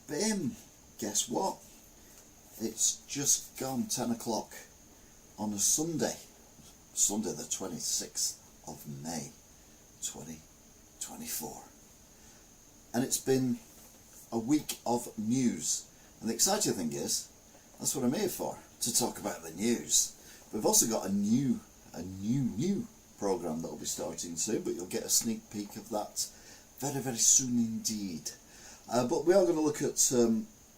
Bim! Guess what? It's just gone 10 o'clock on a Sunday the 26th of May 2024. And it's been a week of news. And the exciting thing is, that's what I'm here for, to talk about the news. We've also got a new programme that will be starting soon, but you'll get a sneak peek of that very, very soon indeed. But we are going to look at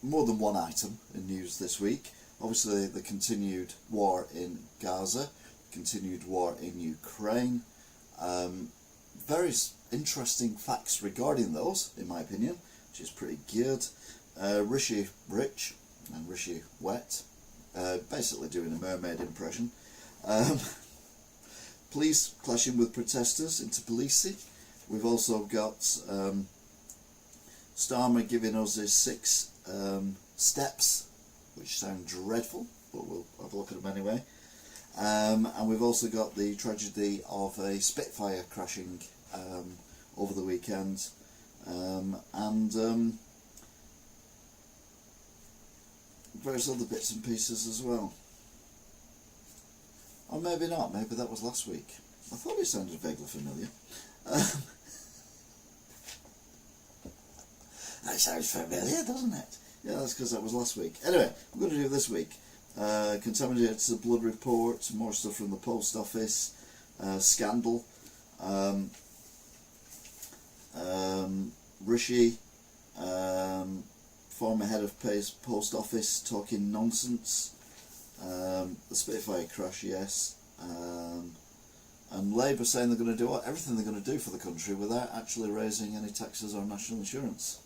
more than one item in news this week. Obviously the continued war in Gaza, continued war in Ukraine, various interesting facts regarding those, in my opinion, which is pretty good. Rishi Rich and Rishi Wet, basically doing a mermaid impression. Police clashing with protesters into Tbilisi. We've also got Starmer giving us his 6 steps, which sound dreadful, but we'll have a look at them anyway. And we've also got the tragedy of a Spitfire crashing over the weekend, and various other bits and pieces as well. Or maybe not, maybe that was last week. I thought it sounded vaguely familiar. That sounds familiar, doesn't it? Yeah, that's because that was last week. Anyway, I'm going to do it this week. Contaminated blood report, more stuff from the post office, scandal, Rishi, former head of post office talking nonsense, the Spitfire crash, yes, and Labour saying they're going to do everything they're going to do for the country without actually raising any taxes or national insurance.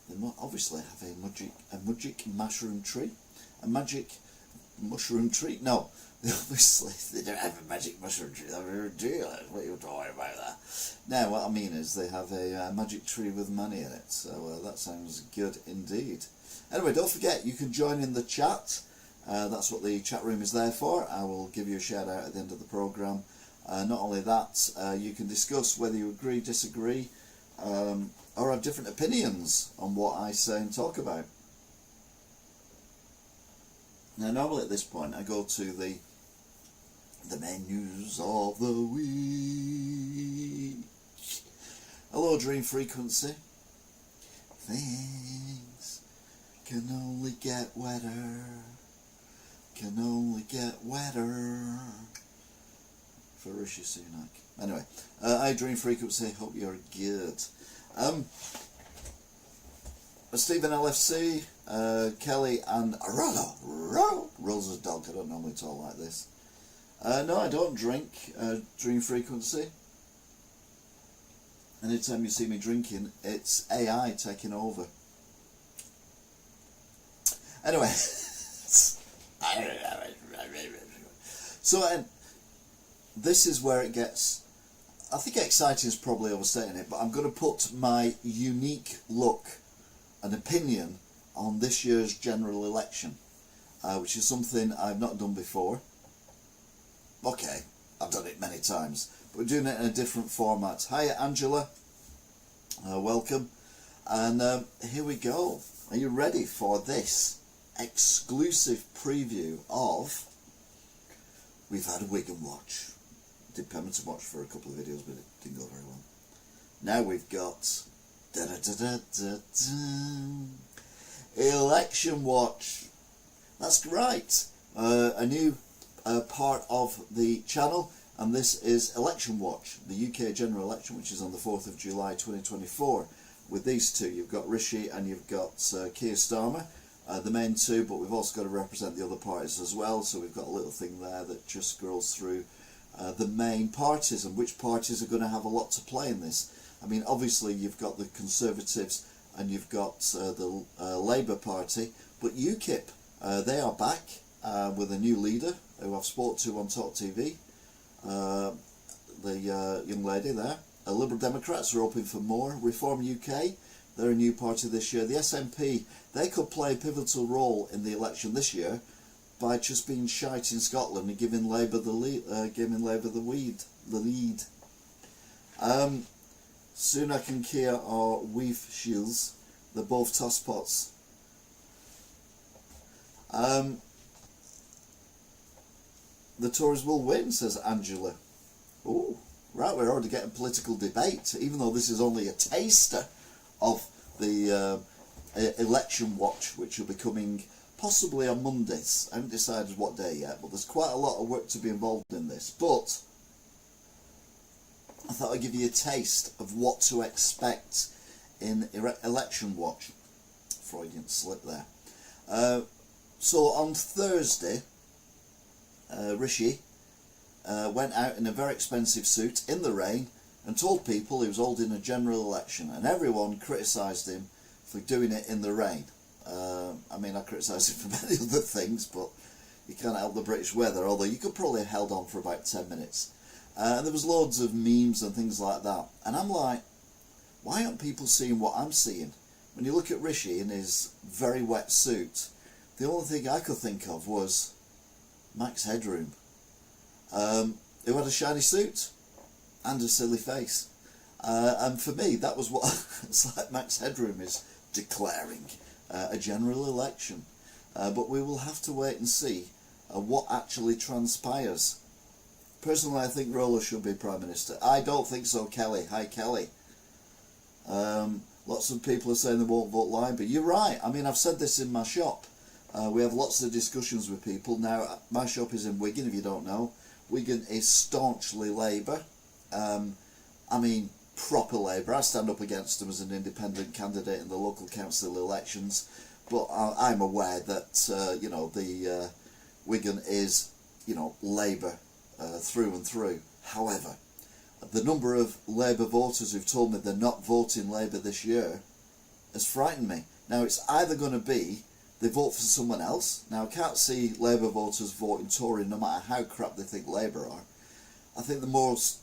They obviously have a magic mushroom tree. A magic mushroom tree? No, obviously they don't have a magic mushroom tree. That's ridiculous. What are you talking about there? No, what I mean is they have a magic tree with money in it. So that sounds good indeed. Anyway, don't forget you can join in the chat. That's what the chat room is there for. I will give you a shout out at the end of the programme. Not only that, you can discuss whether you agree, disagree, or have different opinions on what I say and talk about. Now, normally at this point I go to the main news of the week. Hello, Dream Frequency. Things can only get wetter. Can only get wetter. For Rishi Sunak. Anyway, I Dream Frequency. Hope you're good. Stephen LFC, Kelly and Rollo. Rolls a dog. I don't normally talk like this. No, I don't drink Dream Frequency. Anytime you see me drinking, it's AI taking over. Anyway, so this is where it gets, I think exciting is probably overstating it, but I'm going to put my unique look and opinion on this year's general election, which is something I've not done before. Okay, I've done it many times, but we're doing it in a different format. Hiya Angela, welcome, and here we go. Are you ready for this exclusive preview of, we've had a week and watch. Did Pemberton watch for a couple of videos, but it didn't go very well. Now we've got Election Watch. That's right, a new part of the channel, and this is Election Watch, the UK general election, which is on the 4th of July 2024. With these two, you've got Rishi and you've got Keir Starmer, the main two, but we've also got to represent the other parties as well, so we've got a little thing there that just scrolls through the main parties and which parties are going to have a lot to play in this. I mean, obviously you've got the Conservatives and you've got the Labour Party, but UKIP, they are back with a new leader who I've spoke to on Talk TV, the young lady there. Liberal Democrats are hoping for more. Reform UK, they're a new party this year. The SNP, they could play a pivotal role in the election this year by just being shite in Scotland and giving Labour the lead. Sunak and Keir are weave shields. they're both tosspots. The Tories will win, says Angela. Oh, right, we're already getting political debate, even though this is only a taster of the election watch, which will be coming possibly on Mondays. I haven't decided what day yet, but there's quite a lot of work to be involved in this. But I thought I'd give you a taste of what to expect in election watch. Freudian slip there. So on Thursday, Rishi went out in a very expensive suit in the rain and told people he was holding a general election, and everyone criticised him for doing it in the rain. I mean, I criticised him for many other things, but you can't help the British weather, although you could probably have held on for about 10 minutes. And there was loads of memes and things like that, and I'm like, why aren't people seeing what I'm seeing? When you look at Rishi in his very wet suit, the only thing I could think of was Max Headroom, who had a shiny suit and a silly face. And for me, that was what it's like. Max Headroom is declaring a general election. But we will have to wait and see what actually transpires. Personally, I think Rowler should be Prime Minister. I don't think so, Kelly. Hi, Kelly. Lots of people are saying they won't vote Labour. You're right. I mean, I've said this in my shop. We have lots of discussions with people. Now, my shop is in Wigan, if you don't know. Wigan is staunchly Labour. I mean, proper Labour. I stand up against them as an independent candidate in the local council elections. But I'm aware that, you know, the Wigan is, you know, Labour through and through. However, the number of Labour voters who've told me they're not voting Labour this year has frightened me. Now, it's either going to be they vote for someone else. Now, I can't see Labour voters voting Tory no matter how crap they think Labour are. I think the most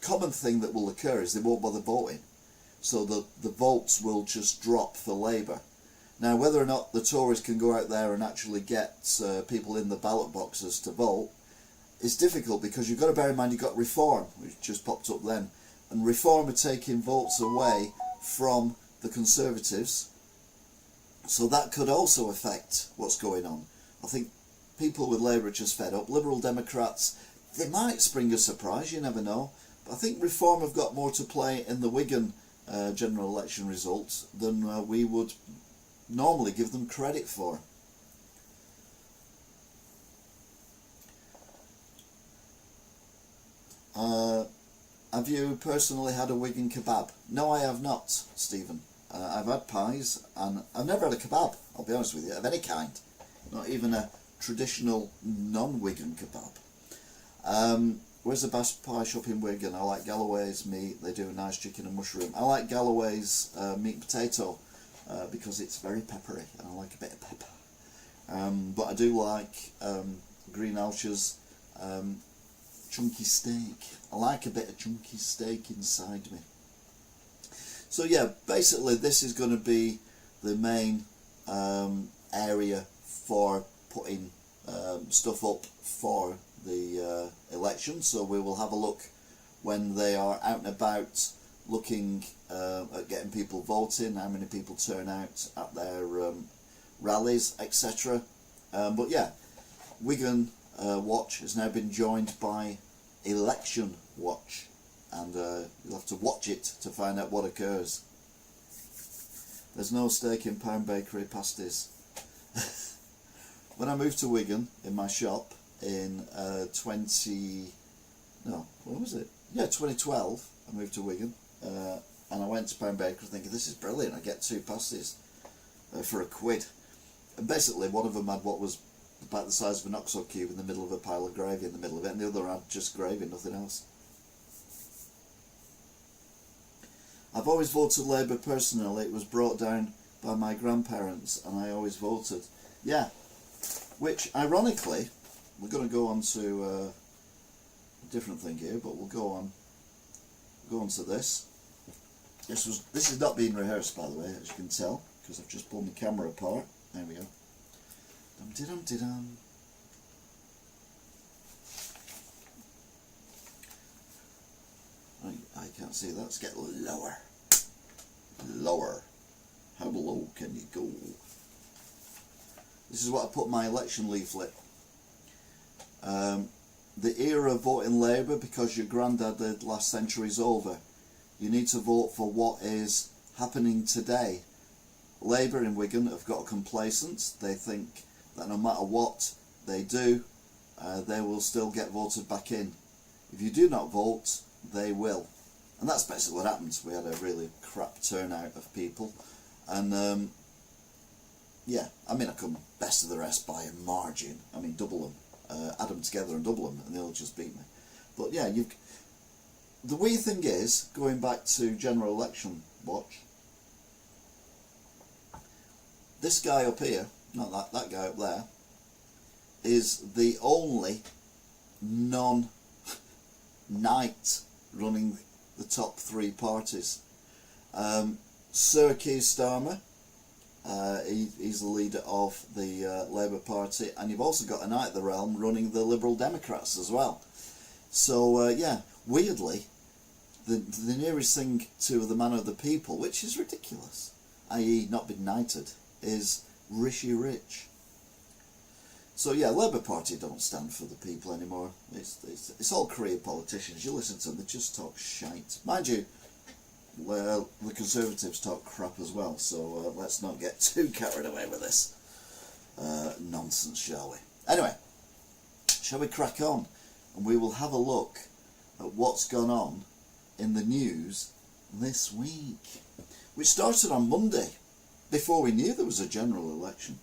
common thing that will occur is they won't bother voting. So the votes will just drop for Labour. Now, whether or not the Tories can go out there and actually get people in the ballot boxes to vote is difficult, because you've got to bear in mind you've got Reform, which just popped up then. And Reform are taking votes away from the Conservatives. So that could also affect what's going on. I think people with Labour are just fed up. Liberal Democrats, they might spring a surprise, you never know. But I think Reform have got more to play in the Wigan general election results than we would normally give them credit for. Have you personally had a Wigan kebab? No, I have not, Stephen. I've had pies, and I've never had a kebab, I'll be honest with you, of any kind. Not even a traditional non-Wigan kebab. Where's the best pie shop in Wigan? I like Galloway's meat. They do a nice chicken and mushroom. I like Galloway's meat and potato because it's very peppery, and I like a bit of pepper. But I do like Green Alsha's chunky steak. I like a bit of chunky steak inside me. So yeah, basically this is going to be the main area for putting stuff up for the election. So we will have a look when they are out and about, looking at getting people voting, how many people turn out at their rallies, etc. But yeah, Wigan Watch has now been joined by Election Watch, and you'll have to watch it to find out what occurs. There's no steak in Pound Bakery pasties. When I moved to Wigan in my shop in 2012, I moved to Wigan, and I went to Pound Bakery thinking, this is brilliant, I get 2 pasties for £1. And basically one of them had what was about the size of an Oxo cube in the middle of a pile of gravy in the middle of it, and the other had just gravy, nothing else. I've always voted Labour personally. It was brought down by my grandparents and I always voted. Yeah, which ironically, we're going to go on to a different thing here, but we'll go on to this. This is not being rehearsed, by the way, as you can tell, because I've just pulled my camera apart. There we go. Dum-de-dum-de-dum. I can't Let's see, let's get lower. Lower. How low can you go? This is what I put in my election leaflet. The era of voting Labour because your granddad did last century is over. You need to vote for what is happening today. Labour in Wigan have got complacent. They think that no matter what they do, they will still get voted back in. If you do not vote, they will. And that's basically what happened. We had a really crap turnout of people. And yeah, I mean, I come best of the rest by a margin. I mean, double them. Add them together and double them and they'll just beat me. But yeah, the weird thing is, going back to general election watch, this guy up here, not that guy up there, is the only non-knight running the top three parties. Sir Keir Starmer, he's the leader of the Labour Party, and you've also got a knight of the realm running the Liberal Democrats as well. So yeah, weirdly, the nearest thing to the man of the people, which is ridiculous, i.e. not been knighted, is Rishi Rich. So yeah, Labour Party don't stand for the people anymore. It's all career politicians. You listen to them, they just talk shite. Mind you, well, the Conservatives talk crap as well, so let's not get too carried away with this nonsense, shall we? Anyway, shall we crack on? And we will have a look at what's gone on in the news this week, which started on Monday, before we knew there was a general election.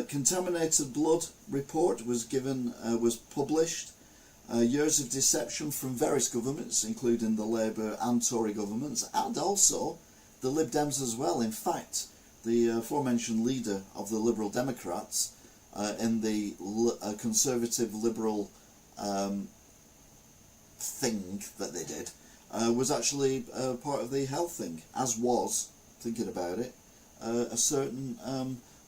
Contaminated blood report was published. Years of deception from various governments, including the Labour and Tory governments, and also the Lib Dems as well. In fact, the aforementioned leader of the Liberal Democrats in the Conservative Liberal thing that they did was actually part of the health thing, as was, thinking about it, a certain,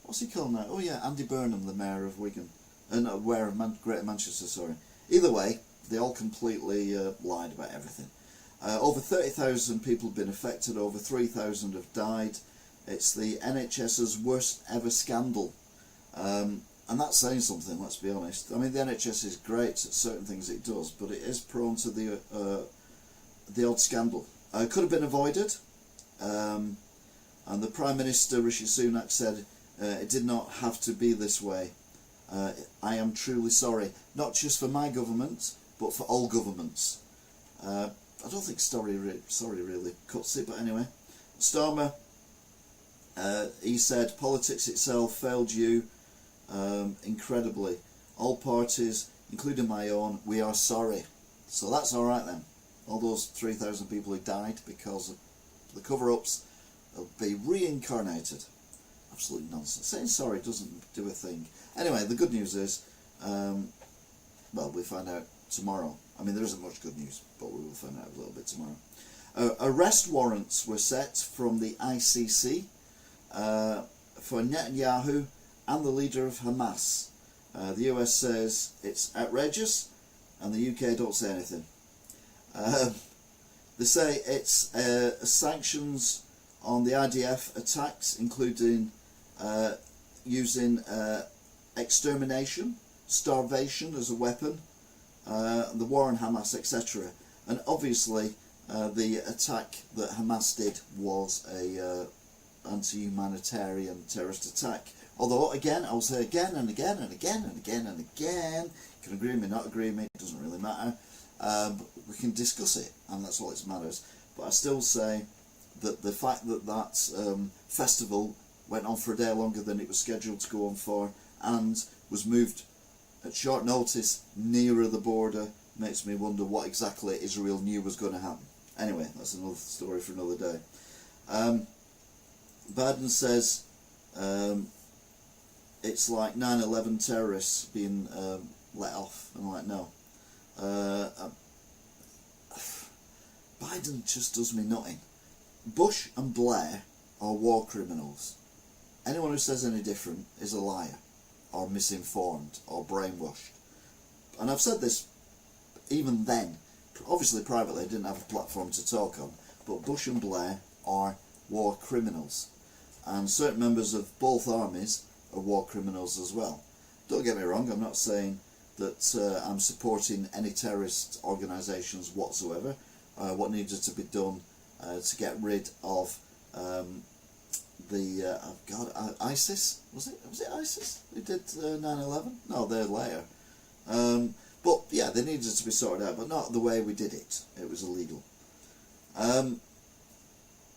what's he called now? Oh yeah, Andy Burnham, the Mayor of Wigan, Greater Manchester, sorry. Either way, they all completely lied about everything. Over 30,000 people have been affected, over 3,000 have died. It's the NHS's worst ever scandal. And that's saying something, let's be honest. I mean, the NHS is great at certain things it does, but it is prone to the odd scandal. Could have been avoided. And the Prime Minister, Rishi Sunak, said it did not have to be this way. I am truly sorry, not just for my government, but for all governments. I don't think sorry really cuts it, but anyway. Starmer, he said, politics itself failed you incredibly. All parties, including my own, we are sorry. So that's alright then. All those 3,000 people who died because of the cover-ups will be reincarnated. Absolute nonsense. Saying sorry doesn't do a thing. Anyway, the good news is, well, we'll find out tomorrow. I mean, there isn't much good news, but we will find out a little bit tomorrow. Arrest warrants were set from the ICC for Netanyahu and the leader of Hamas. The US says it's outrageous, and the UK don't say anything. They say it's sanctions on the IDF attacks, including using extermination, starvation as a weapon, the war on Hamas, etc. And obviously the attack that Hamas did was a anti-humanitarian terrorist attack. Although again, I'll say again and again and again and again and again, you can agree with me, not agree with me, it doesn't really matter, but we can discuss it, and that's all that matters. But I still say that the fact that that festival went on for a day longer than it was scheduled to go on for, and was moved at short notice nearer the border, makes me wonder what exactly Israel knew was going to happen. Anyway, that's another story for another day. Biden says it's like 9/11 terrorists being let off. I'm like, no. Biden just does me nothing. Bush and Blair are war criminals. Anyone who says any different is a liar, or misinformed, or brainwashed. And I've said this even then, obviously privately didn't have a platform to talk on, but Bush and Blair are war criminals, and certain members of both armies are war criminals as well. Don't get me wrong, I'm not saying that I'm supporting any terrorist organisations whatsoever. What needed to be done to get rid of ISIS? Was it ISIS who did 9/11? No, they're later. But yeah, they needed to be sorted out, but not the way we did it. It was illegal.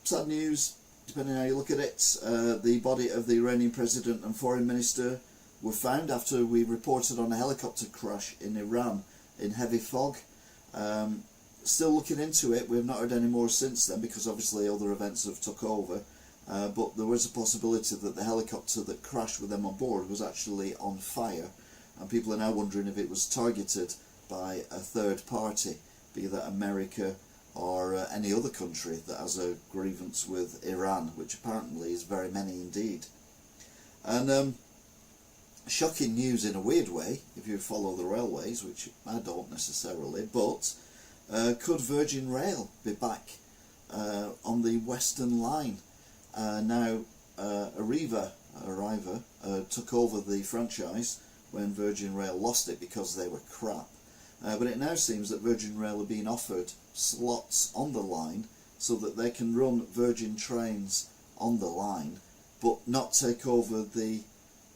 Sad news, depending on how you look at it. The body of the Iranian president and foreign minister were found after we reported on a helicopter crash in Iran in heavy fog. Still looking into it. We've not heard any more since then, because obviously other events have took over. But there was a possibility that the helicopter that crashed with them on board was actually on fire, and people are now wondering if it was targeted by a third party, be that America or any other country that has a grievance with Iran, which apparently is very many indeed. And shocking news in a weird way, if you follow the railways, which I don't necessarily, but could Virgin Rail be back on the Western Line? Now Arriva took over the franchise when Virgin Rail lost it because they were crap. But it now seems that Virgin Rail are being offered slots on the line so that they can run Virgin trains on the line, but not take over the...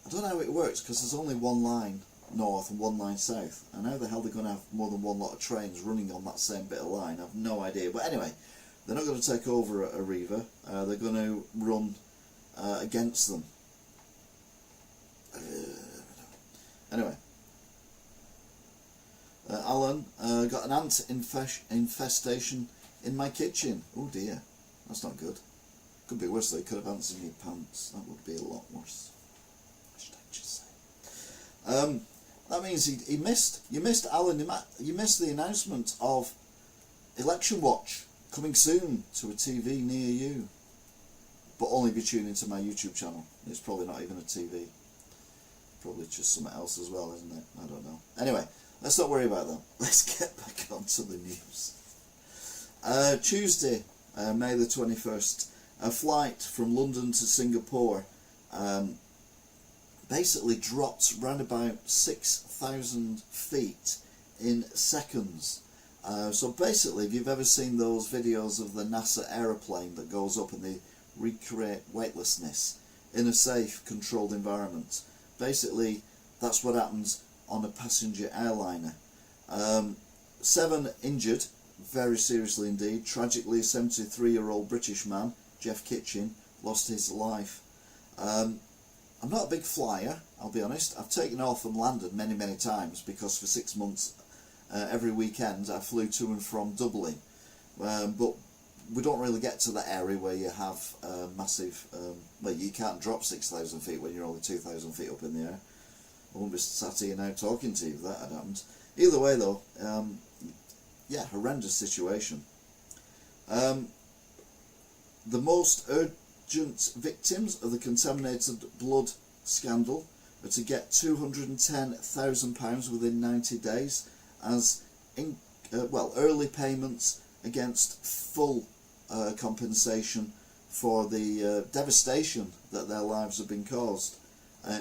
I don't know how it works, because there's only one line north and one line south, and how the hell they're going to have more than one lot of trains running on that same bit of line, I've no idea. But anyway, they're not going to take over Arriva, they're going to run against them. Anyway, Alan, got an ant infestation in my kitchen. Oh dear, that's not good. Could be worse though, you could have ants in your pants. That would be a lot worse. Should I just say? That means he missed. You missed, Alan. You missed the announcement of Election Watch coming soon to a TV near you, but only be tuning into my YouTube channel. It's probably not even a TV. Probably just something else as well, isn't it? I don't know. Anyway, let's not worry about that. Let's get back onto the news. Tuesday, May the 21st, a flight from London to Singapore basically dropped round about 6,000 feet in seconds. So basically, if you've ever seen those videos of the NASA aeroplane that goes up and they recreate weightlessness in a safe, controlled environment, basically that's what happens on a passenger airliner. 7 injured, very seriously indeed. Tragically, a 73-year-old British man, Jeff Kitchen, lost his life. I'm not a big flyer, I'll be honest. I've taken off and landed many, many times, because for 6 months, every weekend I flew to and from Dublin. But we don't really get to that area where you have massive... well, you can't drop 6,000 feet when you're only 2,000 feet up in the air. I wouldn't be sat here now talking to you if that had happened. Either way though, yeah, horrendous situation. The most urgent victims of the contaminated blood scandal are to get £210,000 within 90 days as early payments against full compensation for the devastation that their lives have been caused,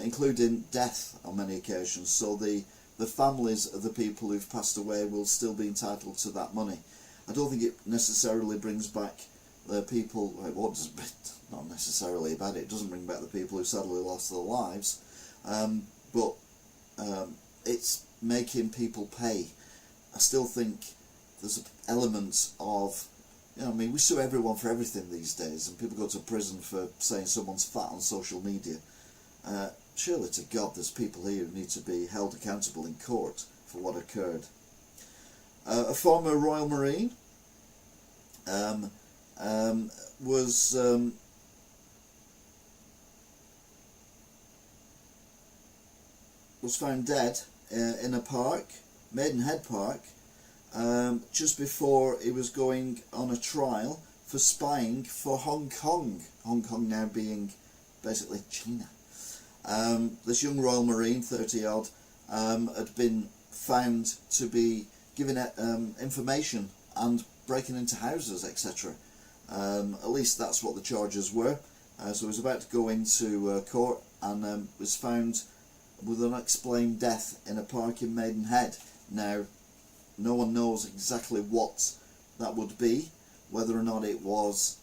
including death on many occasions. So the families of the people who've passed away will still be entitled to that money. I don't think it necessarily brings back the people, not necessarily about it, it doesn't bring back the people who sadly lost their lives, but it's making people pay. I still think there's an element of, you know, I mean, we sue everyone for everything these days, and people go to prison for saying someone's fat on social media. Surely to God there's people here who need to be held accountable in court for what occurred. A former Royal Marine was found dead in a park, Maidenhead Park, just before he was going on a trial for spying for Hong Kong. Hong Kong now being basically China. This young Royal Marine, 30 odd, had been found to be giving information and breaking into houses, etc. At least that's what the charges were. So he was about to go into court and was found with an unexplained death in a park in Maidenhead. Now, no one knows exactly what that would be, whether or not it was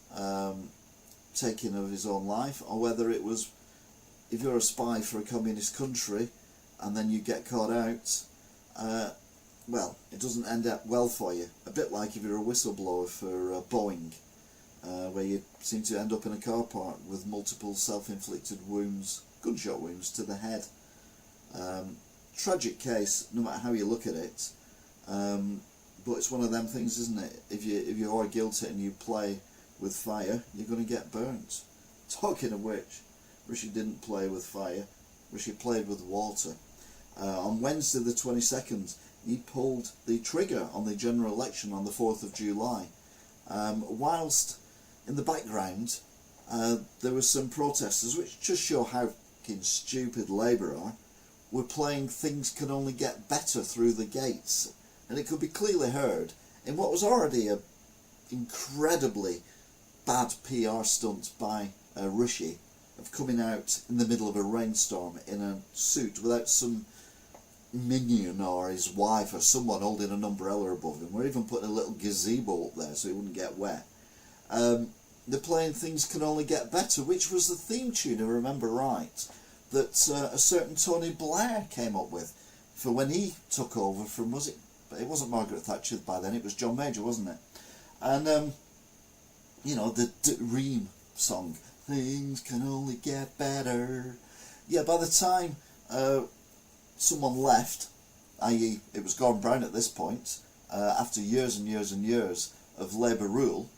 taking of his own life, or whether it was, if you're a spy for a communist country and then you get caught out, well, it doesn't end up well for you. A bit like if you're a whistleblower for Boeing, where you seem to end up in a car park with multiple self-inflicted wounds, gunshot wounds to the head. Tragic case, no matter how you look at it, but it's one of them things, isn't it? If you are guilty and you play with fire, you're going to get burnt. Talking of which, Rishi didn't play with fire, Rishi played with water. On Wednesday the 22nd, he pulled the trigger on the general election on the 4th of July, whilst in the background there were some protesters, which just show how fucking stupid Labour are, were playing Things Can Only Get Better Through the Gates, and it could be clearly heard in what was already a incredibly bad PR stunt by Rishi, of coming out in the middle of a rainstorm in a suit without some minion or his wife or someone holding an umbrella above him. We're even putting a little gazebo up there so he wouldn't get wet. They're playing Things Can Only Get Better, which was the theme tune, if I remember right, that a certain Tony Blair came up with for when he took over from, it wasn't Margaret Thatcher by then, it was John Major, wasn't it? And you know, the Ream song, Things Can Only Get Better. Yeah, by the time someone left, i.e. it was Gordon Brown at this point, after years and years and years of Labour rule,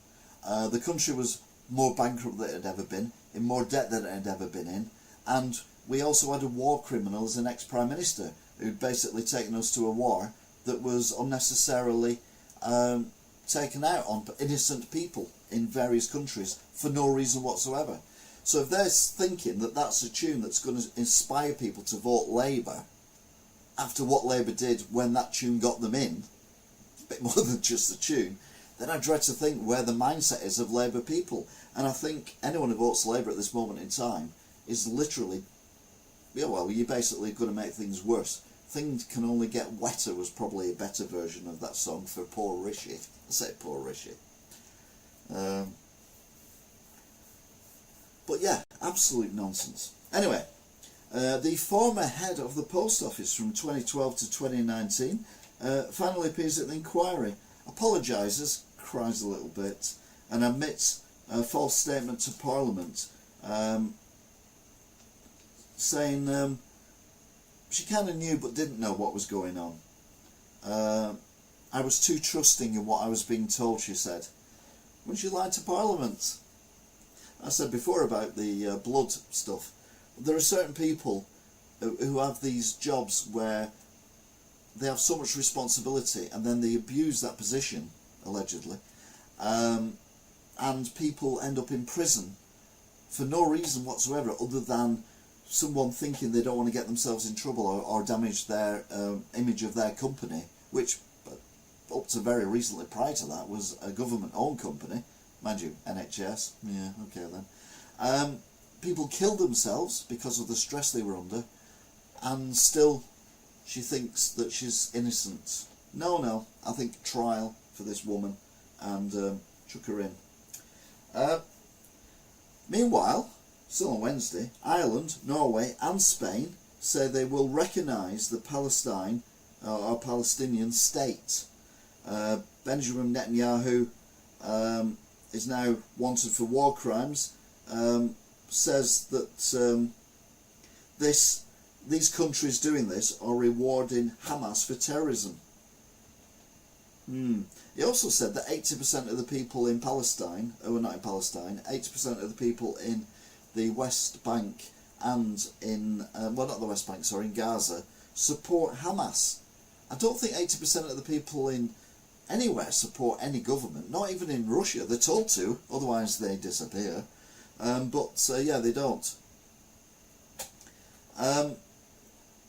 the country was more bankrupt than it had ever been, in more debt than it had ever been in, and we also had a war criminal as an ex-Prime Minister who'd basically taken us to a war that was unnecessarily taken out on innocent people in various countries for no reason whatsoever. So if they're thinking that that's a tune that's going to inspire people to vote Labour, after what Labour did when that tune got them in, a bit more than just the tune, then I dread to think where the mindset is of Labour people. And I think anyone who votes Labour at this moment in time is literally, yeah, well, you're basically going to make things worse. Things Can Only Get Wetter was probably a better version of that song for poor Rishi. I say poor Rishi. But yeah, absolute nonsense. Anyway, the former head of the post office from 2012 to 2019 finally appears at the inquiry, apologises, cries a little bit, and admits a false statement to Parliament, saying she kind of knew but didn't know what was going on. I was too trusting in what I was being told, she said. When she lied to Parliament. I said before about the blood stuff. There are certain people who have these jobs where they have so much responsibility and then they abuse that position, allegedly, and people end up in prison for no reason whatsoever other than someone thinking they don't want to get themselves in trouble or damage their image of their company, which up to very recently prior to that was a government-owned company, mind you, NHS, yeah, okay then. People killed themselves because of the stress they were under, and still she thinks that she's innocent. No, I think trial for this woman, and chuck her in. Meanwhile, still on Wednesday, Ireland, Norway and Spain say they will recognise the Palestinian state. Benjamin Netanyahu is now wanted for war crimes, says that these countries doing this are rewarding Hamas for terrorism. He also said that 80% of the people in Palestine, well not in Palestine, 80% of the people in the West Bank and in, well not the West Bank, sorry, in Gaza, support Hamas. I don't think 80% of the people in anywhere support any government, not even in Russia. They're told to, otherwise they disappear. But yeah, they don't. And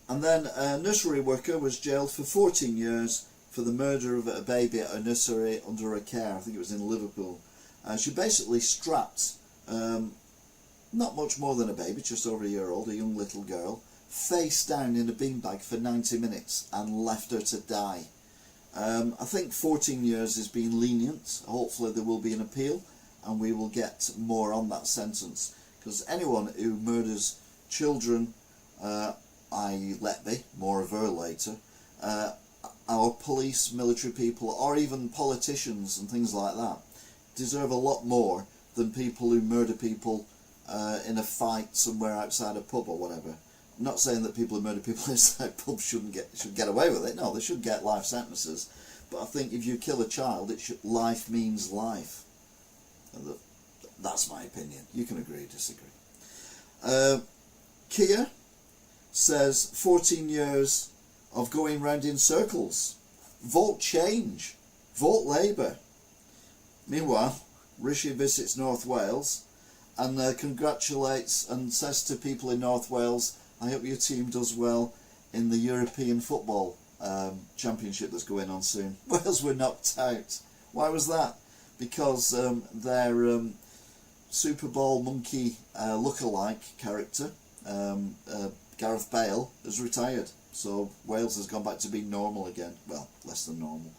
then a nursery worker was jailed for 14 years for the murder of a baby at a nursery under her care. I think it was in Liverpool. She basically strapped not much more than a baby, just over a year old, a young little girl, face down in a beanbag for 90 minutes and left her to die. I think 14 years is being lenient. Hopefully there will be an appeal and we will get more on that sentence, because anyone who murders children, i.e. Letby, more of her later, our police, military people, or even politicians and things like that, deserve a lot more than people who murder people in a fight somewhere outside a pub or whatever. I'm not saying that people who murder people inside pubs should get away with it. No, they should get life sentences. But I think if you kill a child, life means life. That's my opinion. You can agree or disagree. Kia says 14 years of going round in circles. Vote change. Vote Labour. Meanwhile, Rishi visits North Wales and congratulates and says to people in North Wales, I hope your team does well in the European Football Championship that's going on soon. Wales were knocked out. Why was that? Because their Super Bowl monkey look-alike character, Gareth Bale, has retired. So Wales has gone back to being normal again. Well, less than normal.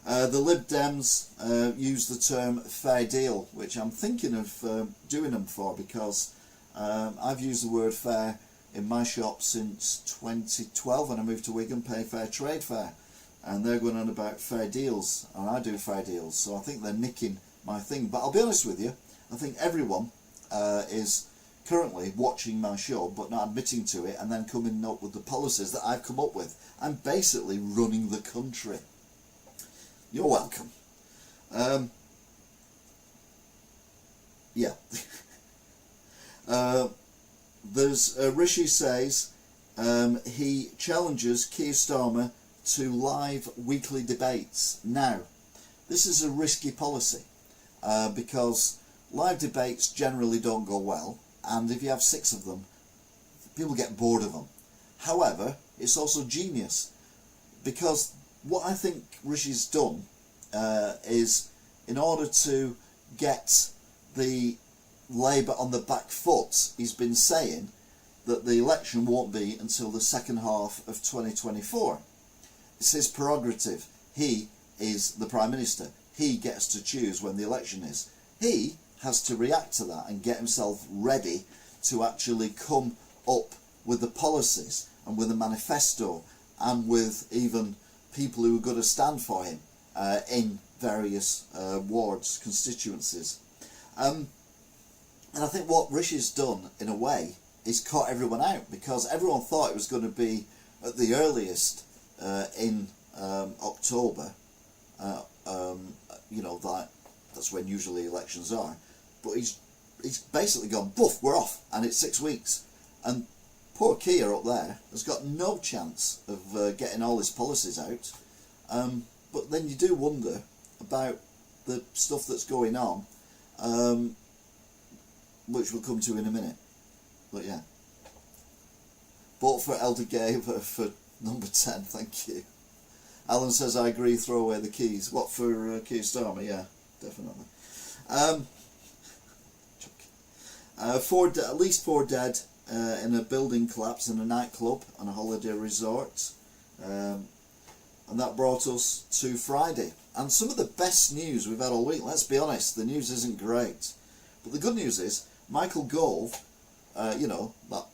The Lib Dems use the term fair deal, which I'm thinking of doing them for, because I've used the word fair in my shop since 2012 when I moved to Wigan, Pay Fair Trade Fair, and they're going on about fair deals, and I do fair deals, so I think they're nicking my thing. But I'll be honest with you, I think everyone is currently watching my show but not admitting to it and then coming up with the policies that I've come up with. I'm basically running the country. You're welcome. Yeah. There's Rishi says he challenges Keir Starmer to live weekly debates. Now, this is a risky policy because live debates generally don't go well, and if you have 6 of them, people get bored of them. However, it's also genius, because what I think Rishi's done is, in order to get the Labour on the back foot, he's been saying that the election won't be until the second half of 2024. It's his prerogative. He is the Prime Minister. He gets to choose when the election is. He has to react to that and get himself ready to actually come up with the policies and with a manifesto and with even people who are going to stand for him in various wards, constituencies. And I think what Rishi's done, in a way, is caught everyone out, because everyone thought it was going to be at the earliest in October. You know, that's when usually elections are. But he's basically gone, boof, we're off, and it's 6 weeks. And poor Keir up there has got no chance of getting all his policies out. But then you do wonder about the stuff that's going on, which we'll come to in a minute. But yeah. Vote for Elder Gay for number 10, thank you. Alan says, I agree, throw away the keys. What, for Keir Starmer? Yeah, definitely. At least 4 dead in a building collapse in a nightclub and a holiday resort. And that brought us to Friday. And some of the best news we've had all week. Let's be honest, the news isn't great. But the good news is, Michael Gove, you know, that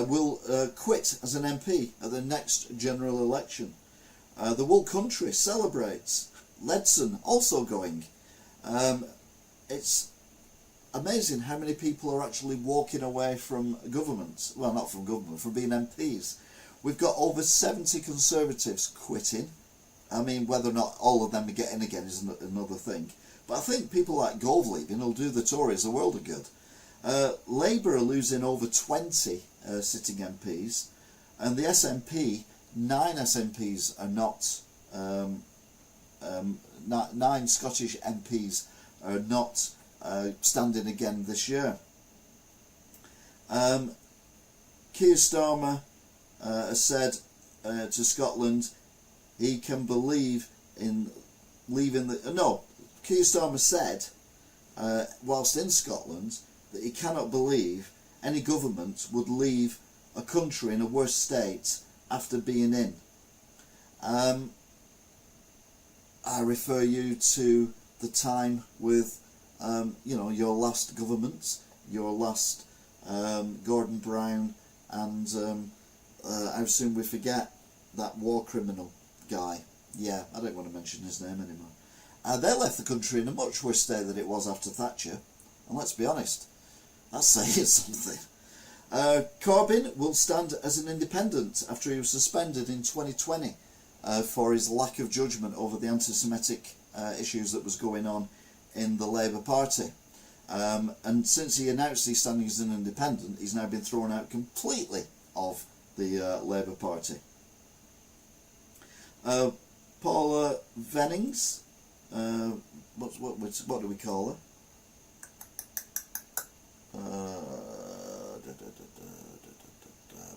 will quit as an MP at the next general election. The whole country celebrates. Ledson also going. It's amazing how many people are actually walking away from government. Well, not from government, from being MPs. We've got over 70 Conservatives quitting. I mean, whether or not all of them get in again is another thing. But I think people like Gove leaving will do the Tories a world of good. Labour are losing over 20 sitting MPs, and the SNP, 9 SNPs are not, 9 Scottish MPs are not standing again this year. Keir Starmer has said to Scotland, he can believe in leaving the... No, Keir Starmer said, whilst in Scotland, that he cannot believe any government would leave a country in a worse state after being in. I refer you to the time with, your last government, your last Gordon Brown, and how soon we forget that war criminal guy. Yeah, I don't want to mention his name anymore. They left the country in a much worse state than it was after Thatcher, and let's be honest, that's saying something. Corbyn will stand as an independent after he was suspended in 2020 for his lack of judgment over the anti-Semitic issues that was going on in the Labour Party. And since he announced he's standing as an independent, he's now been thrown out completely of the Labour Party. Paula Vennings, what do we call her?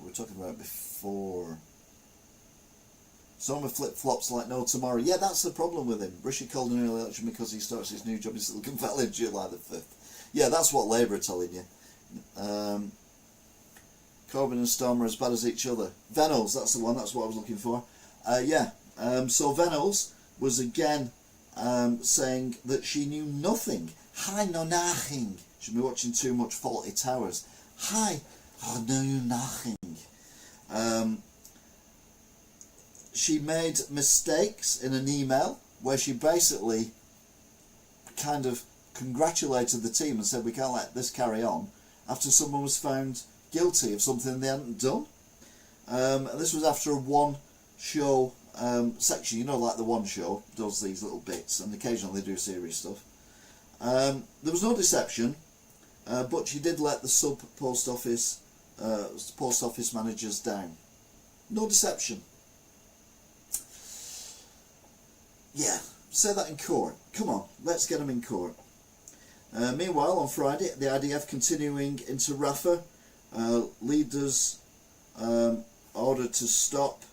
We were talking about it before. Summer flip-flops like no tomorrow. Yeah, that's the problem with him. Rishi called an early election because he starts his new job in Silicon Valley on July the 5th. Yeah, that's what Labour are telling you. Corbyn and Starmer are as bad as each other. Venables, that's the one, that's what I was looking for. So Venables was again saying that she knew nothing. I know nothing. She's been watching too much Faulty Towers. I know nothing. She made mistakes in an email where she basically kind of congratulated the team and said we can't let this carry on after someone was found guilty of something they hadn't done. And this was after a one show section, like the one show does these little bits and occasionally they do serious stuff. There was no deception, but she did let the sub post office managers down. No deception. Yeah, say that in court. Come on, let's get them in court. Meanwhile, on Friday, the IDF continuing into Rafah, leaders ordered to stop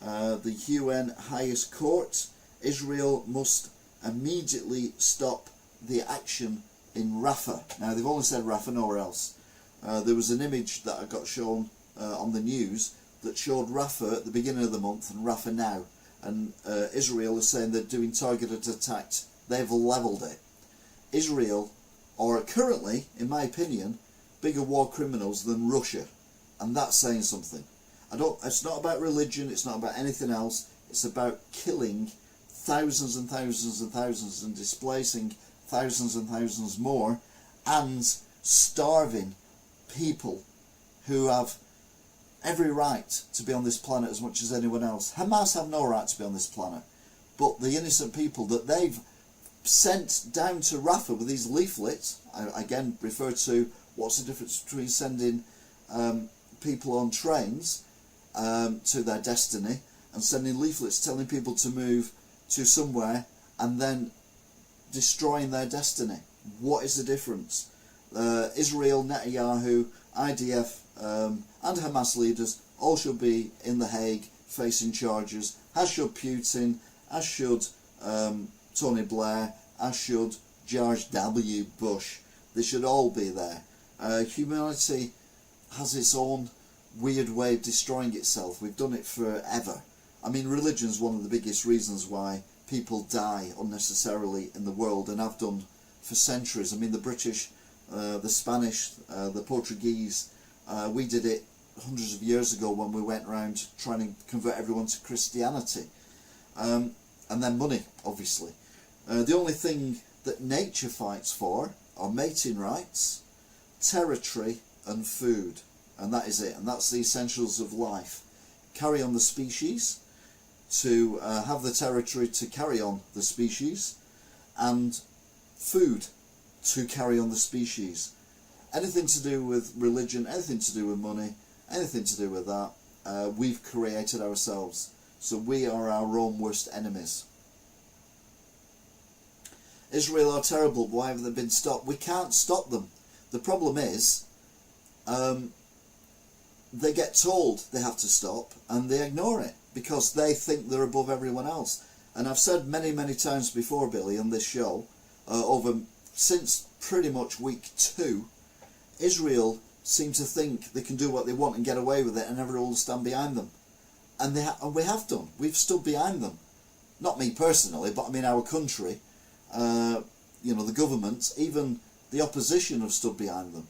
the UN highest court. Israel must immediately stop the action in Rafah. Now, they've only said Rafah, nowhere else. There was an image that I got shown on the news that showed Rafah at the beginning of the month and Rafah now. And Israel is saying they're doing targeted attacks. They've levelled it. Israel are currently, in my opinion, bigger war criminals than Russia. And that's saying something. It's not about religion, it's not about anything else. It's about killing thousands and thousands and thousands and displacing thousands and thousands more and starving people who have every right to be on this planet as much as anyone else. Hamas have no right to be on this planet, but the innocent people that they've sent down to Rafah with these leaflets, I again refer to what's the difference between sending people on trains to their destiny and sending leaflets telling people to move to somewhere and then destroying their destiny. What is the difference? Israel, Netanyahu, IDF and Hamas leaders all should be in The Hague facing charges, as should Putin, as should Tony Blair, as should George W. Bush. They should all be there. Humanity has its own weird way of destroying itself. We've done it forever. I mean, religion's one of the biggest reasons why people die unnecessarily in the world and have done for centuries. I mean, the British, the Spanish, the Portuguese, we did it hundreds of years ago when we went around trying to convert everyone to Christianity. And then money, obviously. The only thing that nature fights for are mating rights, territory and food. And that is it. And that's the essentials of life. Carry on the species, to have the territory to carry on the species, and food to carry on the species. Anything to do with religion, anything to do with money, anything to do with that, we've created ourselves. So we are our own worst enemies. Israel are terrible. Why have they been stopped? We can't stop them. The problem is, they get told they have to stop and they ignore it. because they think they're above everyone else. And I've said many, many times before, Billy, on this show, since pretty much week 2, Israel seem to think they can do what they want and get away with it, and everyone will stand behind them. And we have done. We've stood behind them. Not me personally, but I mean our country, the government, even the opposition have stood behind them.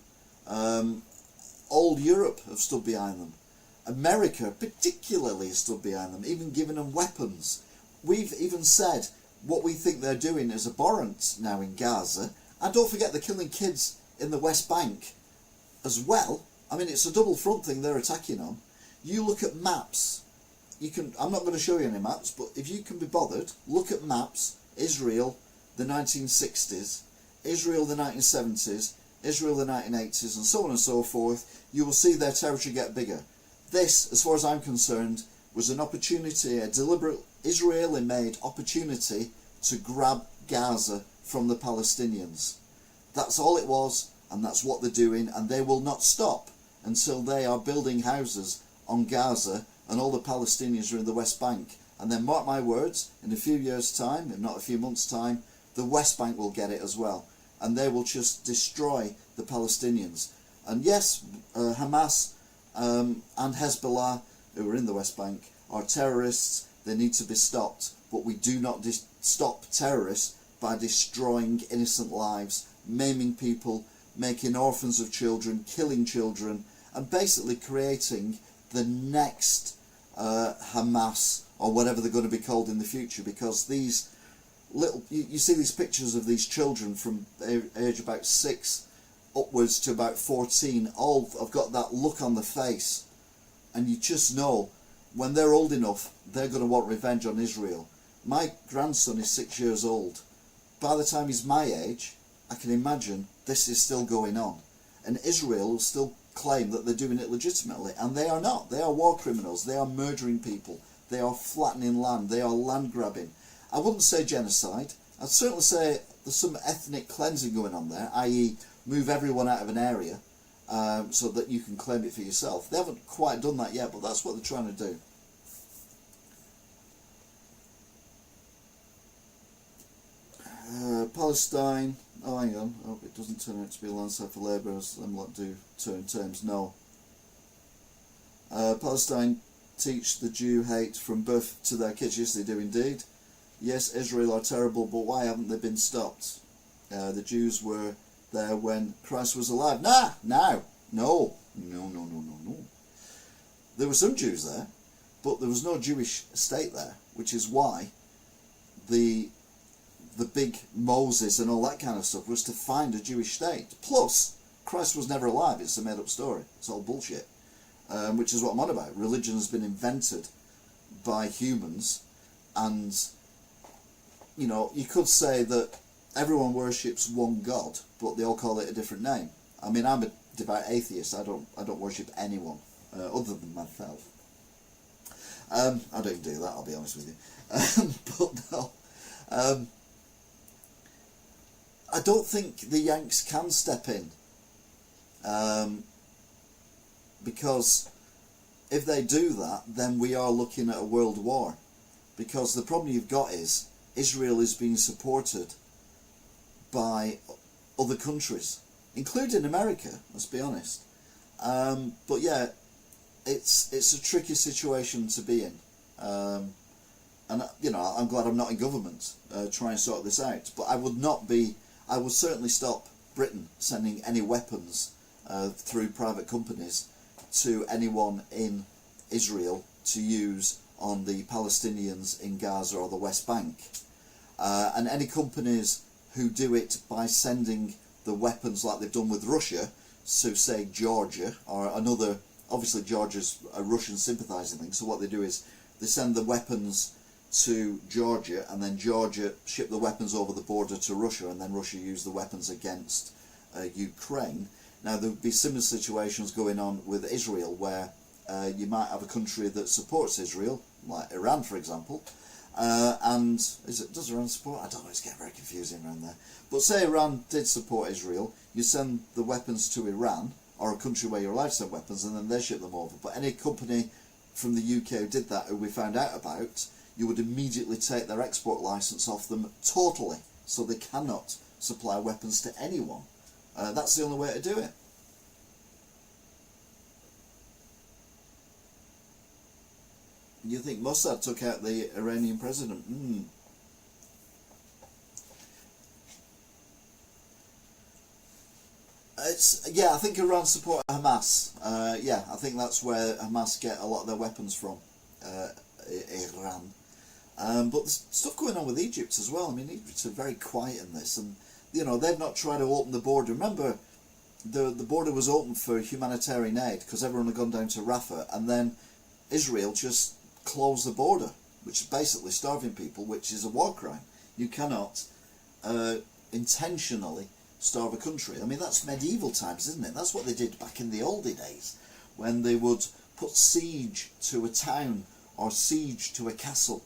All Europe have stood behind them. America particularly has stood behind them, even giving them weapons. We've even said what we think they're doing is abhorrent now in Gaza. And don't forget they're killing kids in the West Bank as well. I mean, it's a double front thing they're attacking on. You look at maps. I'm not going to show you any maps, but if you can be bothered, look at maps. Israel, the 1960s, Israel, the 1970s, Israel, the 1980s, and so on and so forth. You will see their territory get bigger. This, as far as I'm concerned, was an opportunity, a deliberate Israeli-made opportunity to grab Gaza from the Palestinians. That's all it was, and that's what they're doing, and they will not stop until they are building houses on Gaza and all the Palestinians are in the West Bank. And then, mark my words, in a few years' time, if not a few months' time, the West Bank will get it as well. And they will just destroy the Palestinians. And yes, Hamas and Hezbollah, who are in the West Bank, are terrorists. They need to be stopped. But we do not stop terrorists by destroying innocent lives, maiming people, making orphans of children, killing children, and basically creating the next Hamas, or whatever they're going to be called in the future, because these little, you see these pictures of these children from age about 6 upwards to about 14, all have got that look on the face, and you just know when they're old enough they're going to want revenge on Israel. My grandson is 6 years old. By the time he's my age, I can imagine this is still going on, and Israel will still claim that they're doing it legitimately, and they are not. They are war criminals. They are murdering people. They are flattening land. They are land grabbing. I wouldn't say genocide. I'd certainly say there's some ethnic cleansing going on there, i.e. move everyone out of an area so that you can claim it for yourself. They haven't quite done that yet, but that's what they're trying to do. Palestine, oh hang on, I hope it doesn't turn out to be a landslide for Labour as them lot do turn terms, no. Palestine teach the Jew hate from birth to their kids. Yes, they do indeed. Yes, Israel are terrible, but why haven't they been stopped? The Jews were there when Christ was alive. No. There were some Jews there, but there was no Jewish state there, which is why the big Moses and all that kind of stuff was to find a Jewish state. Plus, Christ was never alive. It's a made-up story. It's all bullshit. Which is what I'm on about. Religion has been invented by humans, and you could say that everyone worships one God, but they all call it a different name. I mean, I'm a devout atheist. I don't worship anyone other than myself. I don't do that, I'll be honest with you. But no. I don't think the Yanks can step in. Because if they do that, then we are looking at a world war. Because the problem you've got is Israel is being supported by other countries, including America, let's be honest. But yeah, it's a tricky situation to be in. And I'm glad I'm not in government trying to sort this out. But I would certainly stop Britain sending any weapons through private companies to anyone in Israel to use on the Palestinians in Gaza or the West Bank. And any companies who do it by sending the weapons like they've done with Russia, so say Georgia or another, obviously Georgia's a Russian sympathising thing, so what they do is they send the weapons to Georgia, and then Georgia ship the weapons over the border to Russia, and then Russia use the weapons against Ukraine. Now there would be similar situations going on with Israel, where you might have a country that supports Israel, like Iran for example, and does Iran support? I don't know, it's getting very confusing around there. But say Iran did support Israel, you send the weapons to Iran, or a country where you're allowed to send weapons, and then they ship them over. But any company from the UK who did that, who we found out about, you would immediately take their export licence off them totally, so they cannot supply weapons to anyone. That's the only way to do it. You think Mossad took out the Iranian president? Yeah, I think Iran support Hamas. Yeah, I think that's where Hamas get a lot of their weapons from, Iran. But there's stuff going on with Egypt as well. I mean, Egypt's very quiet in this, and you know, they've not tried to open the border. Remember, the border was open for humanitarian aid because everyone had gone down to Rafah, and then Israel just closed the border, which is basically starving people, which is a war crime. You cannot intentionally starve a country. I mean, that's medieval times, isn't it? That's what they did back in the oldie days, when they would put siege to a town or siege to a castle,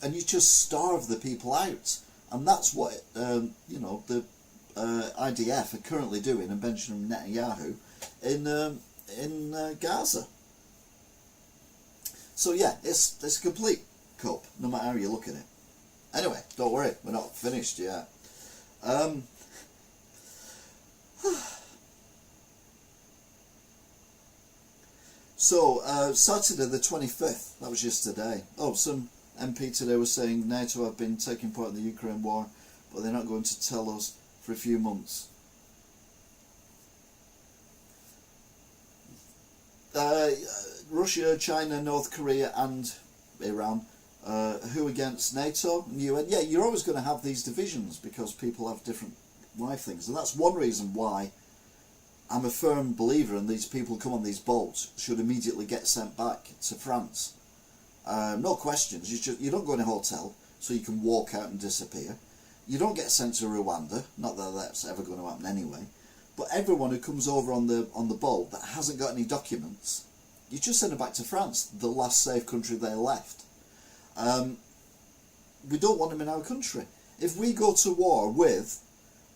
and you just starve the people out. And that's what you know, the IDF are currently doing, and Benjamin Netanyahu in Gaza. So yeah, it's a complete cup, no matter how you look at it. Anyway, don't worry, we're not finished yet. So, Saturday the 25th, that was just today. Oh, some MP today was saying NATO have been taking part in the Ukraine war, but they're not going to tell us for a few months. Russia, China, North Korea and Iran, who against NATO and UN? Yeah, you're always going to have these divisions because people have different life things, and that's one reason why I'm a firm believer in these people who come on these boats should immediately get sent back to France. No questions. You don't go in a hotel so you can walk out and disappear. You don't get sent to Rwanda, not that that's ever going to happen anyway. But everyone who comes over on the boat that hasn't got any documents, you just send them back to France, the last safe country they left. We don't want them in our country. If we go to war with,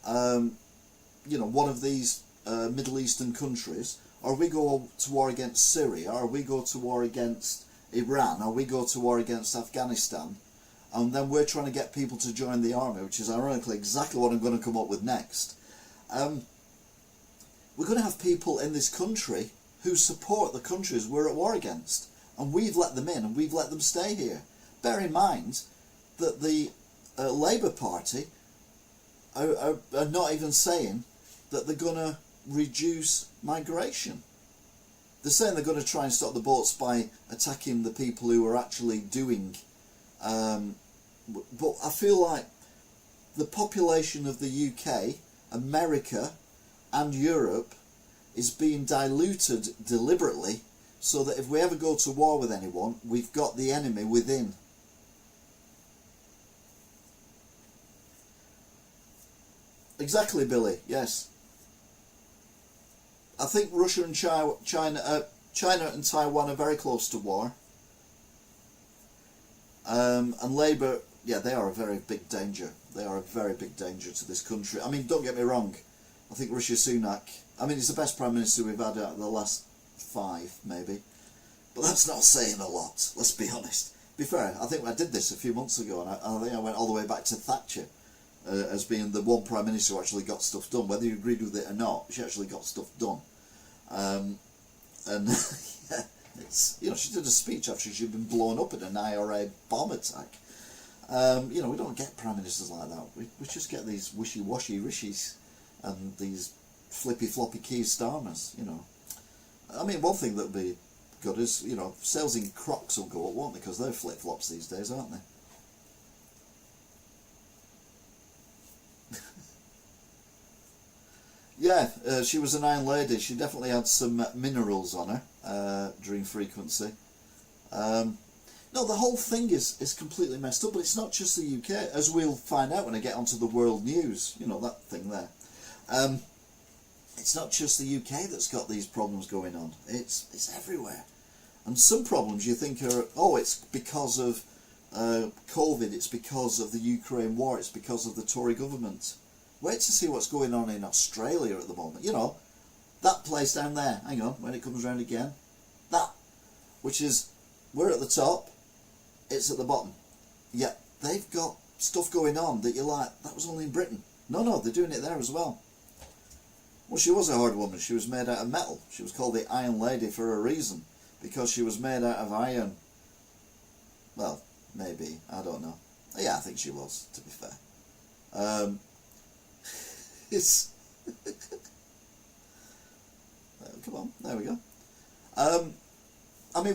you know, one of these Middle Eastern countries, or we go to war against Syria, or we go to war against Iran, or we go to war against Afghanistan, and then we're trying to get people to join the army, which is ironically exactly what I'm going to come up with next. We're going to have people in this country who support the countries we're at war against, and we've let them in and we've let them stay here. Bear in mind that the Labour Party are not even saying that they're going to reduce migration. They're saying they're going to try and stop the boats by attacking the people who are actually doing, but I feel like the population of the UK, America and Europe is being diluted deliberately so that if we ever go to war with anyone, we've got the enemy within. Exactly, Billy, yes. I think Russia and China and Taiwan are very close to war. And Labour, yeah, they are a very big danger. They are a very big danger to this country. I mean, don't get me wrong. I think Rishi Sunak, I mean, he's the best Prime Minister we've had out of the last 5, maybe. But that's not saying a lot, let's be honest. To be fair, I think I did this a few months ago, and I think I went all the way back to Thatcher as being the one Prime Minister who actually got stuff done. Whether you agreed with it or not, she actually got stuff done. And yeah, it's, you know, she did a speech after she'd been blown up in an IRA bomb attack. You know, we don't get Prime Ministers like that. We just get these wishy-washy rishis and these flippy-floppy Keir Starmers, you know. I mean, one thing that would be good is, you know, sales in Crocs will go up, won't they? Because they're flip-flops these days, aren't they? Yeah, she was an Iron Lady. She definitely had some minerals on her during frequency. No, the whole thing is completely messed up, but it's not just the UK, as we'll find out when I get onto the world news, you know, that thing there. It's not just the UK that's got these problems going on, it's everywhere. And some problems you think are, oh, it's because of COVID, it's because of the Ukraine war, it's because of the Tory government. Wait to see what's going on in Australia at the moment. You know, that place down there, hang on, when it comes round again, that, which is we're at the top, it's at the bottom. Yet they've got stuff going on that you're like, that was only in Britain. No, they're doing it there as well. Well, she was a hard woman. She was made out of metal. She was called the Iron Lady for a reason, because she was made out of iron. Well, maybe, I don't know. Yeah, I think she was, to be fair. It's come on, there we go. I mean,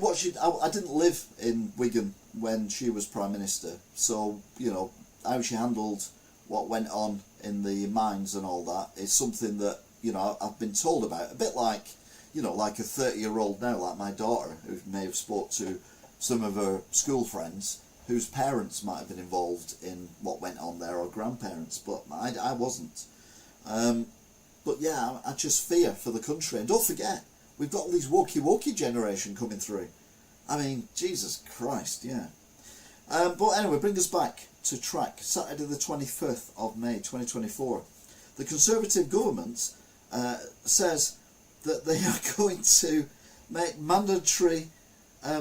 I didn't live in Wigan when she was Prime Minister, so, you know, how she handled what went on in the mines and all that is something that, you know, I've been told about. A bit like, you know, like a 30-year-old now, like my daughter, who may have spoke to some of her school friends whose parents might have been involved in what went on there, or grandparents, but I wasn't. But yeah, I just fear for the country. And don't forget, we've got all these wokie generation coming through. I mean, Jesus Christ, yeah. But anyway, bring us back to track. Saturday the 25th of May 2024. The Conservative government says that they are going to make mandatory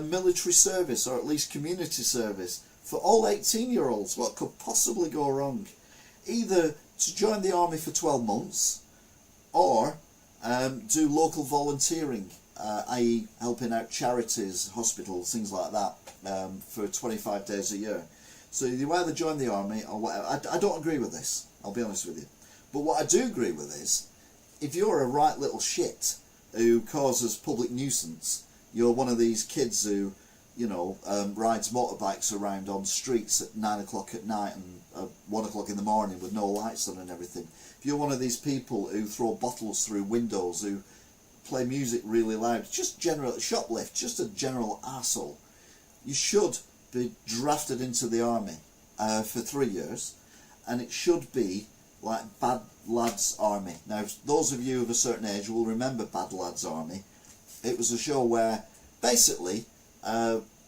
military service, or at least community service, for all 18-year-olds. What could possibly go wrong? Either to join the army for 12 months, or do local volunteering, i.e. helping out charities, hospitals, things like that, for 25 days a year. So you either join the army or whatever. I don't agree with this, I'll be honest with you. But what I do agree with is, if you're a right little shit who causes public nuisance, you're one of these kids who, you know, rides motorbikes around on streets at 9 o'clock at night and 1 o'clock in the morning with no lights on and everything. If you're one of these people who throw bottles through windows, who play music really loud, just general shoplift, just a general arsehole, you should be drafted into the army for 3 years, and it should be like Bad Lads Army. Now, those of you of a certain age will remember Bad Lads Army. It was a show where basically,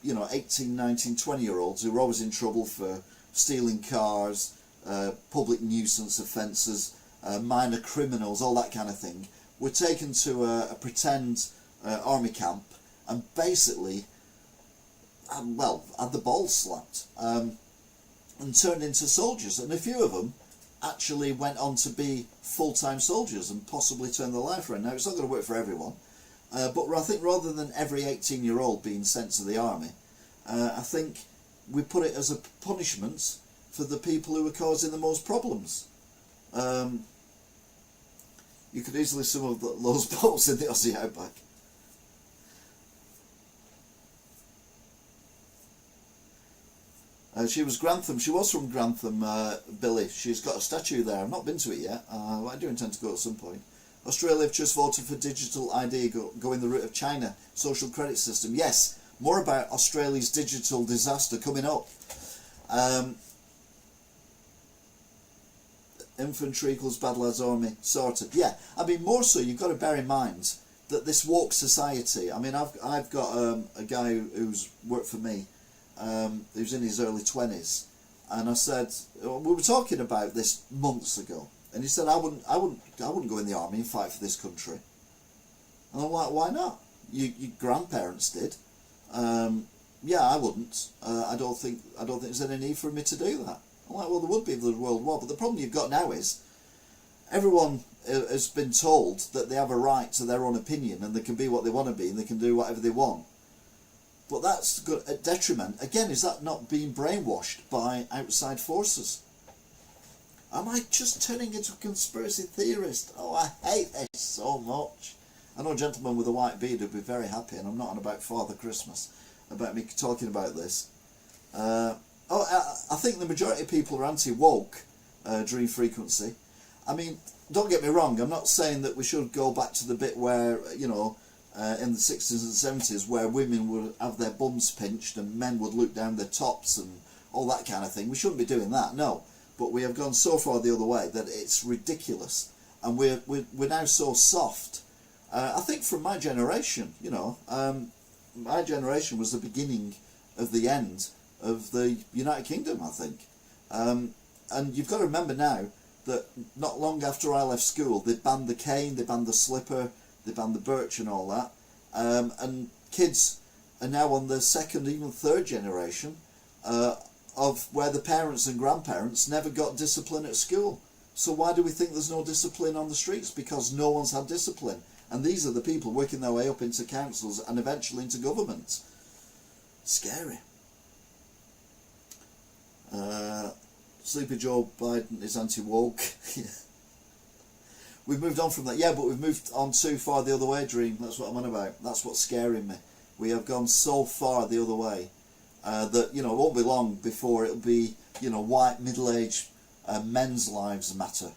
you know, 18, 19, 20-year-olds who were always in trouble for stealing cars, public nuisance offences, minor criminals, all that kind of thing, were taken to a pretend army camp and basically, well, had the balls slapped and turned into soldiers. And a few of them actually went on to be full-time soldiers and possibly turn their life around. Now, it's not going to work for everyone, but I think rather than every 18-year-old being sent to the army, I think we put it as a punishment for the people who are causing the most problems. You could easily some of those boats in the Aussie outback. She was Grantham. She was from Grantham, Billy. She's got a statue there. I've not been to it yet. I do intend to go at some point. Australia have just voted for digital ID, going the route of China. Social credit system. Yes, more about Australia's digital disaster coming up. Infantry equals Bad Lads Army. Sorted. Yeah, I mean, more so, you've got to bear in mind that this woke society. I mean, I've got a guy who's worked for me. Who's in his early 20s, and I said, we were talking about this months ago, and he said, I wouldn't go in the army and fight for this country. And I'm like, why not? Your grandparents did. Yeah, I wouldn't. I don't think there's any need for me to do that. I'm like, well, there would be if there was World War, but the problem you've got now is everyone has been told that they have a right to their own opinion, and they can be what they want to be, and they can do whatever they want. But that's good at detriment. Again, is that not being brainwashed by outside forces? Am I just turning into a conspiracy theorist? Oh, I hate this so much. I know a gentleman with a white beard would be very happy, and I'm not on about Father Christmas, about me talking about this. I think the majority of people are anti-woke, Dream Frequency. I mean, don't get me wrong, I'm not saying that we should go back to the bit where, you know, in the 60s and 70s, where women would have their bums pinched and men would look down their tops and all that kind of thing. We shouldn't be doing that, no. But we have gone so far the other way that it's ridiculous, and we're now so soft. I think from my generation, you know, my generation was the beginning of the end of the United Kingdom, I think. And you've got to remember now that not long after I left school, they banned the cane, they banned the slipper, they banned the birch and all that, and kids are now on the second, even third generation of where the parents and grandparents never got discipline at school. So why do we think there's no discipline on the streets? Because no one's had discipline. And these are the people working their way up into councils and eventually into government. Scary. Sleepy Joe Biden is anti-woke. We've moved on from that. Yeah, but we've moved on too far the other way, Dream. That's what I'm on about. That's what's scaring me. We have gone so far the other way that, you know, it won't be long before it'll be, you know, white, middle-aged men's lives matter.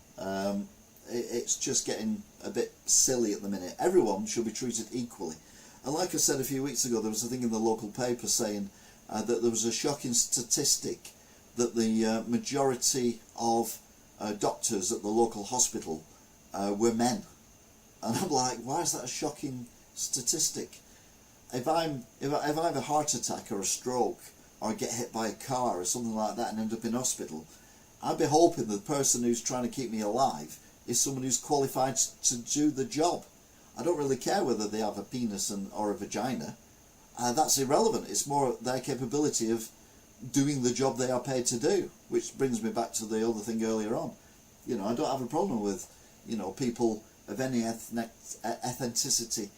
It's just getting a bit silly at the minute. Everyone should be treated equally. And like I said a few weeks ago, there was a thing in the local paper saying that there was a shocking statistic that the majority of doctors at the local hospital were men. And I'm like, why is that a shocking statistic? If I have a heart attack or a stroke or get hit by a car or something like that and end up in hospital, I'd be hoping the person who's trying to keep me alive is someone who's qualified to do the job. I don't really care whether they have a penis or a vagina. That's irrelevant. It's more their capability of doing the job they are paid to do, which brings me back to the other thing earlier on. You know, I don't have a problem with, you know, people of any ethnicity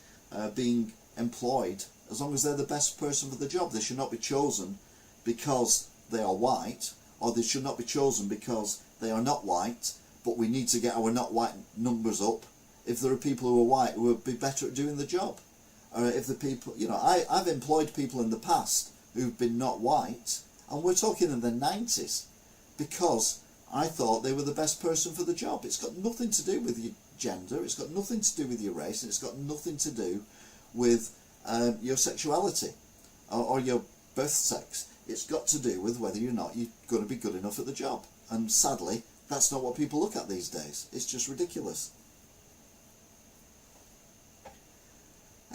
being employed as long as they're the best person for the job. They should not be chosen because they are white, or they should not be chosen because they are not white, but we need to get our not white numbers up. If there are people who are white who would be better at doing the job, or if the people, you know, I've employed people in the past who've been not white, and we're talking in the 90s, because I thought they were the best person for the job. It's got nothing to do with your gender, it's got nothing to do with your race, and it's got nothing to do with your sexuality or your birth sex. It's got to do with whether or not you're going to be good enough at the job. And sadly, that's not what people look at these days. It's just ridiculous.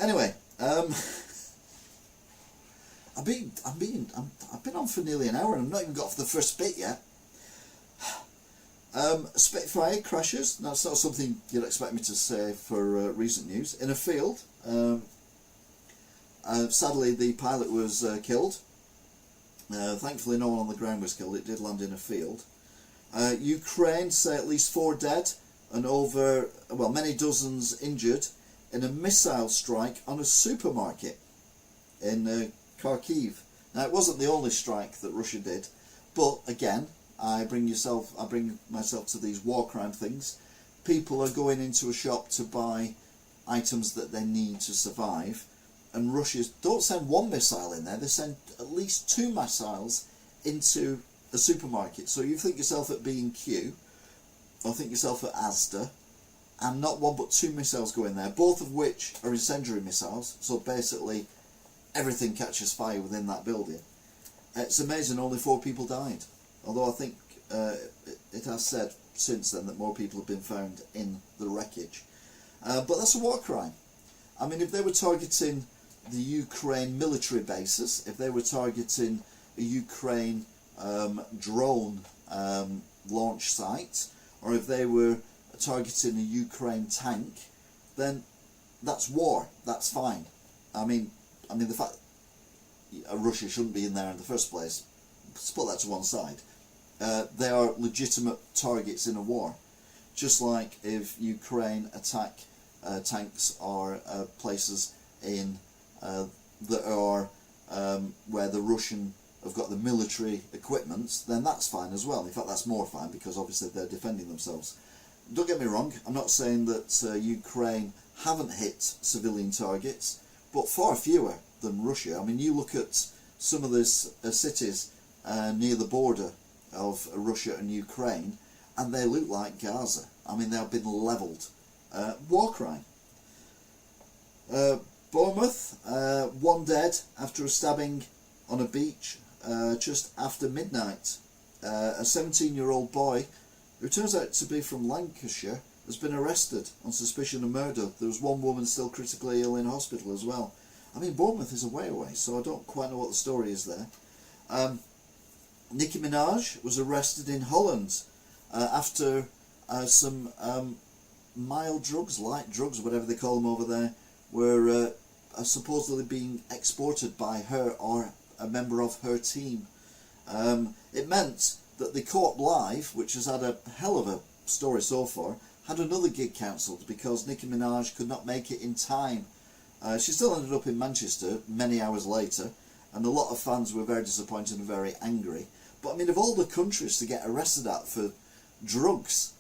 Anyway, I've been on for nearly an hour and I've not even got off the first bit yet. Spitfire crashes. That's not something you'd expect me to say for recent news. In a field, sadly the pilot was killed. Thankfully no one on the ground was killed. It did land in a field. Ukraine say at least 4 dead and over, well, many dozens injured in a missile strike on a supermarket in Kharkiv. Now it wasn't the only strike that Russia did, but again, I bring myself to these war crime things. People are going into a shop to buy items that they need to survive, and Russia don't send one missile in there, they send at least 2 missiles into a supermarket. So you think yourself at B&Q, or think yourself at Asda, and not 1 but 2 missiles go in there, both of which are incendiary missiles, so basically everything catches fire within that building. It's amazing only 4 people died, although I think it has said since then that more people have been found in the wreckage. But that's a war crime. I mean, if they were targeting the Ukraine military bases, if they were targeting a Ukraine drone launch site, or if they were targeting a Ukraine tank, then that's war. That's fine. I mean the fact Russia shouldn't be in there in the first place, let's put that to one side. They are legitimate targets in a war, just like if Ukraine attack tanks or places in that are where the Russian have got the military equipment, then that's fine as well. In fact, that's more fine because obviously they're defending themselves. Don't get me wrong, I'm not saying that Ukraine haven't hit civilian targets, but far fewer than Russia. I mean, you look at some of these cities near the border of Russia and Ukraine, and they look like Gaza. I mean, they have been levelled. War crime. Bournemouth, 1 dead after a stabbing on a beach just after midnight. A 17-year-old boy, who turns out to be from Lancashire, has been arrested on suspicion of murder. There was 1 woman still critically ill in hospital as well. I mean, Bournemouth is a way away, so I don't quite know what the story is there. Nicki Minaj was arrested in Holland after some mild drugs, light drugs, whatever they call them over there, were supposedly being exported by her or a member of her team. It meant that the Co-op Live, which has had a hell of a story so far, had another gig cancelled because Nicki Minaj could not make it in time. She still ended up in Manchester many hours later, and a lot of fans were very disappointed and very angry. But I mean, of all the countries to get arrested at for drugs,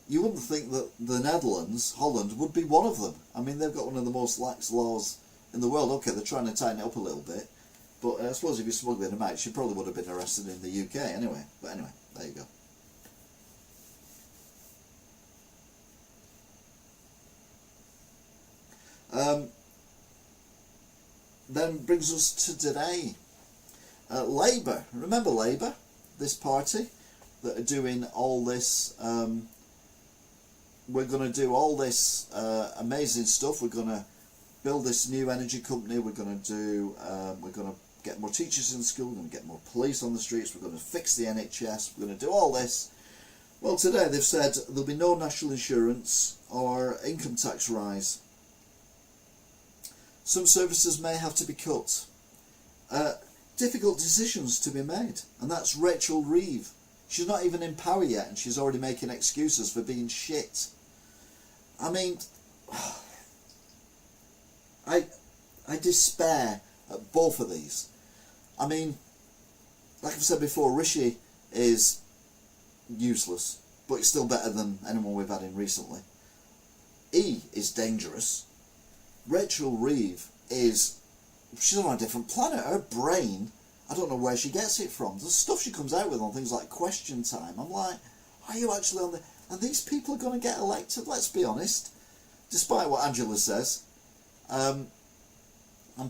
you wouldn't think that the Netherlands, Holland, would be one of them. I mean, they've got one of the most lax laws in the world. Okay, they're trying to tighten it up a little bit, but I suppose if you're smuggling them out, she probably would have been arrested in the UK anyway. But anyway, there you go. Then brings us to today. Labour. Remember Labour? This party that are doing all this. We're going to do all this amazing stuff. We're going to build this new energy company. We're going to do. We're going to get more teachers in school. We're going to get more police on the streets. We're going to fix the NHS. We're going to do all this. Well, today they've said there'll be no national insurance or income tax rise. Some services may have to be cut. Difficult decisions to be made, and that's Rachel Reeves. She's not even in power yet, and she's already making excuses for being shit. I mean, I despair at both of these. I mean, like I've said before, Rishi is useless, but it's still better than anyone we've had in recently. E is dangerous. Rachel Reeves she's on a different planet. Her brain, I don't know where she gets it from. The stuff she comes out with on things like Question Time, I'm like, are you actually on the... And these people are going to get elected, let's be honest. Despite what Angela says, I'm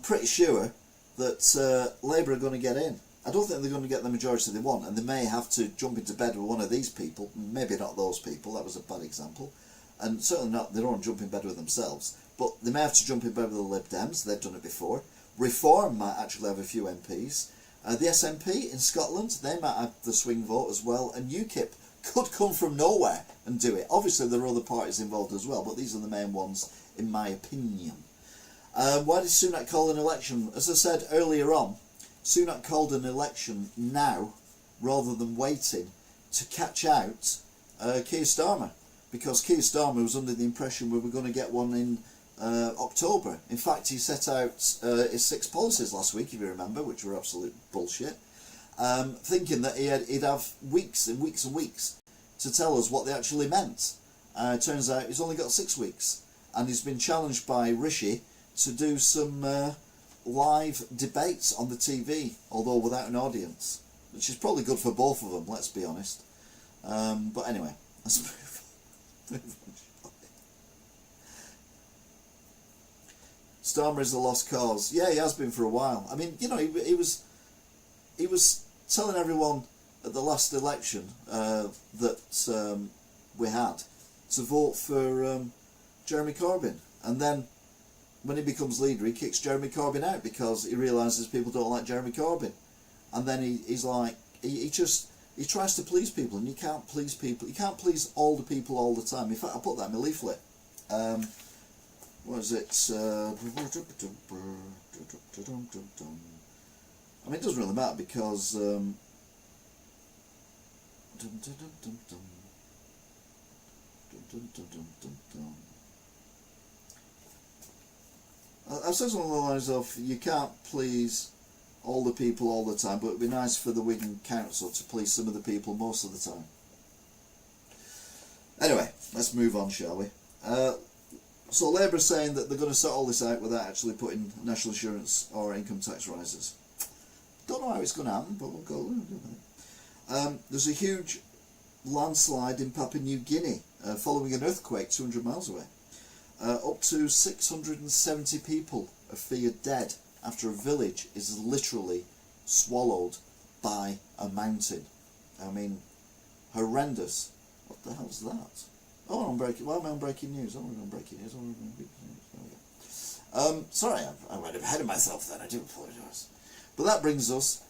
pretty sure that Labour are going to get in. I don't think they're going to get the majority they want, and they may have to jump into bed with one of these people. Maybe not those people, that was a bad example. And certainly not, they don't want to jump in bed with themselves. But they may have to jump in bed with the Lib Dems, they've done it before. Reform might actually have a few MPs. The SNP in Scotland, they might have the swing vote as well. And UKIP could come from nowhere and do it. Obviously there are other parties involved as well, but these are the main ones in my opinion. Why did Sunak call an election? As I said earlier on, Sunak called an election now rather than waiting to catch out Keir Starmer. Because Keir Starmer was under the impression we were going to get one in October. In fact, he set out his 6 policies last week, if you remember, which were absolute bullshit, thinking that he'd have weeks and weeks and weeks to tell us what they actually meant. Turns out he's only got 6 weeks, and he's been challenged by Rishi to do some live debates on the TV, although without an audience, which is probably good for both of them, let's be honest. But anyway, let's move on. Starmer is a lost cause. Yeah, he has been for a while. I mean, you know, he was telling everyone at the last election that we had to vote for Jeremy Corbyn, and then when he becomes leader, he kicks Jeremy Corbyn out because he realises people don't like Jeremy Corbyn, and then he's like he tries to please people, and you can't please people. You can't please all the people all the time. In fact, I put that in my leaflet. What is it? I mean, it doesn't really matter because I've said something along the lines of you can't please all the people all the time, but it'd be nice for the Wigan Council to please some of the people most of the time. Anyway, let's move on, shall we? So Labour are saying that they're going to sort all this out without actually putting national insurance or income tax rises. Don't know how it's going to happen, but we'll go. There's a huge landslide in Papua New Guinea following an earthquake 200 miles away. Up to 670 people are feared dead after a village is literally swallowed by a mountain. I mean, horrendous. What the hell's that? Oh, why am I on breaking news? Oh, I'm on breaking news. Oh, I'm on breaking news. There we go. Sorry, I went ahead of myself then. I do apologise. But that brings us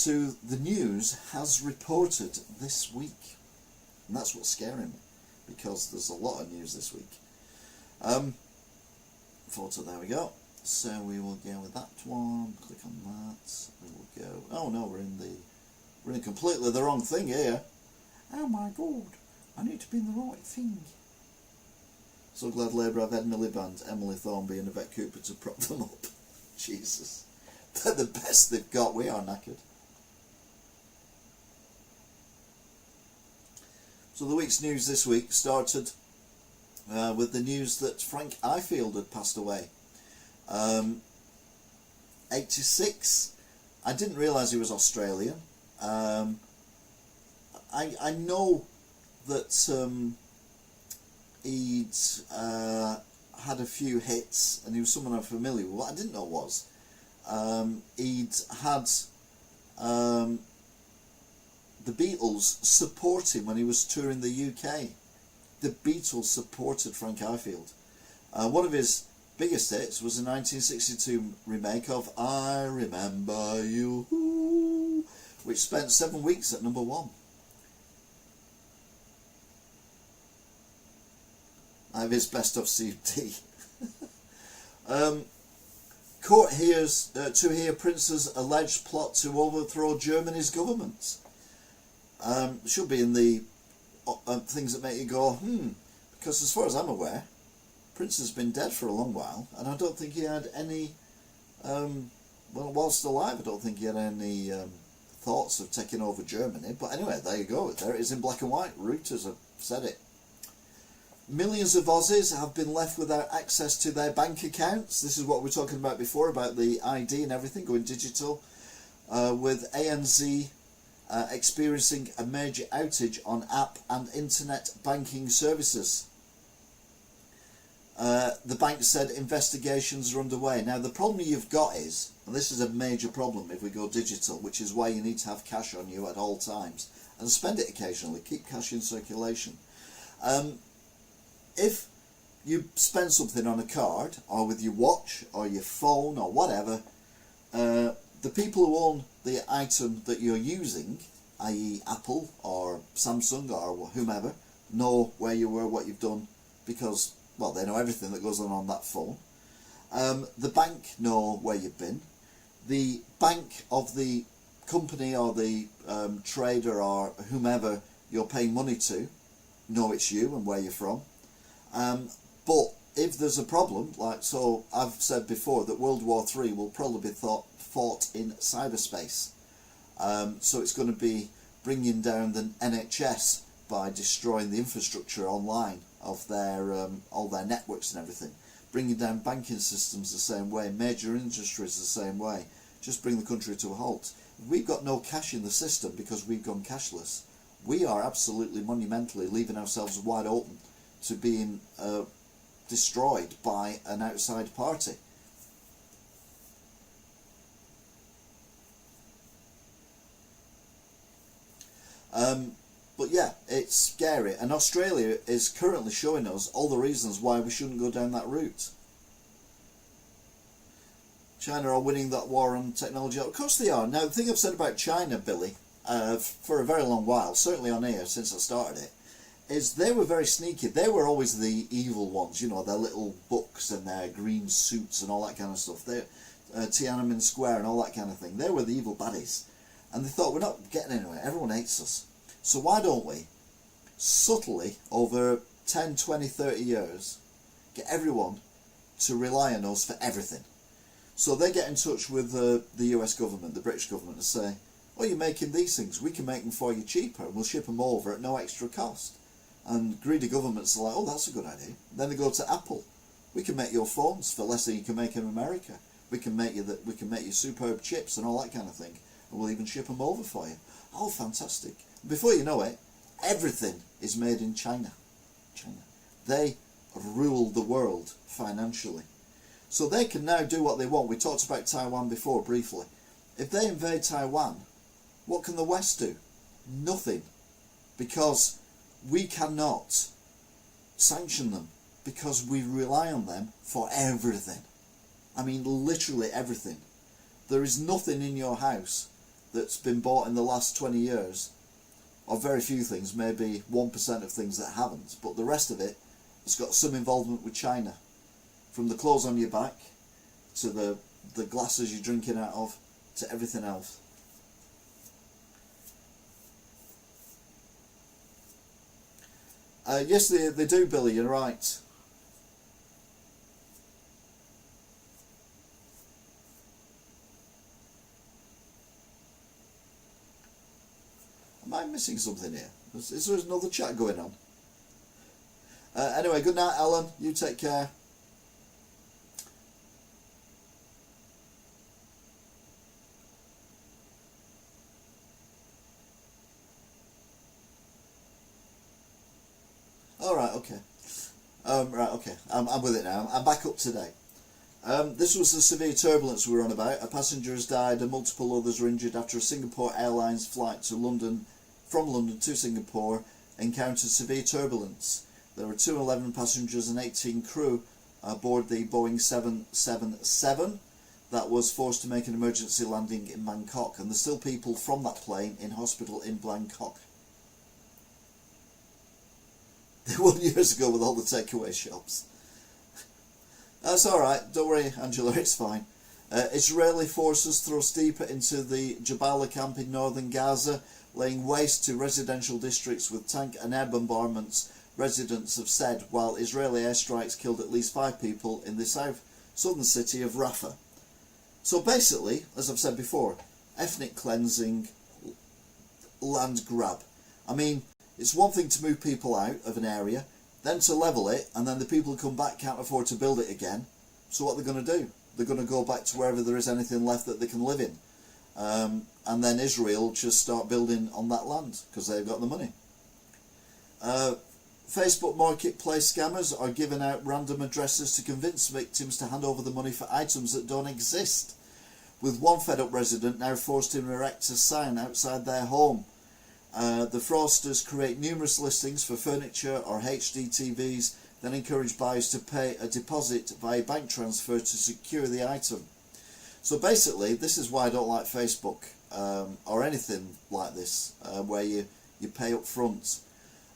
to the news has reported this week. And that's what's scaring me, because there's a lot of news this week. Photo, there we go. So we will go with that one. Click on that. We will go. Oh no, we're in completely the wrong thing here. Oh my god, I need to be in the right thing. So glad Labour have Ed Miliband, Emily Thornby and Yvette Cooper to prop them up. Jesus. They're the best they've got. We are knackered. So the week's news this week started with the news that Frank Ifield had passed away. 86. I didn't realise he was Australian. I know that he'd had a few hits and he was someone I'm familiar with. What I didn't know was he'd had the Beatles support him when he was touring the UK. The Beatles supported Frank Ifield. One of his biggest hits was a 1962 remake of I Remember You, which spent 7 weeks at number 1. I have his best of CD. Court hears to hear Prince's alleged plot to overthrow Germany's government. Should be in the things that make you go, because as far as I'm aware, Prince has been dead for a long while, and I don't think he had any, whilst alive, I don't think he had any thoughts of taking over Germany. But anyway, there you go. There it is in black and white. Reuters have said it. Millions of Aussies have been left without access to their bank accounts. This is what we were talking about before, about the ID and everything going digital, with ANZ experiencing a major outage on app and internet banking services. The bank said investigations are underway. Now the problem you've got is, and this is a major problem if we go digital, which is why you need to have cash on you at all times and spend it occasionally, keep cash in circulation. If you spend something on a card or with your watch or your phone or whatever, the people who own the item that you're using, i.e. Apple or Samsung or whomever, know where you were, what you've done, because, well, they know everything that goes on that phone. The bank know where you've been. The bank of the company or the trader or whomever you're paying money to know it's you and where you're from. But if there's a problem, like, so I've said before that World War III will probably be fought in cyberspace. So it's going to be bringing down the NHS by destroying the infrastructure online of their all their networks and everything. Bringing down banking systems the same way, major industries the same way. Just bring the country to a halt. If we've got no cash in the system because we've gone cashless, we are absolutely monumentally leaving ourselves wide open to being destroyed by an outside party. But yeah, it's scary, and Australia is currently showing us all the reasons why we shouldn't go down that route. China are winning that war on technology. Of course they are. Now the thing I've said about China, Billy, for a very long while, certainly on here since I started it, is they were very sneaky. They were always the evil ones, you know, their little books and their green suits and all that kind of stuff. They, Tiananmen Square and all that kind of thing. They were the evil baddies. And they thought, we're not getting anywhere, everyone hates us. So why don't we, subtly, over 10, 20, 30 years, get everyone to rely on us for everything. So they get in touch with the US government, the British government, and say, oh, you're making these things, we can make them for you cheaper, and we'll ship them over at no extra cost. And greedy governments are like, oh, that's a good idea. Then they go to Apple. We can make your phones for less than you can make in America. We can make you superb chips and all that kind of thing, and we'll even ship them over for you. Oh, fantastic! Before you know it, everything is made in China. They rule the world financially, so they can now do what they want. We talked about Taiwan before briefly. If they invade Taiwan, what can the West do? Nothing, because we cannot sanction them because we rely on them for everything. I mean, literally everything. There is nothing in your house that's been bought in the last 20 years, or very few things, maybe 1% of things that haven't, but the rest of it has got some involvement with China. From the clothes on your back, to the glasses you're drinking out of, to everything else. Yes, they do, Billy, you're right. Am I missing something here? Is there another chat going on? Anyway, good night, Alan. You take care. Alright, okay. Right, okay. I'm with it now. I'm back up today. This was the severe turbulence we were on about. A passenger has died and multiple others were injured after a Singapore Airlines flight to London, from London to Singapore, encountered severe turbulence. There were 211 passengers and 18 crew aboard the Boeing 777 that was forced to make an emergency landing in Bangkok, and there's still people from that plane in hospital in Bangkok. They won years ago with all the takeaway shops. That's alright, don't worry Angela, it's fine. Israeli forces thrust deeper into the Jabalia camp in northern Gaza, laying waste to residential districts with tank and air bombardments, residents have said, while Israeli airstrikes killed at least 5 people in the southern city of Rafah. So basically, as I've said before, ethnic cleansing, land grab. I mean, it's one thing to move people out of an area, then to level it, and then the people who come back can't afford to build it again. So what are they going to do? They're going to go back to wherever there is anything left that they can live in. And then Israel just start building on that land, because they've got the money. Facebook marketplace scammers are giving out random addresses to convince victims to hand over the money for items that don't exist, with one fed-up resident now forced to erect a sign outside their home. The fraudsters create numerous listings for furniture or HD TVs, then encourage buyers to pay a deposit via bank transfer to secure the item. So basically, this is why I don't like Facebook or anything like this, where you pay up front.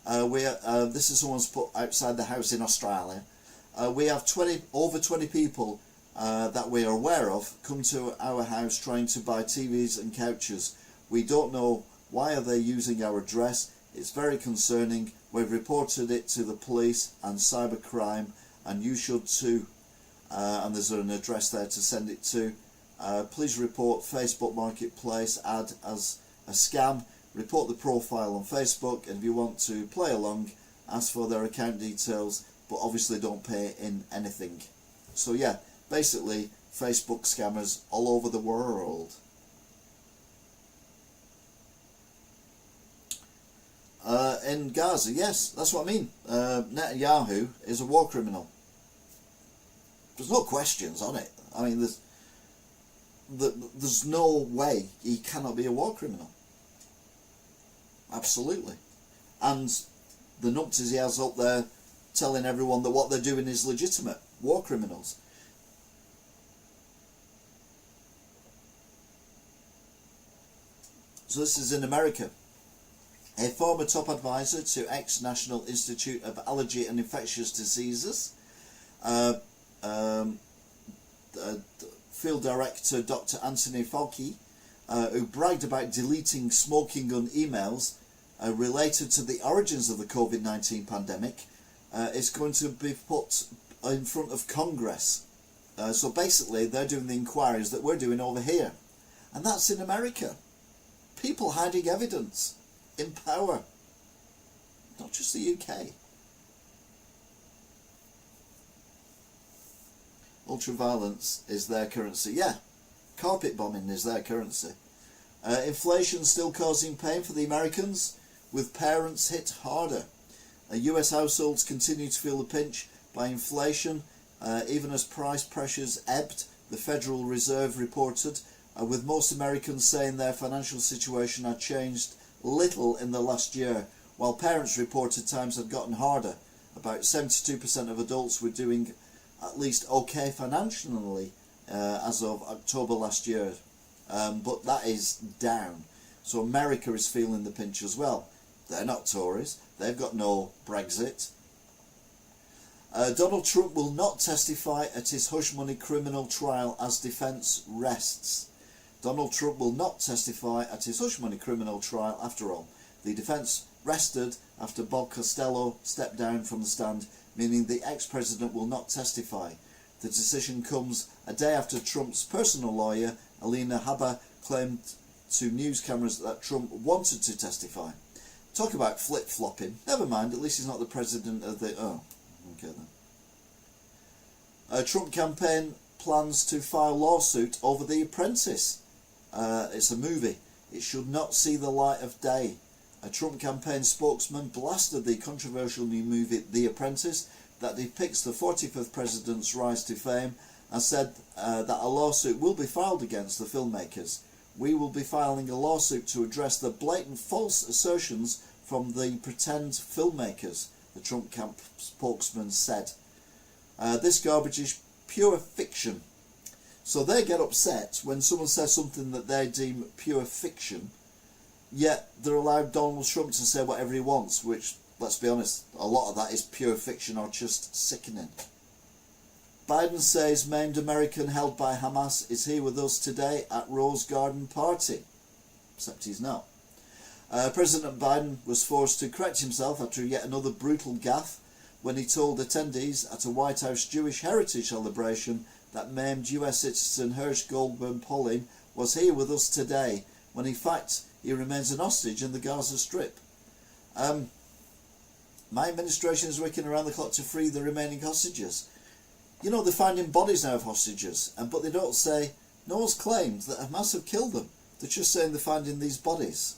This is someone's put outside the house in Australia. We have over 20 people that we are aware of come to our house trying to buy TVs and couches. We don't know why are they using our address. It's very concerning. We've reported it to the police and cybercrime, and you should too. And there's an address there to send it to. Please report Facebook Marketplace ad as a scam. Report the profile on Facebook, and if you want to play along, ask for their account details, but obviously don't pay in anything. So yeah, basically Facebook scammers all over the world. In Gaza, yes, that's what I mean. Netanyahu is a war criminal. There's no questions on it. I mean, there's no way he cannot be a war criminal. Absolutely. And the numpties he has up there telling everyone that what they're doing is legitimate. War criminals. So this is in America. A former top advisor to ex-National Institute of Allergy and Infectious Diseases, Field Director Dr. Anthony Fauci, who bragged about deleting smoking gun emails related to the origins of the COVID-19 pandemic, is going to be put in front of Congress. So basically they're doing the inquiries that we're doing over here. And that's in America. People hiding evidence in power. Not just the UK. Ultraviolence is their currency. Yeah, carpet bombing is their currency. Inflation still causing pain for the Americans, with parents hit harder. US households continue to feel the pinch by inflation, even as price pressures ebbed, the Federal Reserve reported, with most Americans saying their financial situation had changed little in the last year, while parents reported times had gotten harder. About 72% of adults were doing at least okay financially as of October last year, but that is down. So America is feeling the pinch as well. They're not Tories, they've got no Brexit. Donald Trump will not testify at his hush money criminal trial as defence rests. Donald Trump will not testify at his hush money criminal trial after all. The defence rested after Bob Costello stepped down from the stand, meaning the ex-president will not testify. The decision comes a day after Trump's personal lawyer, Alina Habba, claimed to news cameras that Trump wanted to testify. Talk about flip-flopping. Never mind, at least he's not the president of the... Oh, okay then. Trump campaign plans to file lawsuit over The Apprentice. It's a movie. It should not see the light of day. A Trump campaign spokesman blasted the controversial new movie The Apprentice that depicts the 45th president's rise to fame, and said that a lawsuit will be filed against the filmmakers. We will be filing a lawsuit to address the blatant false assertions from the pretend filmmakers, the Trump camp spokesman said. This garbage is pure fiction. So they get upset when someone says something that they deem pure fiction, yet they're allowed Donald Trump to say whatever he wants, which, let's be honest, a lot of that is pure fiction or just sickening. Biden says maimed American held by Hamas is here with us today at Rose Garden party. Except he's not. President Biden was forced to correct himself after yet another brutal gaffe when he told attendees at a White House Jewish heritage celebration that maimed US citizen Hersh Goldberg Polin was here with us today, when in fact he remains an hostage in the Gaza Strip. My administration is working around the clock to free the remaining hostages. You know, they're finding bodies now of hostages, but they don't say, no one's claimed that Hamas have killed them. They're just saying they're finding these bodies.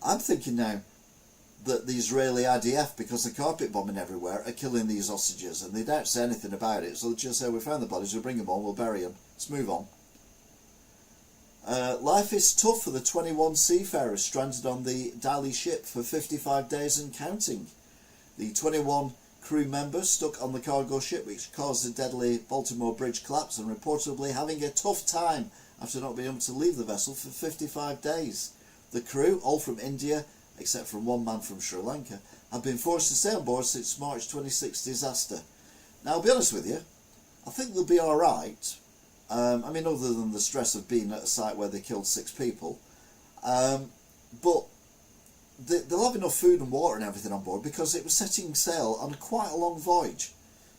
I'm thinking now that the Israeli IDF, because they're carpet bombing everywhere, are killing these hostages, and they don't say anything about it, so they just say, we found the bodies, we'll bring them on, we'll bury them, let's move on. Life is tough for the 21 seafarers stranded on the Dali ship for 55 days and counting. The 21 crew members stuck on the cargo ship, which caused the deadly Baltimore Bridge collapse, and reportedly having a tough time after not being able to leave the vessel for 55 days. The crew, all from India, except for one man from Sri Lanka, have been forced to stay on board since March 26 disaster. Now, I'll be honest with you, I think they'll be alright. I mean, other than the stress of being at a site where they killed 6 people. But they'll have enough food and water and everything on board, because it was setting sail on quite a long voyage.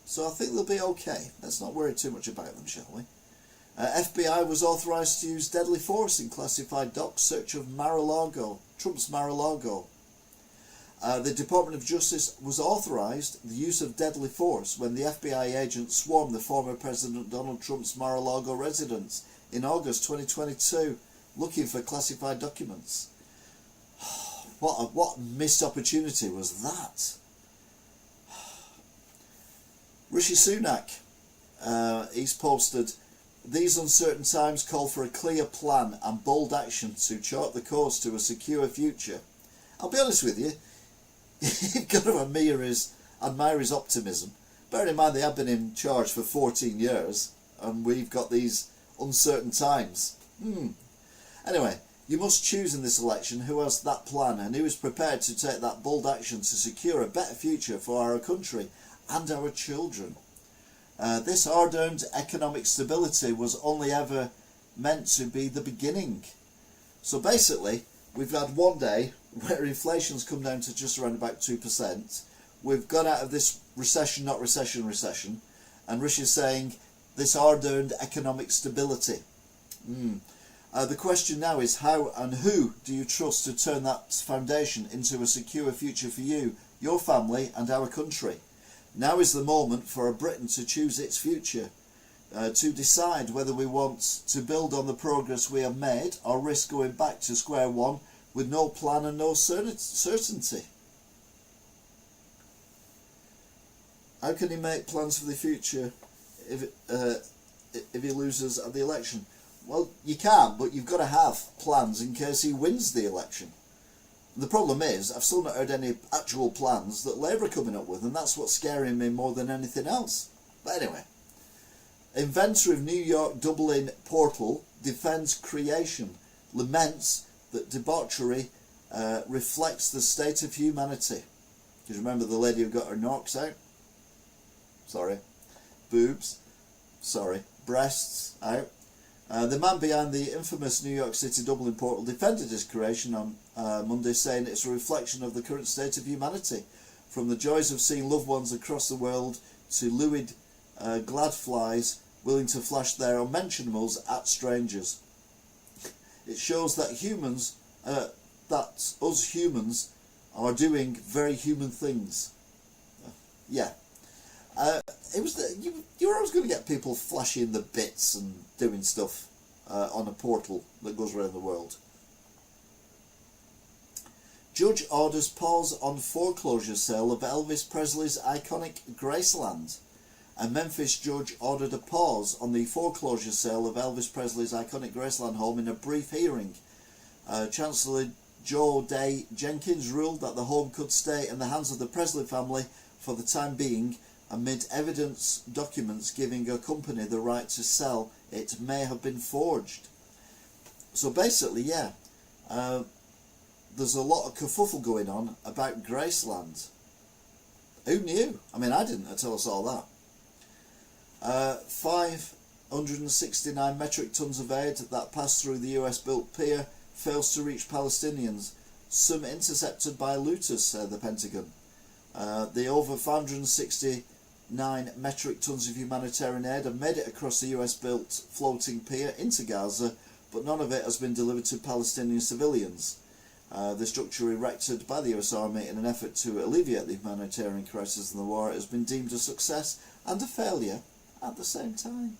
So I think they'll be okay. Let's not worry too much about them, shall we? FBI was authorised to use deadly force in classified docs search of Mar-a-Lago, Trump's Mar-a-Lago. The Department of Justice was authorised the use of deadly force when the FBI agent swarmed the former President Donald Trump's Mar-a-Lago residence in August 2022 looking for classified documents. What missed opportunity was that? Rishi Sunak, he's posted, these uncertain times call for a clear plan and bold action to chart the course to a secure future. I'll be honest with you, you've got to admire his optimism. Bear in mind they have been in charge for 14 years and we've got these uncertain times. Anyway, you must choose in this election who has that plan and who is prepared to take that bold action to secure a better future for our country and our children. This hard-earned economic stability was only ever meant to be the beginning. So basically, we've had one day where inflation's come down to just around about 2%. We've got out of this recession, not recession, and Rishi's saying this hard-earned economic stability. The question now is how and who do you trust to turn that foundation into a secure future for you, your family and our country? Now is the moment for Britain to choose its future, to decide whether we want to build on the progress we have made or risk going back to square one with no plan and no certainty. How can he make plans for the future if he loses at the election? Well, you can't, but you've got to have plans in case he wins the election. The problem is, I've still not heard any actual plans that Labour are coming up with, and that's what's scaring me more than anything else. But anyway, inventor of New York Dublin portal defends creation, laments that debauchery reflects the state of humanity. Because remember the lady who got her narcs out? breasts out. The man behind the infamous New York City Dublin portal defended his creation on Monday, saying it's a reflection of the current state of humanity, from the joys of seeing loved ones across the world to lurid gladflies willing to flash their unmentionables at strangers. It shows that us humans are doing very human things. You were always going to get people flashing the bits and doing stuff on a portal that goes around the world. Judge orders pause on foreclosure sale of Elvis Presley's iconic Graceland. A Memphis judge ordered a pause on the foreclosure sale of Elvis Presley's iconic Graceland home in a brief hearing. Chancellor Joe Day Jenkins ruled that the home could stay in the hands of the Presley family for the time being, amid evidence documents giving a company the right to sell it may have been forged. So basically, there's a lot of kerfuffle going on about Graceland. Who knew? I mean, I didn't until I saw that. 569 metric tons of aid that passed through the US-built pier fails to reach Palestinians, some intercepted by looters, said the Pentagon. The over 569 metric tons of humanitarian aid have made it across the US-built floating pier into Gaza, but none of it has been delivered to Palestinian civilians. The structure erected by the US Army in an effort to alleviate the humanitarian crisis in the war has been deemed a success and a failure at the same time.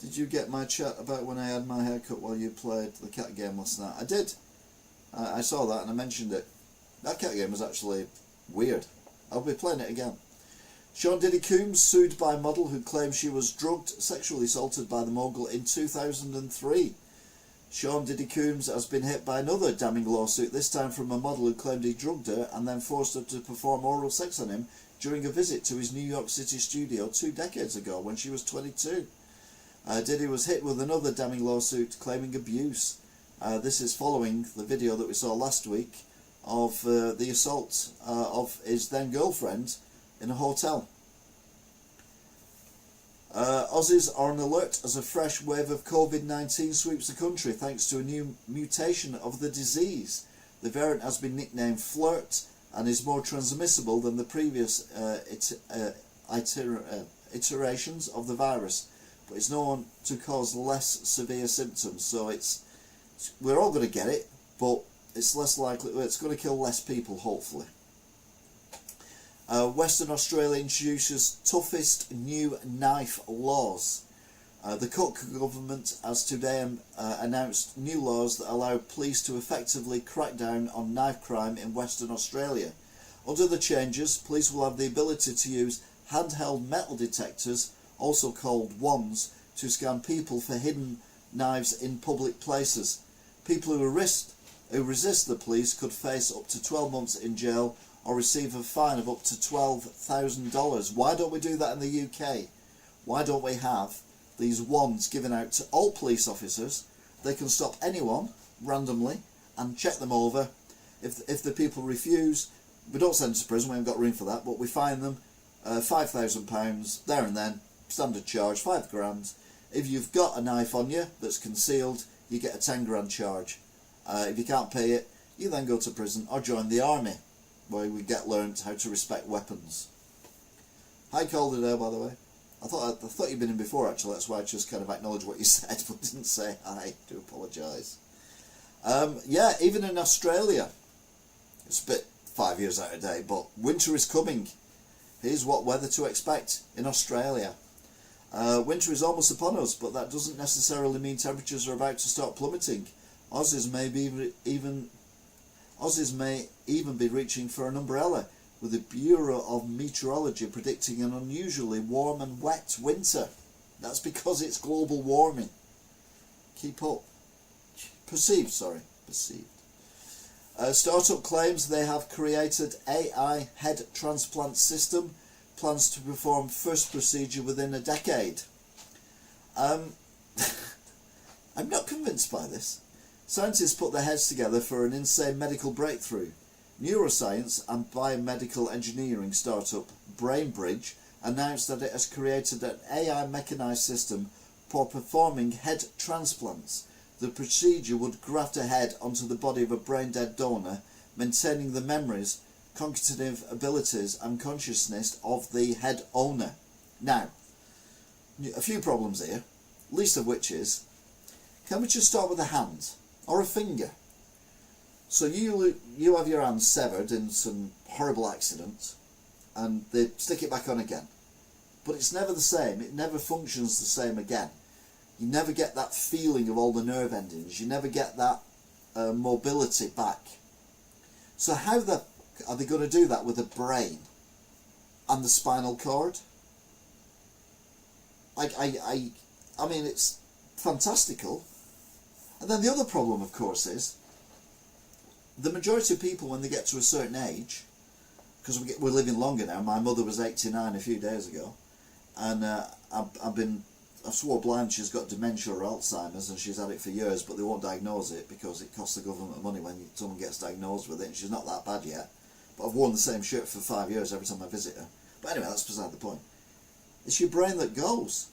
Did you get my chat about when I had my haircut while you played the cat game last night? I did. I saw that and I mentioned it. That cat game was actually weird. I'll be playing it again. Sean Diddy Coombs sued by a model who claimed she was drugged, sexually assaulted by the mogul in 2003. Sean Diddy Coombs has been hit by another damning lawsuit, this time from a model who claimed he drugged her and then forced her to perform oral sex on him during a visit to his New York City studio 2 decades ago when she was 22. Diddy was hit with another damning lawsuit claiming abuse. This is following the video that we saw last week of the assault of his then girlfriend in a hotel. Aussies are on alert as a fresh wave of COVID-19 sweeps the country thanks to a new mutation of the disease. The variant has been nicknamed Flirt and is more transmissible than the previous iterations of the virus, but it's known to cause less severe symptoms. So we're all going to get it, but it's less likely. It's going to kill less people, hopefully. Western Australia introduces toughest new knife laws. The Cook government has today announced new laws that allow police to effectively crack down on knife crime in Western Australia. Under the changes, police will have the ability to use handheld metal detectors, also called wands, to scan people for hidden knives in public places. People who resist the police could face up to 12 months in jail or receive a fine of up to $12,000. Why don't we do that in the UK? Why don't we have these wands given out to all police officers? They can stop anyone randomly and check them over. If the people refuse, we don't send them to prison, we haven't got room for that, but we fine them £5,000 there and then, standard charge, £5,000. If you've got a knife on you that's concealed, you get a £10,000 charge. If you can't pay it, you then go to prison or join the army, where we get learnt how to respect weapons. Hi Calder there, by the way. I thought you'd been in before actually, that's why I just kind of acknowledged what you said but didn't say hi. I do apologise. Yeah, even in Australia, it's a bit 5 years out of date, but winter is coming. Here's what weather to expect in Australia. Winter is almost upon us, but that doesn't necessarily mean temperatures are about to start plummeting. Aussies may even be reaching for an umbrella, with the Bureau of Meteorology predicting an unusually warm and wet winter. That's because it's global warming. Keep up. Perceived. Startup claims they have created AI head transplant system, plans to perform first procedure within a decade. I'm not convinced by this. Scientists put their heads together for an insane medical breakthrough. Neuroscience and biomedical engineering startup BrainBridge announced that it has created an AI mechanised system for performing head transplants. The procedure would graft a head onto the body of a brain-dead donor, maintaining the memories, cognitive abilities and consciousness of the head owner. Now, a few problems here, least of which is, can we just start with a hand or a finger? So you have your hand severed in some horrible accident and they stick it back on again. But it's never the same, it never functions the same again. You never get that feeling of all the nerve endings, you never get that mobility back. So how are they going to do that with the brain and the spinal cord? I mean, it's fantastical. And then the other problem, of course, is the majority of people, when they get to a certain age, because we're living longer now. My mother was 89 a few days ago, and I've swore blind she's got dementia or Alzheimer's, and she's had it for years, but they won't diagnose it because it costs the government money when someone gets diagnosed with it, and she's not that bad yet. But I've worn the same shirt for 5 years every time I visit her. But anyway, that's beside the point. It's your brain that goes.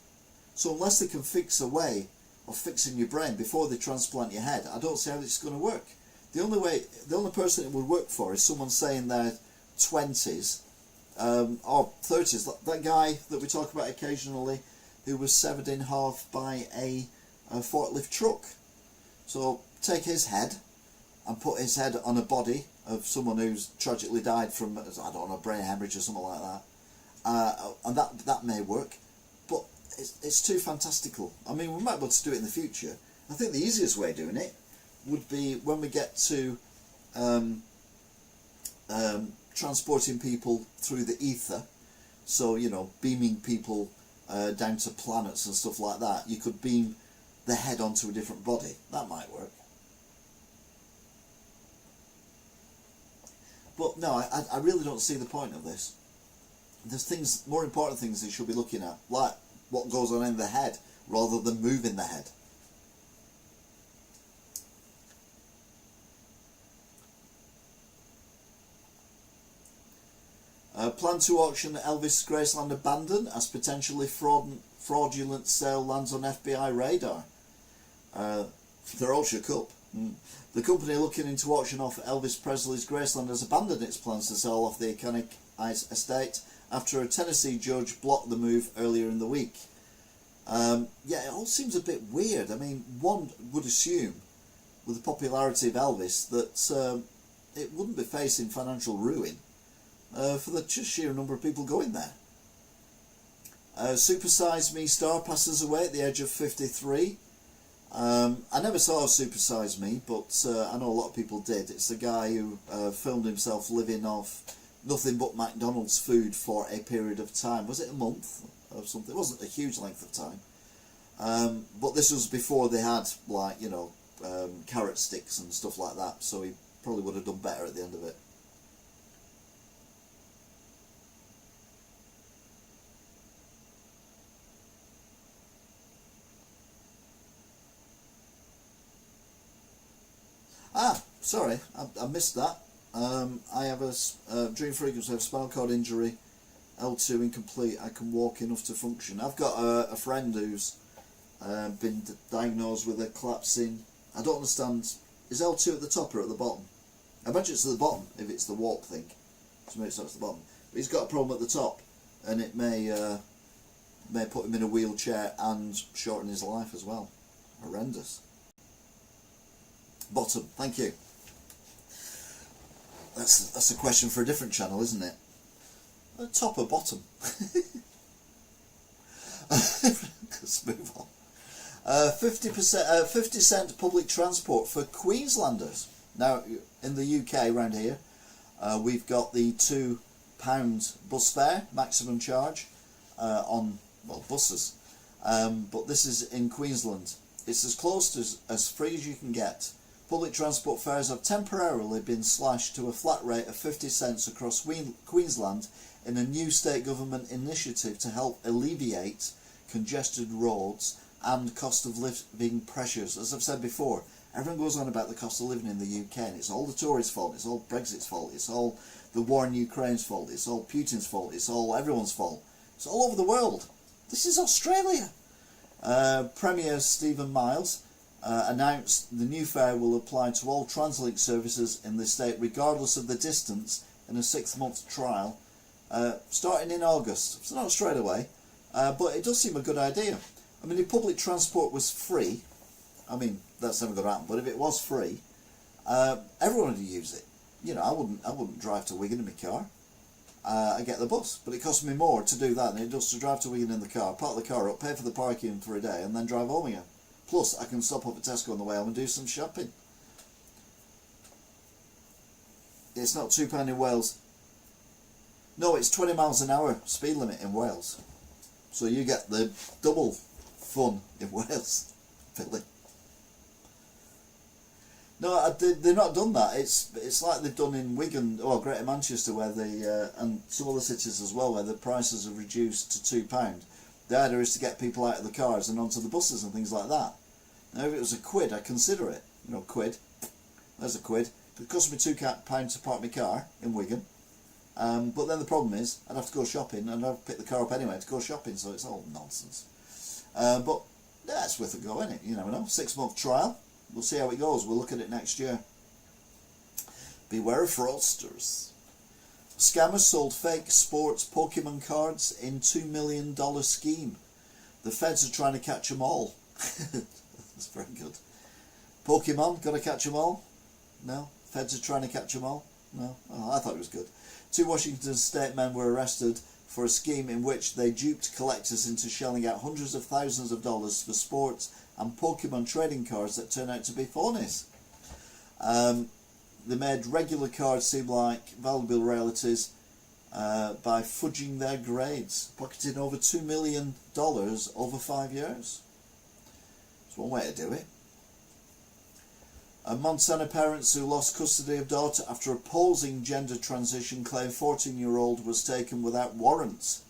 So unless they can fix a way of fixing your brain before they transplant your head, I don't see how it's going to work. The only person it would work for is someone saying their 20s or 30s. That guy that we talk about occasionally, who was severed in half by a forklift truck. So take his head and put his head on a body of someone who's tragically died from, I don't know, brain hemorrhage or something like that, and that may work, but it's too fantastical. I mean, we might be able to do it in the future. I think the easiest way of doing it would be when we get to transporting people through the ether, so, you know, beaming people down to planets and stuff like that. You could beam the head onto a different body. That might work. But no, I really don't see the point of this. There's more important things they should be looking at, like what goes on in the head, rather than moving the head. Plan to auction Elvis Graceland abandoned as potentially fraudulent sale lands on FBI radar. They're all shook up. The company looking into auction off Elvis Presley's Graceland has abandoned its plans to sell off the iconic ice estate after a Tennessee judge blocked the move earlier in the week. Yeah, it all seems a bit weird. I mean, one would assume, with the popularity of Elvis, that it wouldn't be facing financial ruin for the just sheer number of people going there. Super Size Me star passes away at the age of 53. I never saw Super Size Me, but I know a lot of people did. It's the guy who filmed himself living off nothing but McDonald's food for a period of time. Was it a month or something? It wasn't a huge length of time. But this was before they had, like, you know, carrot sticks and stuff like that, so he probably would have done better at the end of it. Sorry, I missed that. I have a dream frequency of spinal cord injury, L2 incomplete. I can walk enough to function. I've got a friend who's been diagnosed with a collapsing. I don't understand. Is L2 at the top or at the bottom? I imagine it's at the bottom if it's the walk thing. So maybe it's not at the bottom. But he's got a problem at the top, and it may put him in a wheelchair and shorten his life as well. Horrendous. Bottom. Thank you. That's a question for a different channel, isn't it? Top or bottom? Let's move on. 50 cent public transport for Queenslanders. Now, in the UK around here, we've got the £2 bus fare maximum charge on, well, buses. But this is in Queensland. It's as close to as free as you can get. Public transport fares have temporarily been slashed to a flat rate of 50 cents across Queensland in a new state government initiative to help alleviate congested roads and cost of living pressures. As I've said before, Everyone goes on about the cost of living in the UK, and it's all the Tories' fault, it's all Brexit's fault, it's all the war in Ukraine's fault, it's all Putin's fault, it's all everyone's fault. It's all over the world. This is Australia. Premier Stephen Miles announced the new fare will apply to all Translink services in the state regardless of the distance in a 6-month trial starting in August. So not straight away, but it does seem a good idea. I mean, if public transport was free, I mean, that's never going to happen, but if it was free, everyone would use it. You know, I wouldn't drive to Wigan in my car. I get the bus, but it costs me more to do that than it does to drive to Wigan in the car, park the car up, pay for the parking for a day, and then drive home again. Plus, I can stop up at Tesco on the way home and do some shopping. It's not £2 in Wales. No, it's 20 miles an hour speed limit in Wales. So you get the double fun in Wales, Philly. No, they've not done that. It's like they've done in Wigan or Greater Manchester, where they and some other cities as well, where the prices are reduced to £2. The idea is to get people out of the cars and onto the buses and things like that. Now, if it was £1, I'd consider it. You know, quid. There's £1. It cost me £2 to park my car in Wigan. But then the problem is, I'd have to go shopping, and I'd pick the car up anyway to go shopping. So it's all nonsense. But yeah, it's worth a go, isn't it? You never know. 6-month trial. We'll see how it goes. We'll look at it next year. Beware of fraudsters. Scammers sold fake sports Pokemon cards in $2 million scheme. The feds are trying to catch them all. That's very good. Pokemon, got to catch them all? No? Feds are trying to catch them all? No? Oh, I thought it was good. 2 Washington state men were arrested for a scheme in which they duped collectors into shelling out hundreds of thousands of dollars for sports and Pokemon trading cards that turn out to be phonies. They made regular cards seem like valuable realities by fudging their grades, pocketing over $2 million over 5 years. That's one way to do it. Montana parents who lost custody of daughter after opposing gender transition claim 14-year-old was taken without warrants.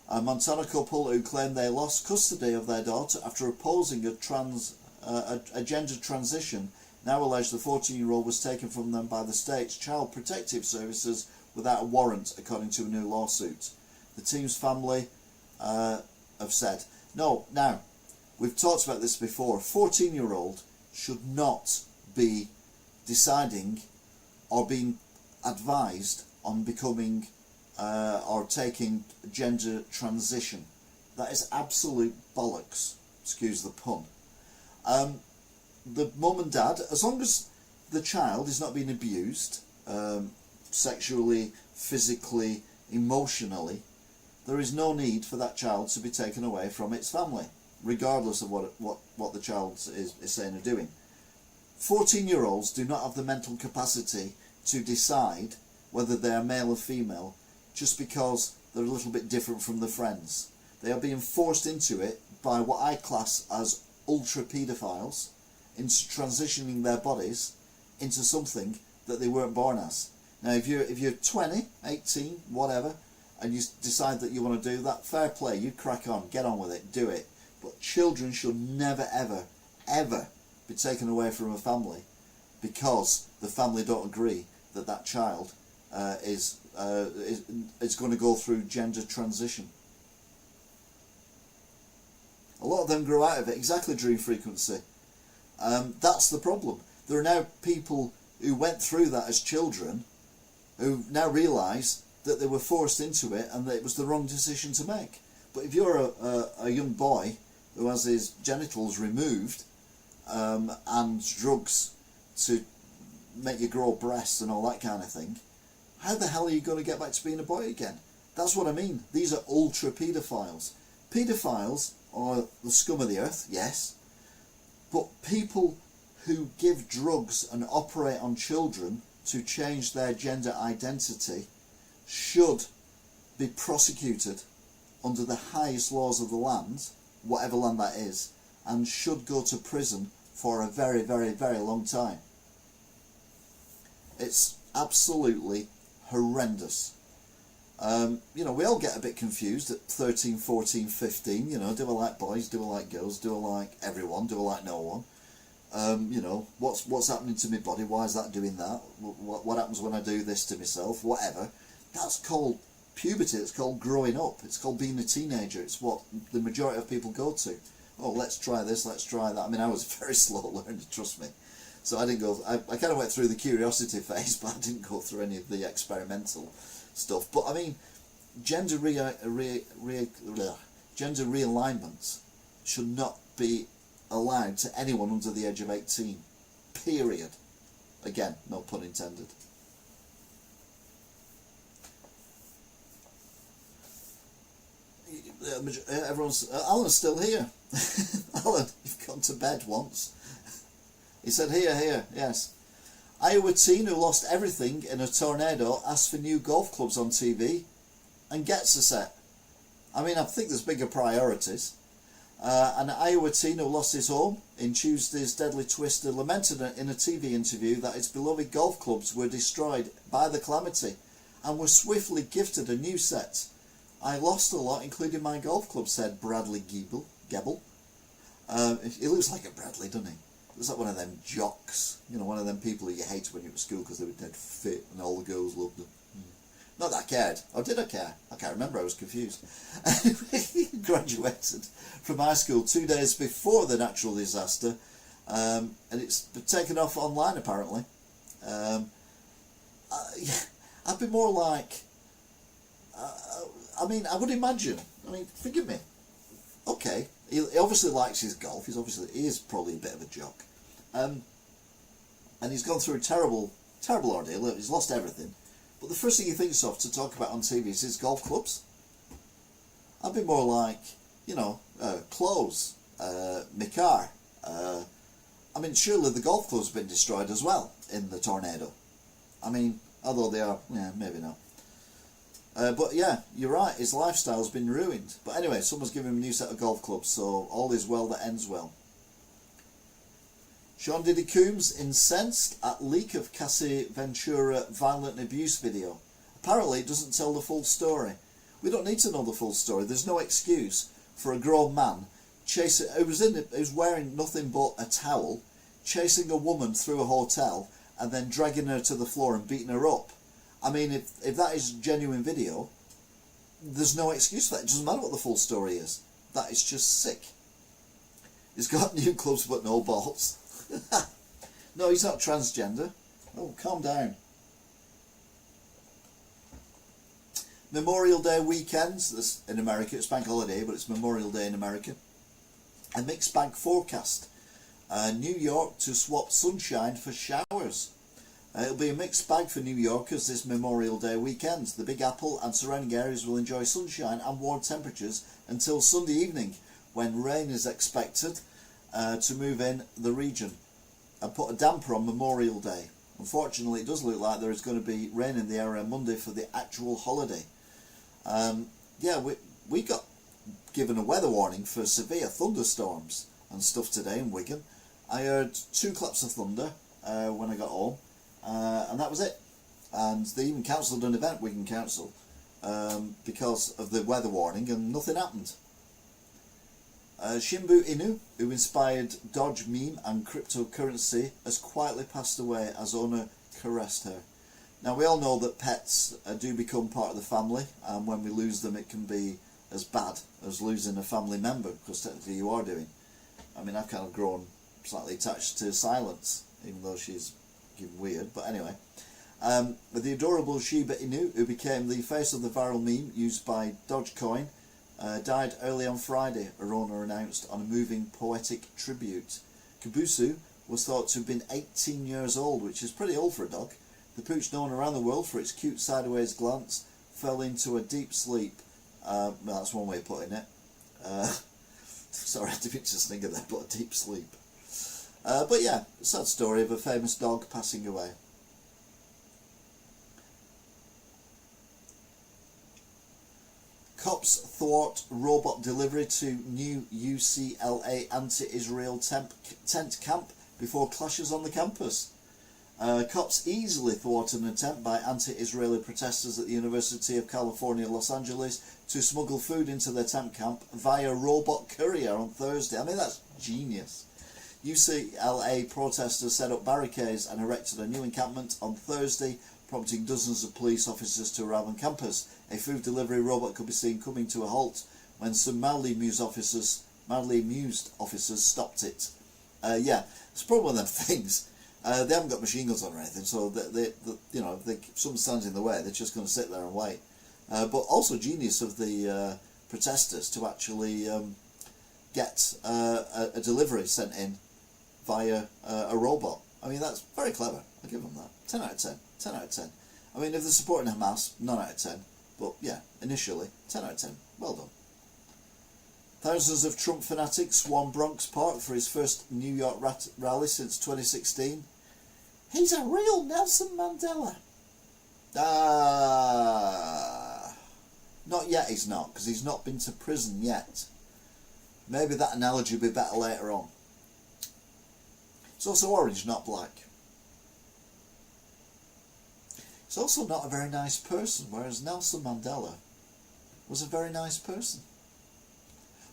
A Montana couple who claimed they lost custody of their daughter after opposing a gender transition now allege the 14-year-old was taken from them by the state's Child Protective Services without a warrant, according to a new lawsuit. The team's family have said. No, now, we've talked about this before. A 14-year-old should not be deciding or being advised on becoming or taking gender transition. That is absolute bollocks, excuse the pun. The mum and dad, as long as the child is not being abused sexually, physically, emotionally, there is no need for that child to be taken away from its family, regardless of what the child is saying or doing. 14-year-olds do not have the mental capacity to decide whether they are male or female just because they're a little bit different from their friends. They are being forced into it by what I class as ultra paedophiles, into transitioning their bodies into something that they weren't born as. Now, if you're 20, 18, whatever, and you decide that you want to do that, fair play, you crack on, get on with it, do it. But children should never, ever, ever be taken away from a family because the family don't agree that that child is going to go through gender transition. A lot of them grow out of it. Exactly, dream frequency. That's the problem. There are now people who went through that as children who now realise that they were forced into it and that it was the wrong decision to make. But if you're a young boy who has his genitals removed and drugs to make you grow breasts and all that kind of thing, how the hell are you going to get back to being a boy again? That's what I mean. These are ultra paedophiles. Paedophiles are the scum of the earth, yes, but people who give drugs and operate on children to change their gender identity should be prosecuted under the highest laws of the land, whatever land that is, and should go to prison for a very, very, very long time. It's absolutely horrendous. You know, we all get a bit confused at 13, 14, 15, you know, do I like boys, do I like girls, do I like everyone, do I like no one? You know, what's happening to my body? Why is that doing that? What happens when I do this to myself? Whatever. That's called puberty. It's called growing up. It's called being a teenager. It's what the majority of people go to. Oh, let's try this, let's try that. I mean, I was a very slow learner, trust me. So I didn't go. I kind of went through the curiosity phase, but I didn't go through any of the experimental stuff. But I mean, gender realignments should not be allowed to anyone under the age of 18. Period. Again, no pun intended. Everyone's Alan's still here. Alan, you've gone to bed once. He said, here, yes. Iowa teen who lost everything in a tornado asks for new golf clubs on TV and gets a set. I mean, I think there's bigger priorities. An Iowa teen who lost his home in Tuesday's deadly twist lamented in a TV interview that his beloved golf clubs were destroyed by the calamity and was swiftly gifted a new set. I lost a lot, including my golf club, said Bradley Gebel. He looks like a Bradley, doesn't he? Looks like one of them jocks. You know, one of them people you hated when you were at school because they were dead fit and all the girls loved them. Not that I cared. Or did I care? I can't remember, I was confused. He graduated from high school 2 days before the natural disaster, and it's been taken off online apparently. I'd be more like... I mean, I would imagine. I mean, forgive me. Okay, he obviously likes his golf. He is probably a bit of a jock, and he's gone through a terrible ordeal. He's lost everything. But the first thing he thinks of to talk about on TV is his golf clubs. I'd be more like, you know, clothes, my car. I mean, surely the golf club's been destroyed as well in the tornado. I mean, although they are, yeah, maybe not. But yeah, you're right, his lifestyle's been ruined. But anyway, someone's given him a new set of golf clubs, so all is well that ends well. Sean Diddy Coombs incensed at leak of Cassie Ventura violent abuse video. Apparently it doesn't tell the full story. We don't need to know the full story. There's no excuse for a grown man who's wearing nothing but a towel, chasing a woman through a hotel and then dragging her to the floor and beating her up. I mean, if that is genuine video, there's no excuse for that. It doesn't matter what the full story is. That is just sick. He's got new clubs but no balls. No, he's not transgender. Oh, calm down. Memorial Day weekend in America. It's bank holiday, but it's Memorial Day in America. A mixed bag forecast. New York to swap sunshine for showers. It'll be a mixed bag for New Yorkers this Memorial Day weekend. The Big Apple and surrounding areas will enjoy sunshine and warm temperatures until Sunday evening, when rain is expected to move in the region and put a damper on Memorial Day. Unfortunately, it does look like there is going to be rain in the area on Monday for the actual holiday. Yeah, we got given a weather warning for severe thunderstorms and stuff today in Wigan. I heard 2 claps of thunder when I got home. And that was it. And they even cancelled an event, Wigan Council, because of the weather warning, and nothing happened. Shimbu Inu, who inspired Dodge meme and cryptocurrency, has quietly passed away as owner caressed her. Now, we all know that pets do become part of the family, and when we lose them it can be as bad as losing a family member, because technically you are doing. I mean, I've kind of grown slightly attached to Silence, even though she's weird, but anyway. The adorable Shiba Inu, who became the face of the viral meme used by Dogecoin, died early on Friday, her owner announced on a moving poetic tribute. Kabusu was thought to have been 18 years old, which is pretty old for a dog. The pooch, known around the world for its cute sideways glance, fell into a deep sleep. Well, that's one way of putting it. Sorry, I didn't just think of that, but a deep sleep. But yeah, sad story of a famous dog passing away. Cops thwart robot delivery to new UCLA anti-Israel tent camp before clashes on the campus. Cops easily thwarted an attempt by anti-Israeli protesters at the University of California, Los Angeles to smuggle food into their tent camp via robot courier on Thursday. I mean, that's genius. UCLA protesters set up barricades and erected a new encampment on Thursday, prompting dozens of police officers to arrive on campus. A food delivery robot could be seen coming to a halt when some mildly amused officers stopped it. Yeah, it's probably one of them things. They haven't got machine guns on or anything, so if someone stands in the way, they're just going to sit there and wait. But also genius of the protesters to actually get a delivery sent in via a robot. I mean, that's very clever. I'll give them that. 10 out of 10. 10 out of 10. I mean, if they're supporting Hamas, 9 out of 10. But yeah, initially, 10 out of 10. Well done. Thousands of Trump fanatics swarmed Bronx Park for his first New York rally since 2016. He's a real Nelson Mandela. Not yet he's not, because he's not been to prison yet. Maybe that analogy will be better later on. It's also orange, not black. He's also not a very nice person, whereas Nelson Mandela was a very nice person.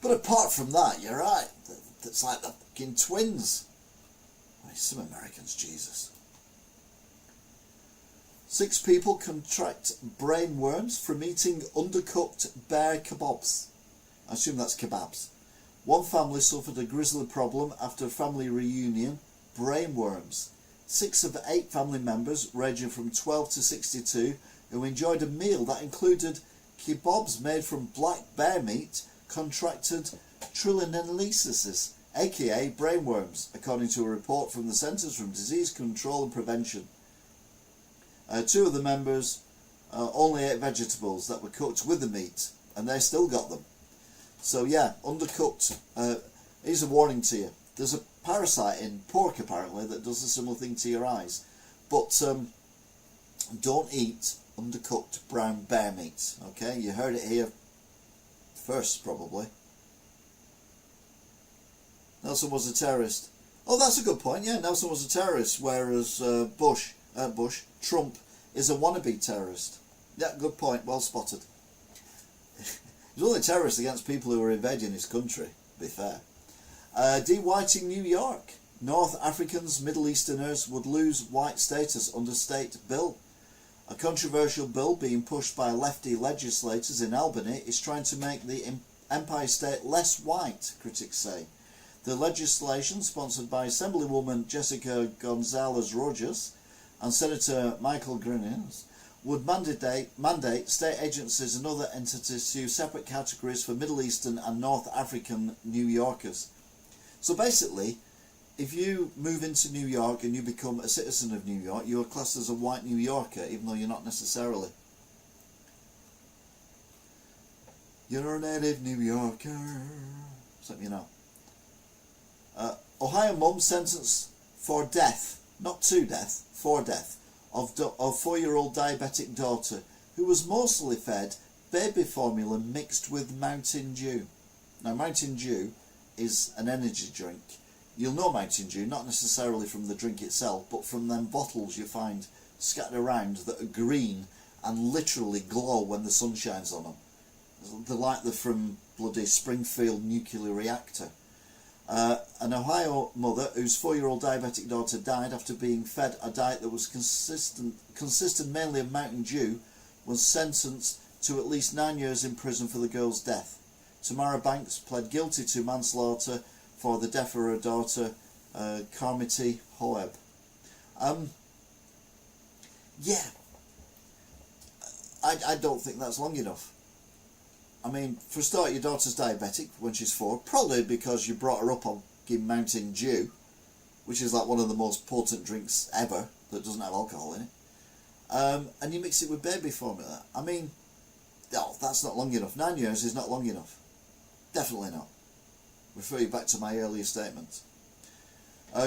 But apart from that, you're right. It's like the fucking twins. I mean, some Americans, Jesus. 6 people contract brain worms from eating undercooked bear kebabs. I assume that's kebabs. One family suffered a grisly problem after a family reunion. Brain worms. 6 of 8 family members, ranging from 12 to 62, who enjoyed a meal that included kebabs made from black bear meat, contracted trichinosis, aka brainworms, according to a report from the Centers for Disease Control and Prevention. 2 of the members only ate vegetables that were cooked with the meat, and they still got them. So yeah, undercooked. Here's a warning to you. There's a parasite in pork apparently that does a similar thing to your eyes. But don't eat undercooked brown bear meat. Okay, you heard it here first probably. Nelson was a terrorist. Oh, that's a good point. Yeah, Nelson was a terrorist, whereas Trump is a wannabe terrorist. Yeah, good point. Well spotted. He's only a terrorist against people who are invading his country, to be fair. De-whiting New York. North Africans, Middle Easterners would lose white status under state bill. A controversial bill being pushed by lefty legislators in Albany is trying to make the Empire State less white, critics say. The legislation, sponsored by Assemblywoman Jessica Gonzalez-Rogers and Senator Michael Grinnell, would mandate state agencies and other entities to use separate categories for Middle Eastern and North African New Yorkers. So basically, if you move into New York and you become a citizen of New York, you're classed as a white New Yorker, even though you're not necessarily. You're a native New Yorker. Something you know. Ohio mum sentenced for death, not to death, for death, of 4-year-old diabetic daughter who was mostly fed baby formula mixed with Mountain Dew. Now, Mountain Dew is an energy drink. You'll know Mountain Dew, not necessarily from the drink itself, but from them bottles you find scattered around that are green and literally glow when the sun shines on them. They're like they're from bloody Springfield nuclear reactor. An Ohio mother whose 4-year-old diabetic daughter died after being fed a diet that was consisted mainly of Mountain Dew was sentenced to at least 9 years in prison for the girl's death. Tamara Banks pled guilty to manslaughter for the death of her daughter, Carmity Hoeb. Yeah, I don't think that's long enough. I mean, for a start, your daughter's diabetic when she's 4, probably because you brought her up on Mountain Dew, which is like one of the most potent drinks ever that doesn't have alcohol in it. And you mix it with baby formula. I mean, no, that's not long enough. 9 years is not long enough. Definitely not. Refer you back to my earlier statement.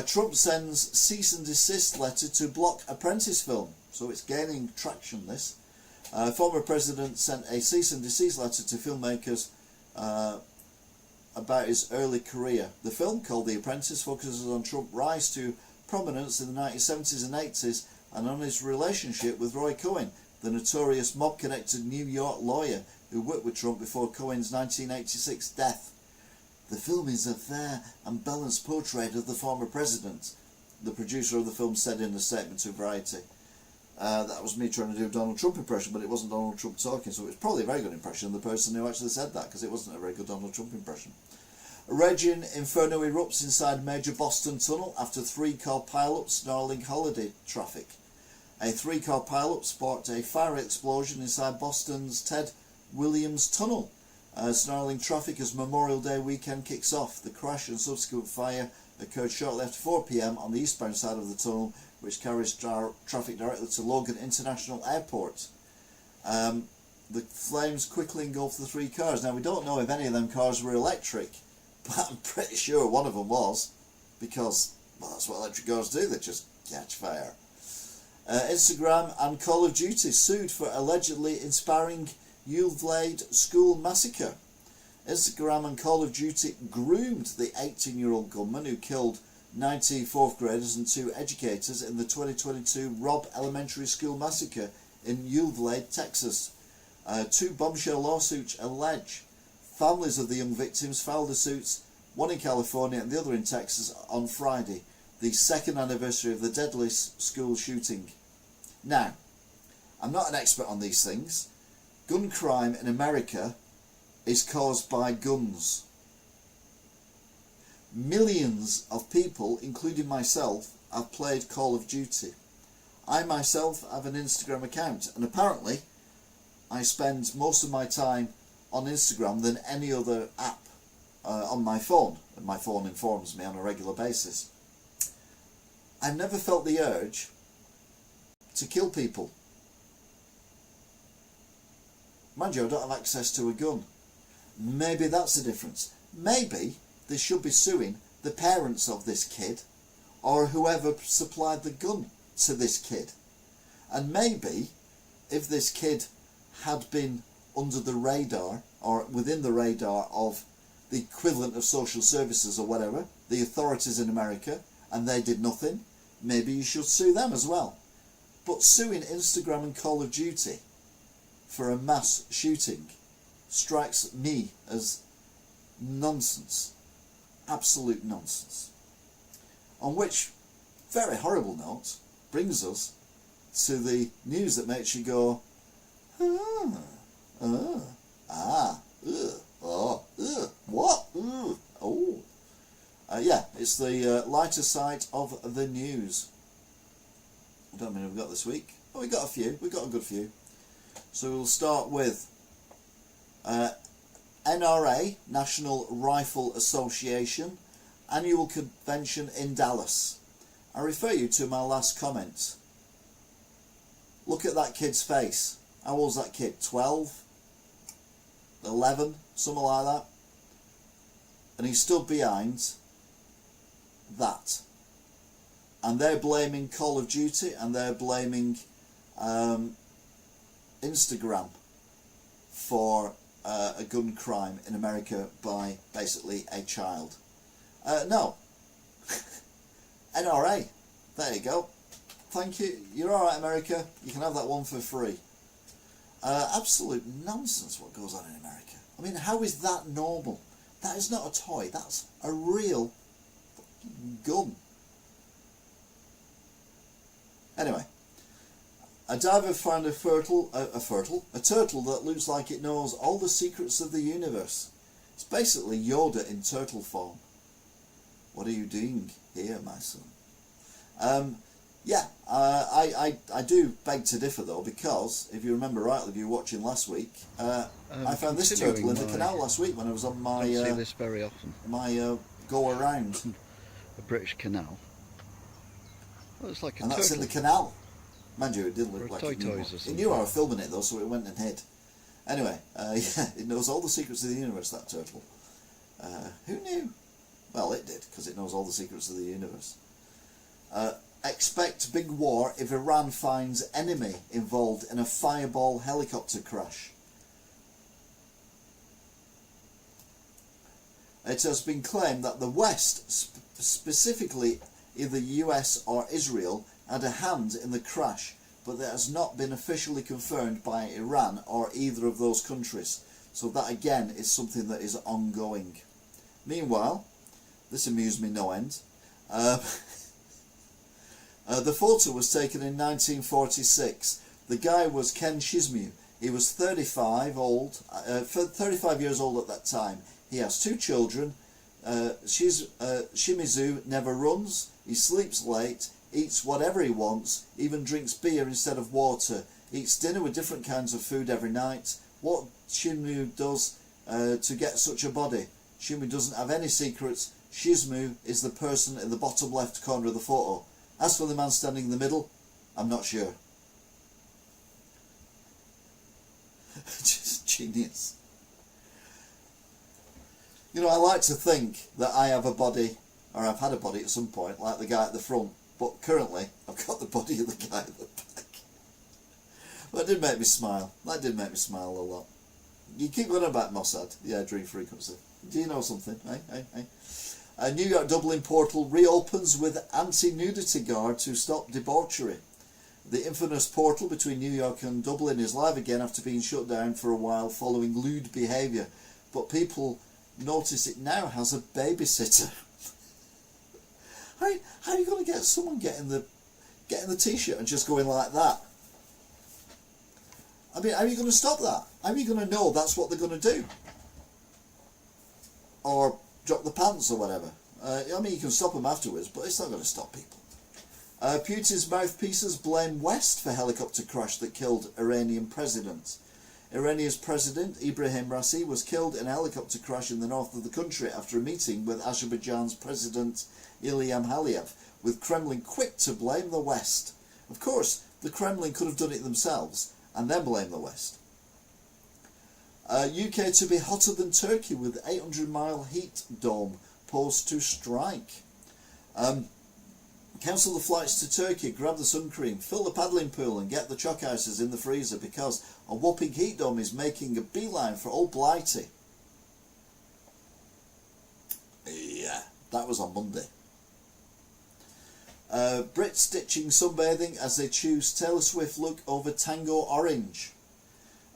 Trump sends cease and desist letter to block Apprentice film. So it's gaining traction, this. Former president sent a cease and desist letter to filmmakers about his early career. The film, called The Apprentice, focuses on Trump's rise to prominence in the 1970s and 80s and on his relationship with Roy Cohen, the notorious mob-connected New York lawyer who worked with Trump before Cohen's 1986 death. The film is a fair and balanced portrait of the former president, the producer of the film said in a statement to Variety. That was me trying to do a Donald Trump impression, but it wasn't Donald Trump talking, so it was probably a very good impression of the person who actually said that, because it wasn't a very good Donald Trump impression. A raging inferno erupts inside major Boston tunnel after 3-car pileup snarling holiday traffic. A 3-car pileup sparked a fire explosion inside Boston's Ted Williams tunnel, snarling traffic as Memorial Day weekend kicks off. The crash and subsequent fire occurred shortly after 4 p.m. on the eastbound side of the tunnel, which carries traffic directly to Logan International Airport. The flames quickly engulfed the 3 cars. Now, we don't know if any of them cars were electric, but I'm pretty sure one of them was, because, well, that's what electric cars do, they just catch fire. Instagram and Call of Duty sued for allegedly inspiring Uvalde school massacre. Instagram and Call of Duty groomed the 18-year-old gunman who killed 90 4th graders and 2 educators in the 2022 Robb Elementary School massacre in Uvalde, Texas. 2 bombshell lawsuits allege families of the young victims filed the suits, one in California and the other in Texas, on Friday, the 2nd anniversary of the deadly school shooting. Now, I'm not an expert on these things. Gun crime in America is caused by guns. Millions of people, including myself, have played Call of Duty. I myself have an Instagram account, and apparently I spend most of my time on Instagram than any other app on my phone, and my phone informs me on a regular basis. I've never felt the urge to kill people. Mind you, I don't have access to a gun. Maybe that's the difference. Maybe they should be suing the parents of this kid, or whoever supplied the gun to this kid. And maybe if this kid had been under the radar, or within the radar of the equivalent of social services or whatever, the authorities in America, and they did nothing, maybe you should sue them as well. But suing Instagram and Call of Duty for a mass shooting strikes me as nonsense. Absolute nonsense. On which very horrible note brings us to the news that makes you go, what? Oh. Yeah, it's the lighter side of the news. I don't know how many we've got this week. Oh, we got a few. We got a good few. So we'll start with NRA, National Rifle Association, annual convention in Dallas. I refer you to my last comment. Look at that kid's face. How old's that kid? 12? 11? Something like that. And he stood behind that. And they're blaming Call of Duty, and they're blaming Instagram for a gun crime in America by basically a child. No. NRA. There you go. Thank you. You're alright, America. You can have that one for free. Absolute nonsense what goes on in America. I mean, how is that normal? That is not a toy. That's a real gun. Anyway. A diver found a turtle that looks like it knows all the secrets of the universe. It's basically Yoda in turtle form. What are you doing here, my son? I do beg to differ though, because if you remember rightly, if you were watching last week, I found this turtle in the canal last week when I was on my. I don't see this very often. My go around. A British canal. Well, it's like a and turtle. That's in the canal. Mind you, it did look like it knew. It knew I was filming it though, so it went and hid. Anyway, yeah, it knows all the secrets of the universe, that turtle. Who knew? Well, it did, because it knows all the secrets of the universe. Expect big war if Iran finds enemy involved in a Fireball helicopter crash. It has been claimed that the West, specifically either US or Israel, had a hand in the crash, but that has not been officially confirmed by Iran or either of those countries. So that again is something that is ongoing. Meanwhile, this amused me no end. The photo was taken in 1946. The guy was Ken Shimizu. He was 35 years old at that time. He has 2 children. Shimizu never runs. He sleeps late, eats whatever he wants, even drinks beer instead of water, eats dinner with different kinds of food every night. What Shimizu does to get such a body? Shimizu doesn't have any secrets. Shimizu is the person in the bottom left corner of the photo. As for the man standing in the middle, I'm not sure. Just genius. You know, I like to think that I have a body, or I've had a body at some point, like the guy at the front, but currently I've got the body of the guy at the back. But it did make me smile. That did make me smile a lot. You keep going about Mossad, the dream frequency. Do you know something? Hey. A New York Dublin portal reopens with anti-nudity guard to stop debauchery. The infamous portal between New York and Dublin is live again after being shut down for a while following lewd behaviour. But people notice it now has a babysitter. How are you going to get someone getting the t-shirt and just going like that? I mean, how are you going to stop that? How are you going to know that's what they're going to do? Or drop the pants or whatever. I mean, you can stop them afterwards, but it's not going to stop people. Putin's mouthpieces blame West for helicopter crash that killed Iranian president. Iranian's president, Ibrahim Raisi, was killed in a helicopter crash in the north of the country after a meeting with Azerbaijan's president Ilham Aliyev, with Kremlin quick to blame the West. Of course, the Kremlin could have done it themselves and then blame the West. UK to be hotter than Turkey with 800-mile heat dome posed to strike. Cancel the flights to Turkey, grab the sun cream, fill the paddling pool and get the choc ices in the freezer because a whopping heat dome is making a beeline for old Blighty. Yeah, that was on Monday. Brits ditching sunbathing as they choose Taylor Swift look over Tango Orange.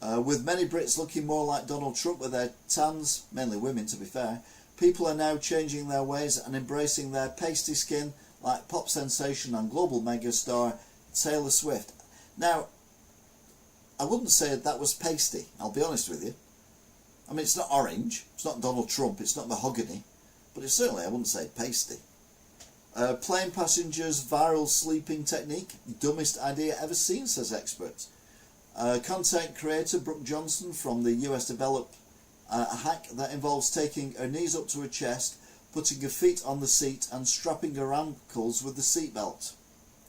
With many Brits looking more like Donald Trump with their tans, mainly women to be fair, people are now changing their ways and embracing their pasty skin like pop sensation and global megastar Taylor Swift. Now, I wouldn't say that was pasty, I'll be honest with you. I mean, it's not orange, it's not Donald Trump, it's not mahogany, but it's certainly, I wouldn't say pasty. Plane passengers' viral sleeping technique, dumbest idea ever seen, says experts. Content creator Brooke Johnson from the US developed a hack that involves taking her knees up to her chest, putting her feet on the seat and strapping her ankles with the seatbelt.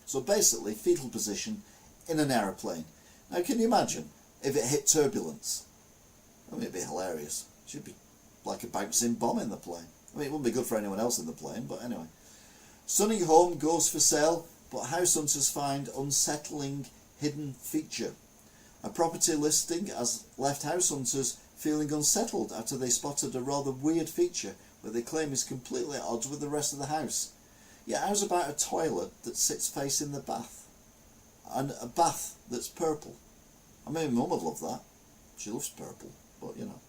So basically, fetal position in an aeroplane. Now can you imagine if it hit turbulence? I mean, it'd be hilarious. It should be like a bouncing bomb in the plane. I mean, it wouldn't be good for anyone else in the plane, but anyway. Sunny home goes for sale, but house hunters find unsettling hidden feature. A property listing has left house hunters feeling unsettled after they spotted a rather weird feature that they claim is completely at odds with the rest of the house. Yeah, how's about a toilet that sits facing the bath? And a bath that's purple? I mean, Mum would love that. She loves purple, but you know.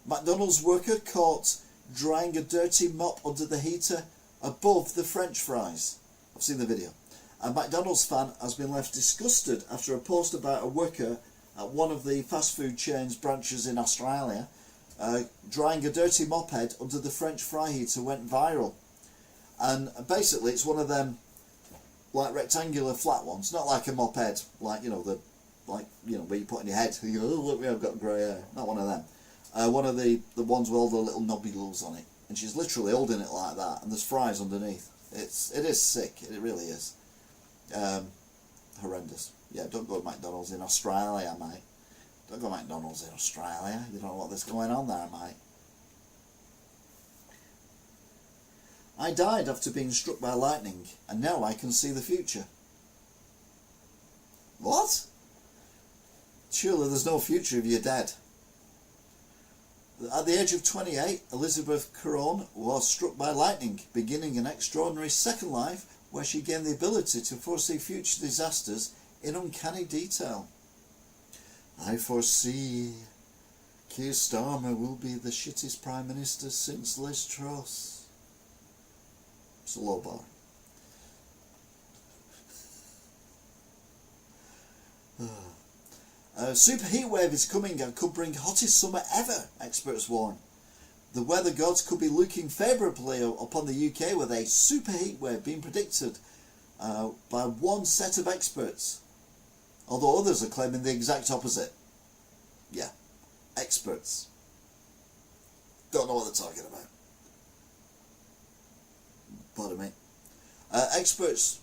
McDonald's worker caught drying a dirty mop under the heater above the French fries. I've seen the video. A McDonald's fan has been left disgusted after a post about a worker at one of the fast food chain's branches in Australia drying a dirty mop head under the French fry heater went viral. And basically it's one of them like rectangular flat ones, not like a mop head, like where you put in your head. You go, oh look, I've got grey hair. Not one of them. One of the ones with all the little nobules on it, and she's literally holding it like that, and there's fries underneath. It is sick. It really is. Horrendous. Yeah, don't go to McDonald's in Australia, mate. Don't go to McDonald's in Australia. You don't know what's going on there, mate. I died after being struck by lightning, and now I can see the future. What? Surely there's no future if you're dead. At the age of 28, Elizabeth Curran was struck by lightning, beginning an extraordinary second life where she gained the ability to foresee future disasters in uncanny detail. I foresee Keir Starmer will be the shittest Prime Minister since Liz Truss. It's a low bar. Super heatwave is coming and could bring hottest summer ever, experts warn. The weather gods could be looking favourably upon the UK with a super heatwave being predicted by one set of experts, although others are claiming the exact opposite. Yeah, experts. Don't know what they're talking about. Pardon me. Experts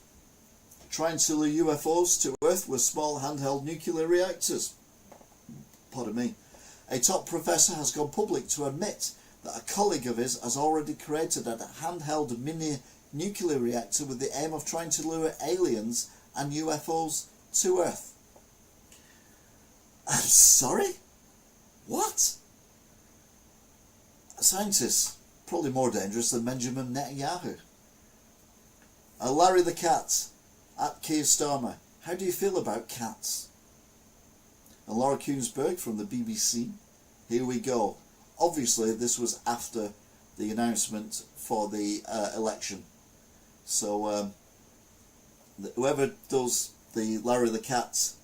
trying to lure UFOs to Earth with small handheld nuclear reactors. Pardon me. A top professor has gone public to admit that a colleague of his has already created a handheld mini nuclear reactor with the aim of trying to lure aliens and UFOs to Earth. I'm sorry? What? Scientists, probably more dangerous than Benjamin Netanyahu. Larry the Cat, at Keir Starmer, how do you feel about cats? And Laura Kuenssberg from the BBC, here we go. Obviously this was after the announcement for the election. So whoever does the Larry the Cat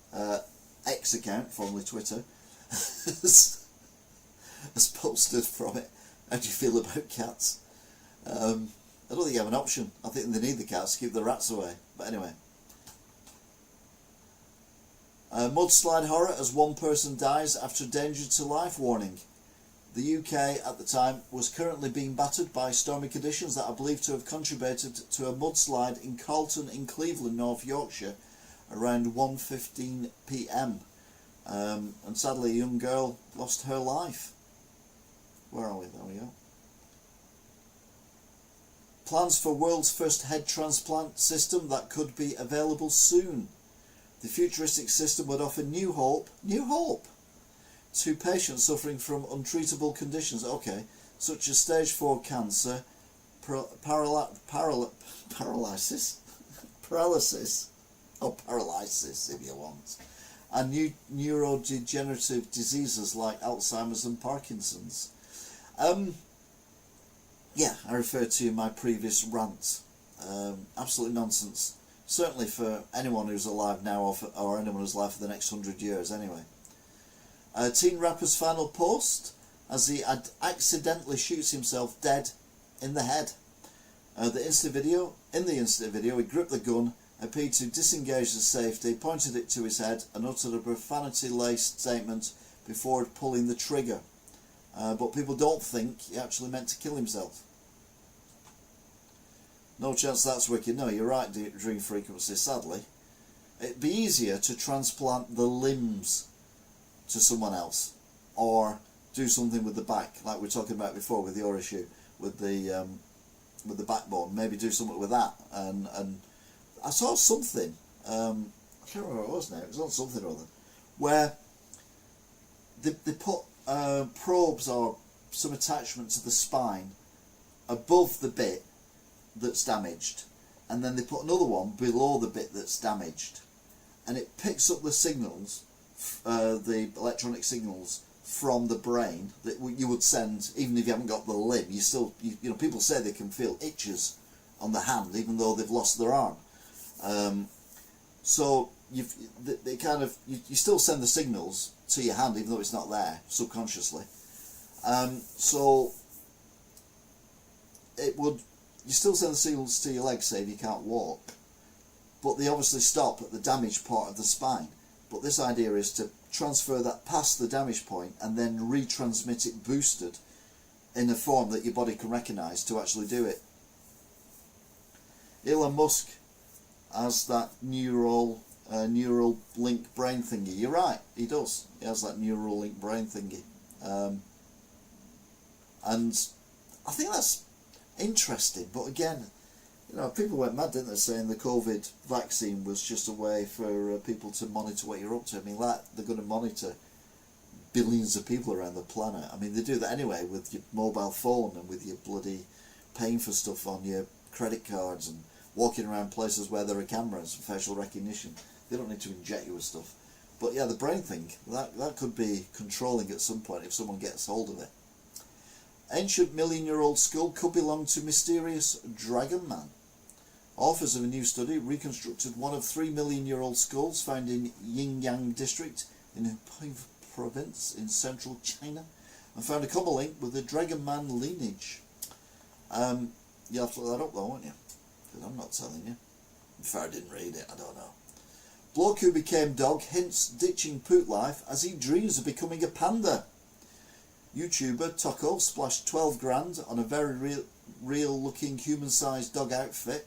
X account, formerly Twitter, has posted from it. How do you feel about cats? I don't think you have an option. I think they need the cats to keep the rats away. But anyway. Mudslide horror as one person dies after danger to life warning. The UK at the time was currently being battered by stormy conditions that are believed to have contributed to a mudslide in Carlton in Cleveland, North Yorkshire, around 1:15 p.m. And sadly a young girl lost her life. Where are we? There we go. Plans for world's first head transplant system that could be available soon. The futuristic system would offer new hope to patients suffering from untreatable conditions, such as stage 4 cancer, paralysis, if you want, and neurodegenerative diseases like Alzheimer's and Parkinson's. Yeah, I referred to my previous rant. Absolute nonsense. Certainly for anyone who's alive now or anyone who's alive for the next 100 years anyway. Teen rapper's final post as he accidentally shoots himself dead in the head. In the instant video, he gripped the gun, appeared to disengage the safety, pointed it to his head and uttered a profanity-laced statement before pulling the trigger. But people don't think he actually meant to kill himself. No chance that's wicked. No, you're right, Dream Frequency, sadly. It'd be easier to transplant the limbs to someone else, or do something with the back, like we were talking about before with your issue, with the backbone. Maybe do something with that. And I saw something, I can't remember what it was now, it was on something or other, where they put probes or some attachment to the spine above the bit that's damaged, and then they put another one below the bit that's damaged, and it picks up the signals, the electronic signals from the brain that you would send even if you haven't got the limb. You still, you know, people say they can feel itches on the hand even though they've lost their arm. So you still send the signals to your hand even though it's not there subconsciously. So you still send the signals to your legs, say if you can't walk, but they obviously stop at the damaged part of the spine. But this idea is to transfer that past the damage point and then retransmit it boosted in a form that your body can recognise to actually do it. Elon Musk has that neural link brain thingy. You're right, he does. He has that neural link brain thingy. And I think that's interesting, but again, you know, people went mad, didn't they, saying the COVID vaccine was just a way for people to monitor what you're up to. I mean, like, they're going to monitor billions of people around the planet. I mean, they do that anyway with your mobile phone and with your bloody paying for stuff on your credit cards and walking around places where there are cameras and facial recognition. They don't need to inject you with stuff. But yeah, the brain thing, that could be controlling at some point if someone gets hold of it. Ancient million-year-old skull could belong to mysterious dragon man. Authors of a new study reconstructed one of 3 million-year-old skulls found in Yingyang district in Hubei province in central China and found a common link with the dragon man lineage. You'll have to look that up though, won't you? Because I'm not telling you. If I didn't read it, I don't know. Bloke who became dog hints ditching poot life as he dreams of becoming a panda. YouTuber Toko splashed 12 grand on a very real looking human-sized dog outfit,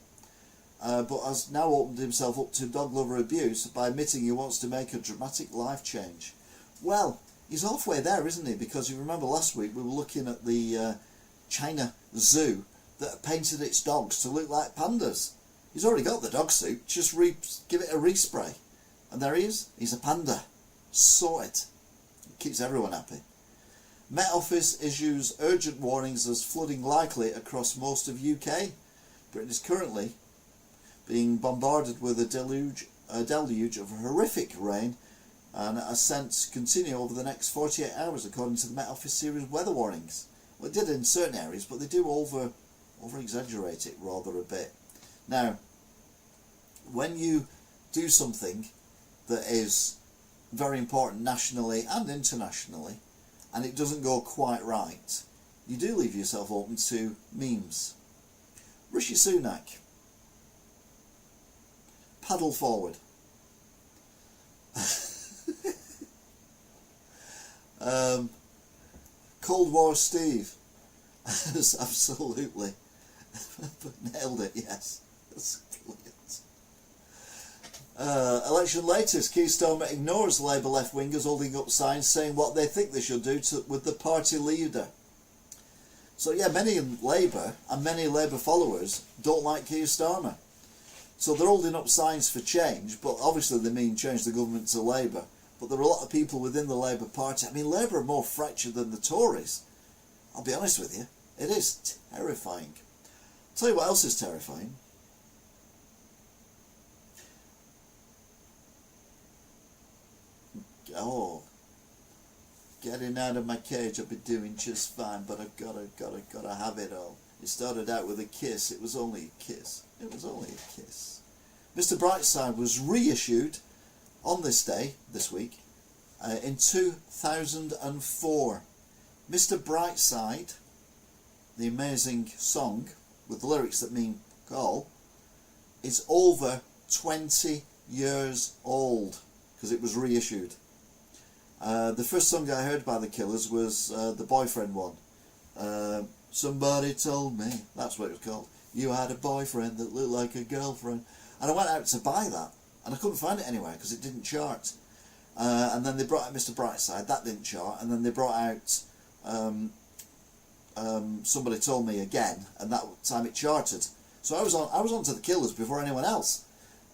but has now opened himself up to dog lover abuse by admitting he wants to make a dramatic life change. Well, he's halfway there, isn't he? Because you remember last week we were looking at the China zoo that painted its dogs to look like pandas. He's already got the dog suit, just give it a respray. And there he is, he's a panda. Sorted. Keeps everyone happy. Met Office issues urgent warnings as flooding likely across most of UK. Britain is currently being bombarded with a deluge of horrific rain and ascents continue over the next 48 hours according to the Met Office series weather warnings. Well, it did in certain areas, but they do over-exaggerate it rather a bit. Now, when you do something that is very important nationally and internationally, and it doesn't go quite right, you do leave yourself open to memes. Rishi Sunak, paddle forward. Cold War Steve has absolutely nailed it, yes. That's brilliant. Election latest, Keir Starmer ignores Labour left-wingers holding up signs saying what they think they should do with the party leader. So yeah, many in Labour and many Labour followers don't like Keir Starmer. So they're holding up signs for change, but obviously they mean change the government to Labour. But there are a lot of people within the Labour Party. I mean, Labour are more fractured than the Tories. I'll be honest with you, it is terrifying. I'll tell you what else is terrifying. Oh, getting out of my cage, I've been doing just fine, but I've gotta have it all. It started out with a kiss. It was only a kiss. It was only a kiss. Mr. Brightside was reissued on this day, this week, in 2004. Mr. Brightside, the amazing song with lyrics that mean call, is over 20 years old because it was reissued. The first song I heard by the Killers was the Boyfriend one. Somebody told me, that's what it was called. You had a boyfriend that looked like a girlfriend. And I went out to buy that, and I couldn't find it anywhere because it didn't chart. And then they brought out Mr. Brightside, that didn't chart. And then they brought out Somebody Told Me again, and that time it charted. So I was on to the Killers before anyone else.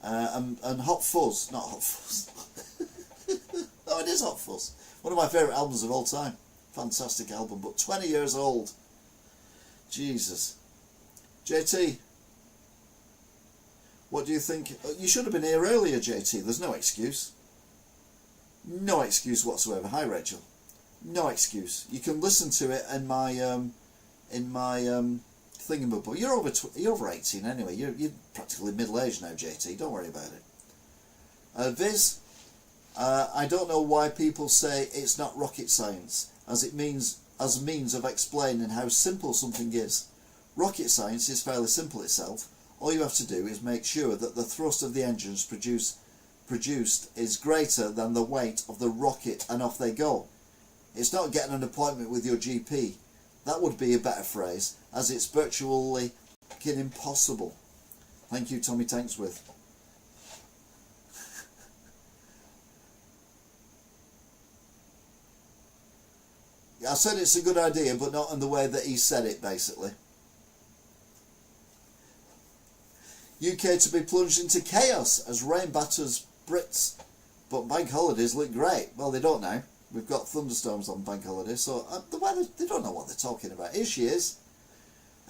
And Hot Fuzz, not Hot Fuzz. No, it is Hot Fuzz. One of my favourite albums of all time. Fantastic album, but 20 years old. Jesus. JT, what do you think? You should have been here earlier, JT. There's no excuse. No excuse whatsoever. Hi, Rachel. No excuse. You can listen to it in my thingamabob. You're over 18 anyway. You're practically middle-aged now, JT. Don't worry about it. Viz, I don't know why people say it's not rocket science, as a means of explaining how simple something is. Rocket science is fairly simple itself. All you have to do is make sure that the thrust of the engines produced is greater than the weight of the rocket, and off they go. It's not getting an appointment with your GP. That would be a better phrase, as it's virtually impossible. Thank you, Tommy Tanksworth. I said it's a good idea, but not in the way that he said it, basically. UK to be plunged into chaos as rain batters Brits, but bank holidays look great. Well, they don't now. We've got thunderstorms on bank holiday, so the weather, they don't know what they're talking about. Here she is.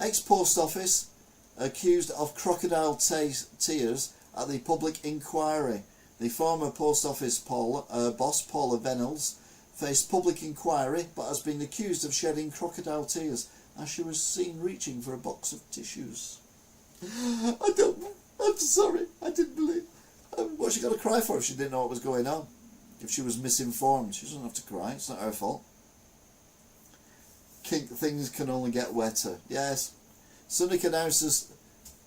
Ex-post office accused of crocodile tears at the public inquiry. The former post office boss, Paula Venables, faced public inquiry but has been accused of shedding crocodile tears as she was seen reaching for a box of tissues. I'm sorry, I didn't believe. What's she got to cry for if she didn't know what was going on? If she was misinformed, she doesn't have to cry, it's not her fault. Things can only get wetter. Yes. Sunak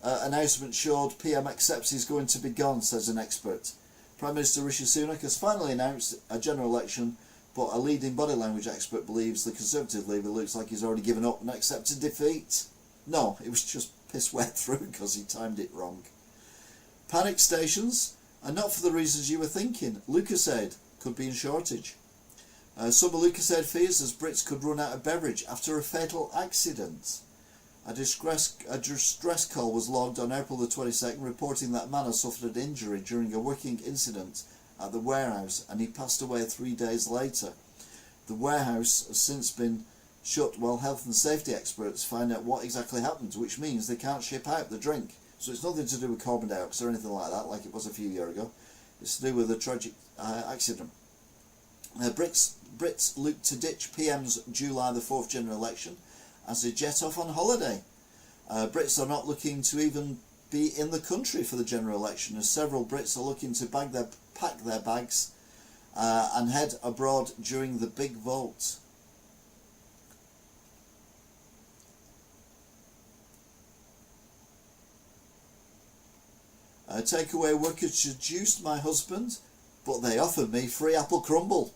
announcement showed PM accepts he's going to be gone, says an expert. Prime Minister Rishi Sunak has finally announced a general election, but a leading body language expert believes the Conservative leader looks like he's already given up and accepted defeat. No, it was just piss wet through because he timed it wrong. Panic stations are not for the reasons you were thinking. Lucozade could be in shortage. Some of Lucozade fears as Brits could run out of beverage after a fatal accident. A distress call was logged on April the 22nd reporting that a man had suffered an injury during a working incident at the warehouse and he passed away 3 days later. The warehouse has since been shut while health and safety experts find out what exactly happened, which means they can't ship out the drink. So it's nothing to do with carbon dioxide or anything like that, like it was a few years ago. It's to do with a tragic accident. Brits look to ditch PM's July the 4th general election as they jet off on holiday. Brits are not looking to even be in the country for the general election, as several Brits are looking to pack their bags and head abroad during the big vote. Takeaway workers seduced my husband, but they offered me free apple crumble.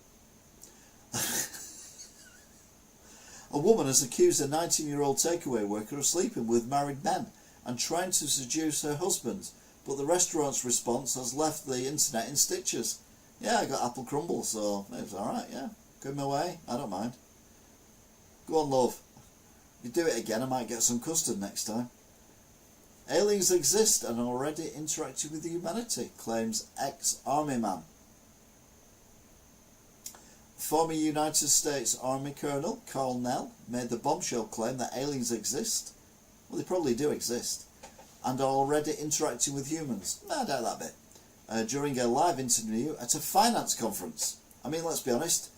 A woman has accused a 19-year-old takeaway worker of sleeping with married men and trying to seduce her husband, but the restaurant's response has left the internet in stitches. Yeah, I got apple crumble, so it was alright, yeah. Going my way, I don't mind. Go on, love. If you do it again, I might get some custard next time. Aliens exist and are already interacting with humanity, claims ex-army man. Former United States Army Colonel Carl Nell made the bombshell claim that aliens exist, well they probably do exist, and are already interacting with humans. No, I doubt that bit. During a live interview at a finance conference. I mean, let's be honest,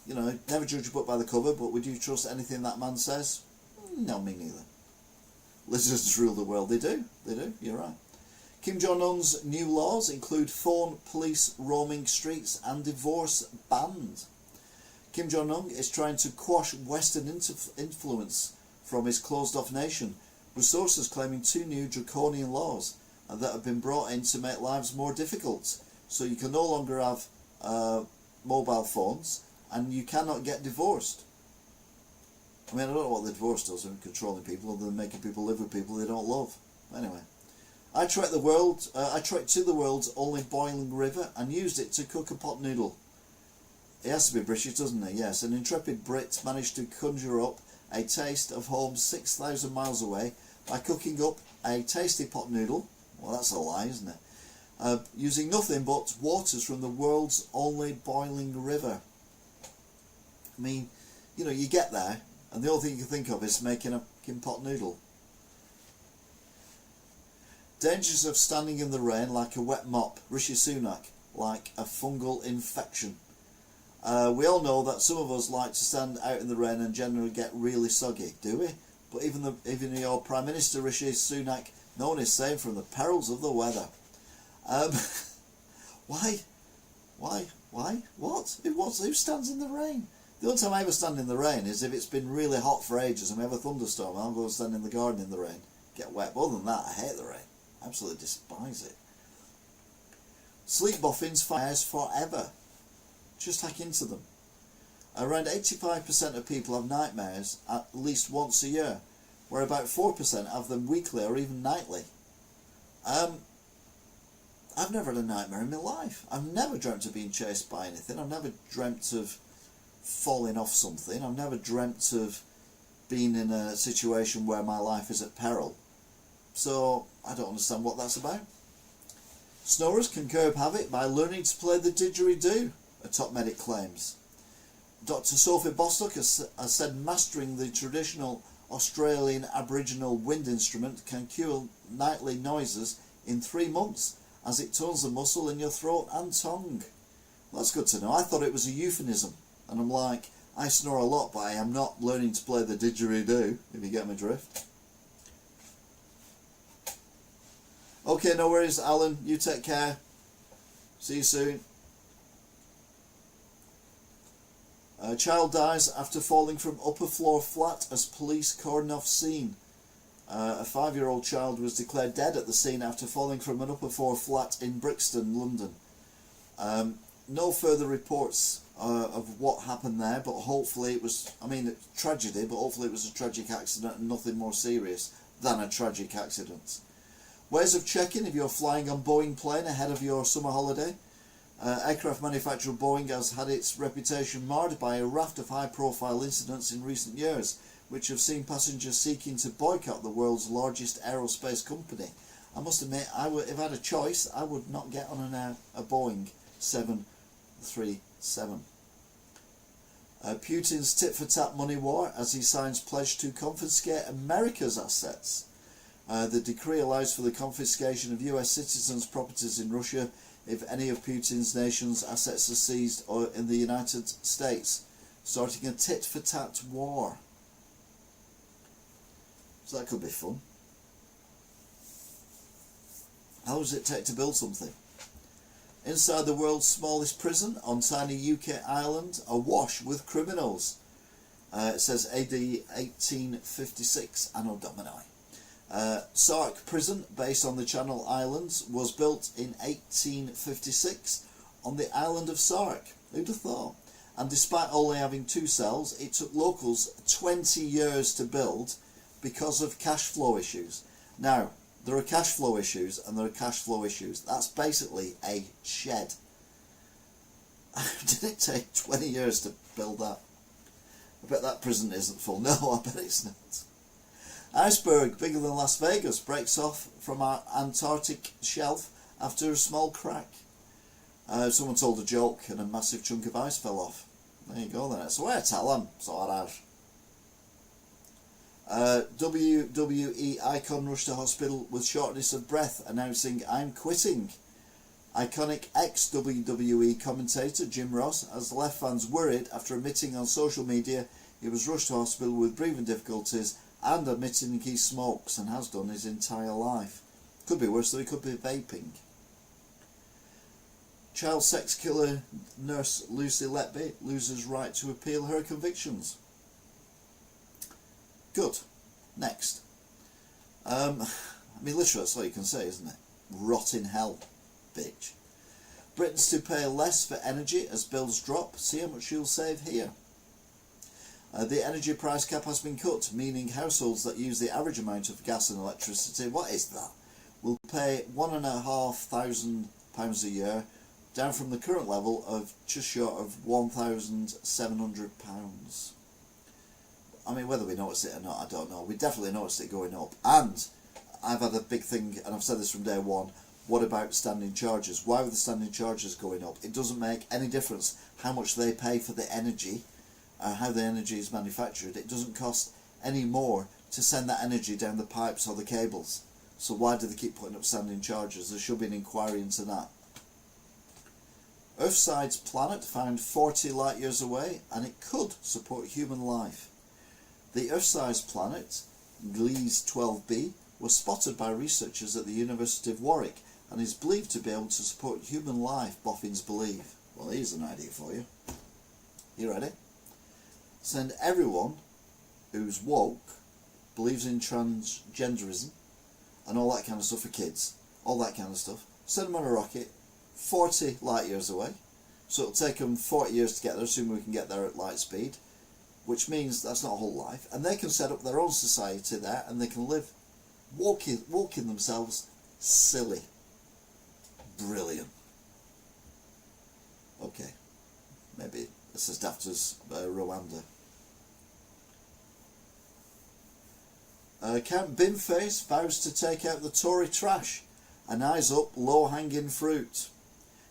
you know, never judge a book by the cover, but would you trust anything that man says? No, me neither. Lizards rule the world. They do, you're right. Kim Jong-un's new laws include phone police roaming streets and divorce banned. Kim Jong-un is trying to quash Western influence from his closed-off nation, with sources claiming 2 new draconian laws that have been brought in to make lives more difficult. So you can no longer have mobile phones and you cannot get divorced. I mean, I don't know what the divorce does in controlling people other than making people live with people they don't love. Anyway, I trekked to the world's only boiling river and used it to cook a pot noodle. He has to be British, doesn't he? Yes, an intrepid Brit managed to conjure up a taste of home 6,000 miles away by cooking up a tasty pot noodle. Well, that's a lie, isn't it? Using nothing but waters from the world's only boiling river. I mean, you know, you get there, and the only thing you can think of is making a pot noodle. Dangers of standing in the rain like a wet mop. Rishi Sunak, like a fungal infection. We all know that some of us like to stand out in the rain and generally get really soggy, do we? But even your Prime Minister Rishi Sunak, no one is safe from the perils of the weather. Why? What? Who stands in the rain? The only time I ever stand in the rain is if it's been really hot for ages and we have a thunderstorm. I'll go and stand in the garden in the rain, get wet. But other than that, I hate the rain. Absolutely despise it. Sleep boffins fires forever. Just hack into them. Around 85% of people have nightmares at least once a year, where about 4% have them weekly or even nightly. I've never had a nightmare in my life. I've never dreamt of being chased by anything. I've never dreamt of falling off something. I've never dreamt of being in a situation where my life is at peril. So I don't understand what that's about. Snorers can curb habit by learning to play the didgeridoo, a top medic claims. Dr. Sophie Bostock has said mastering the traditional Australian Aboriginal wind instrument can cure nightly noises in 3 months as it tones the muscle in your throat and tongue. Well, that's good to know. I thought it was a euphemism, and I'm like, I snore a lot, but I am not learning to play the didgeridoo, if you get my drift. Okay, no worries, Alan. You take care. See you soon. A child dies after falling from upper floor flat as police cordon off scene. A 5-year-old child was declared dead at the scene after falling from an upper floor flat in Brixton, London. No further reports of what happened there, but hopefully it was, tragedy, but hopefully it was a tragic accident and nothing more serious than a tragic accident. Ways of checking if you're flying on Boeing plane ahead of your summer holiday. Aircraft manufacturer Boeing has had its reputation marred by a raft of high-profile incidents in recent years, which have seen passengers seeking to boycott the world's largest aerospace company. I must admit, if I had a choice, I would not get on a Boeing 737. Putin's tit-for-tat money war as he signs pledge to confiscate America's assets. The decree allows for the confiscation of US citizens' properties in Russia if any of Putin's nation's assets are seized or in the United States, starting a tit-for-tat war. So that could be fun. How long does it take to build something? Inside the world's smallest prison on tiny UK island, awash with criminals. It says AD 1856, Anno Domini. Sark prison, based on the Channel Islands, was built in 1856 on the island of Sark. Who'd have thought? And despite only having 2 cells, it took locals 20 years to build because of cash flow issues. Now, there are cash flow issues and there are cash flow issues. That's basically a shed. Did it take 20 years to build that? I bet that prison isn't full. No, I bet it's not. Iceberg bigger than Las Vegas breaks off from our Antarctic shelf after a small crack. Someone told a joke and a massive chunk of ice fell off. There you go then. It's a way to tell them. Sort out. WWE icon rushed to hospital with shortness of breath, announcing, "I'm quitting." Iconic ex-WWE commentator Jim Ross has left fans worried after admitting on social media he was rushed to hospital with breathing difficulties and admitting he smokes and has done his entire life. Could be worse though, he could be vaping. Child sex killer nurse Lucy Letby loses right to appeal her convictions. Good. Next. Literally that's all you can say, isn't it? Rot in hell, bitch. Britons to pay less for energy as bills drop. See how much you'll save here. The energy price cap has been cut, meaning households that use the average amount of gas and electricity, what is that, will pay £1,500 a year, down from the current level of just short of £1,700. Whether we notice it or not, I don't know. We definitely noticed it going up. And I've had a big thing, and I've said this from day one, what about standing charges? Why are the standing charges going up? It doesn't make any difference how much they pay for the energy, how the energy is manufactured. It doesn't cost any more to send that energy down the pipes or the cables. So why do they keep putting up standing charges? There should be an inquiry into that. Earth-sized planet found 40 light years away, and it could support human life. The Earth-sized planet, Gliese 12b, was spotted by researchers at the University of Warwick and is believed to be able to support human life, boffins believe. Well, here's an idea for you. You ready? Send everyone who's woke, believes in transgenderism and all that kind of stuff for kids, all that kind of stuff, send them on a rocket 40 light years away. So it'll take them 40 years to get there, assuming we can get there at light speed, which means that's not a whole life, and they can set up their own society there and they can live walking themselves silly. Brilliant. Okay, maybe it's as daft as Rwanda. Count Binface vows to take out the Tory trash and eyes up low-hanging fruit.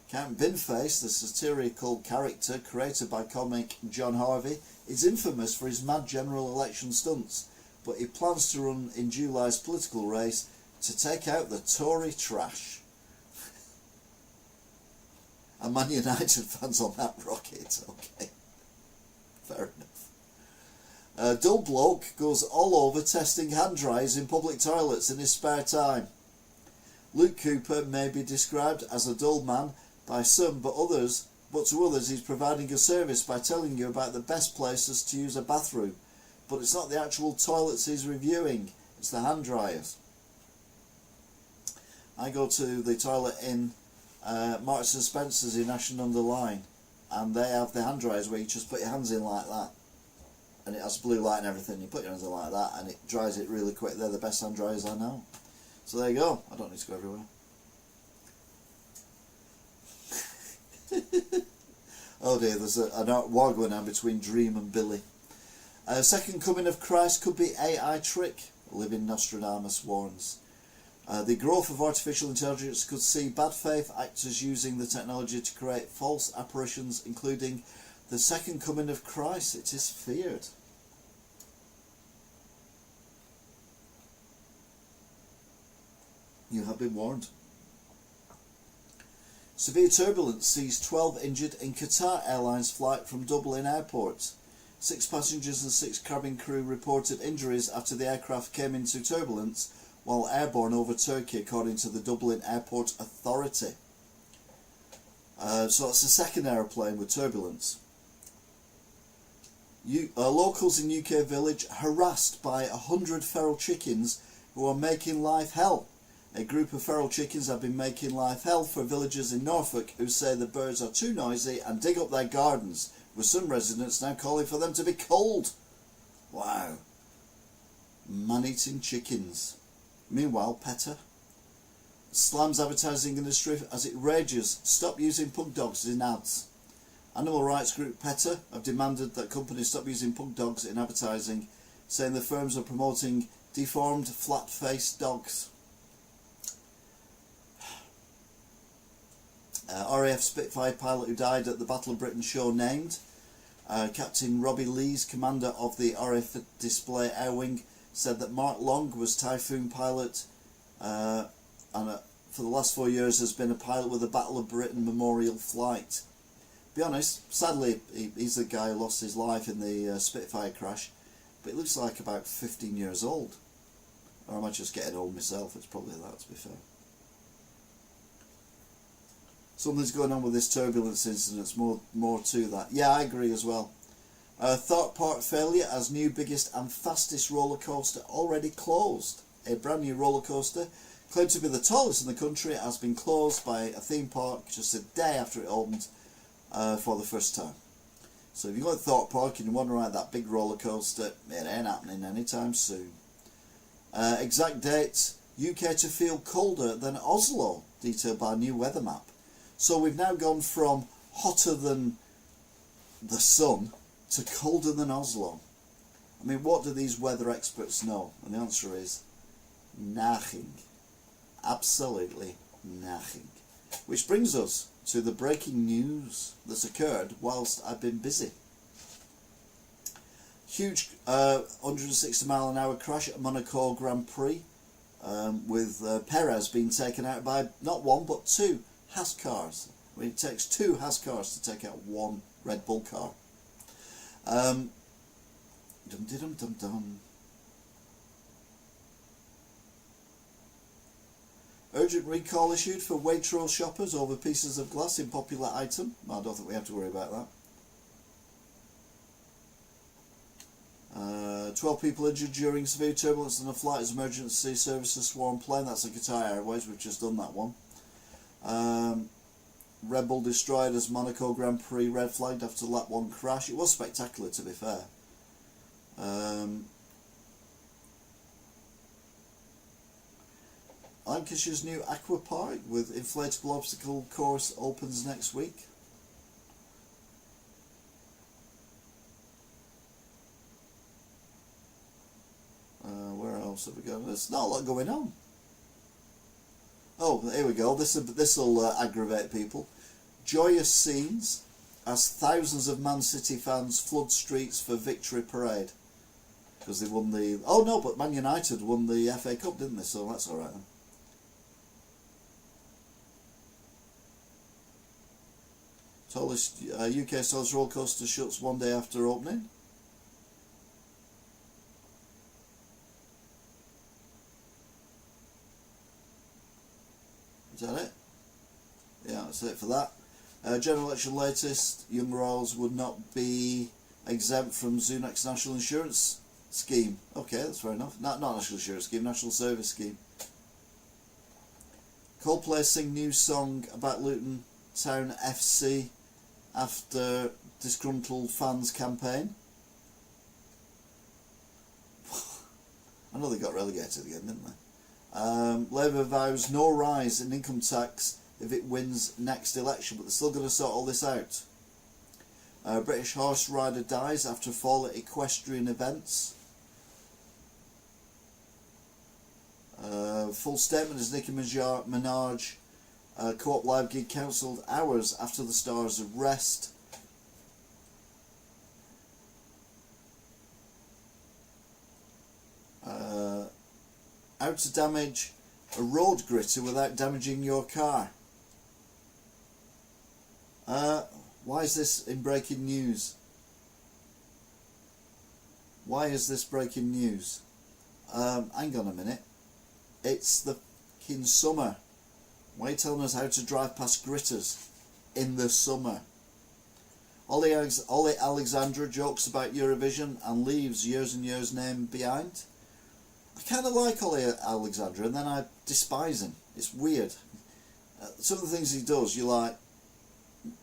Count Binface, the satirical character created by comic John Harvey, is infamous for his mad general election stunts, but he plans to run in July's political race to take out the Tory trash. And Man United fans on that rocket. Okay, fair enough. Dull bloke goes all over testing hand dryers in public toilets in his spare time. Luke Cooper may be described as a dull man by some, but to others he's providing a service by telling you about the best places to use a bathroom. But it's not the actual toilets he's reviewing, it's the hand dryers. I go to the toilet in Marks and Spencer's in Ashton-under-Lyne, and they have the hand dryers where you just put your hands in like that, and it has blue light and everything. You put your hands in like that and it dries it really quick. They're the best hand dryers I know. So there you go. I don't need to go everywhere. Oh dear, there's a war going on between Dream and Billy. Second coming of Christ could be AI trick, living Nostradamus warns. The growth of artificial intelligence could see bad faith actors using the technology to create false apparitions, including the second coming of Christ. It is feared. You have been warned. Severe turbulence sees 12 injured in Qatar Airlines flight from Dublin Airport. 6 passengers and 6 cabin crew reported injuries after the aircraft came into turbulence while airborne over Turkey, according to the Dublin Airport Authority. So that's the second aeroplane with turbulence. Locals in UK village harassed by 100 feral chickens who are making life hell. A group of feral chickens have been making life hell for villagers in Norfolk who say the birds are too noisy and dig up their gardens, with some residents now calling for them to be culled. Wow. Man-eating chickens. Meanwhile, PETA slams advertising industry as it rages. Stop using pug dogs in ads. Animal rights group PETA have demanded that companies stop using pug dogs in advertising, saying the firms are promoting deformed, flat-faced dogs. RAF Spitfire pilot who died at the Battle of Britain show named. Captain Robbie Lees, commander of the RAF Display Air Wing, said that Mark Long was Typhoon pilot and for the last 4 years has been a pilot with the Battle of Britain memorial flight. Be honest, sadly he's the guy who lost his life in the Spitfire crash, but he looks like about 15 years old. Or am I just getting old myself? It's probably that, to be fair. Something's going on with this turbulence incident, more to that. Yeah, I agree as well. Thorpe Park failure as new biggest and fastest roller coaster already closed. A brand new roller coaster, claimed to be the tallest in the country, has been closed by a theme park just a day after it opened for the first time. So if you go to Thorpe Park and you want to ride that big roller coaster, it ain't happening anytime soon. Exact dates, UK to feel colder than Oslo, detailed by a new weather map. So we've now gone from hotter than the sun to colder than Oslo. I mean, what do these weather experts know? And the answer is nothing. Absolutely nothing. Which brings us to the breaking news that's occurred whilst I've been busy. Huge 160 mile an hour crash at Monaco Grand Prix with Perez being taken out by not one but 2 Haas cars. I mean, it takes 2 Haas cars to take out 1 Red Bull car. Dum-de-dum-dum-dum. Urgent recall issued for Waitrose shoppers over pieces of glass in popular item. Well, I don't think we have to worry about that. 12 people injured during severe turbulence on a flight as emergency services swarm plane. That's the Qatar Airways, we've just done that one. Red Bull destroyed as Monaco Grand Prix red flagged after lap 1 crash. It was spectacular, to be fair. Lancashire's new aqua park with inflatable obstacle course opens next week. Where else have we got? There's not a lot going on. Oh, here we go. This'll aggravate people. Joyous scenes as thousands of Man City fans flood streets for victory parade because they won the. Oh no, but Man United won the FA Cup, didn't they? So that's all right then. Tallest UK's tallest roller coaster shuts one day after opening. Is that it? Yeah, that's it for that. General election latest, young royals would not be exempt from Zunak's national insurance scheme. Okay, that's fair enough. Not national insurance scheme, national service scheme. Coldplay sing new song about Luton Town FC after disgruntled fans campaign. I know they got relegated again, didn't they? Labour vows no rise in income tax if it wins next election, but they're still going to sort all this out. British horse rider dies after fall at equestrian events. Full statement as Nicki Minaj Co-op live gig cancelled hours after the star's arrest. How to damage a road gritter without damaging your car. Why is this in breaking news? Why is this breaking news? Hang on a minute. It's the fucking summer. Why are you telling us how to drive past gritters in the summer? Ollie Alexandra jokes about Eurovision and leaves years and years' name behind. I kind of like Ollie Alexandra and then I despise him. It's weird. Some of the things he does, you're like,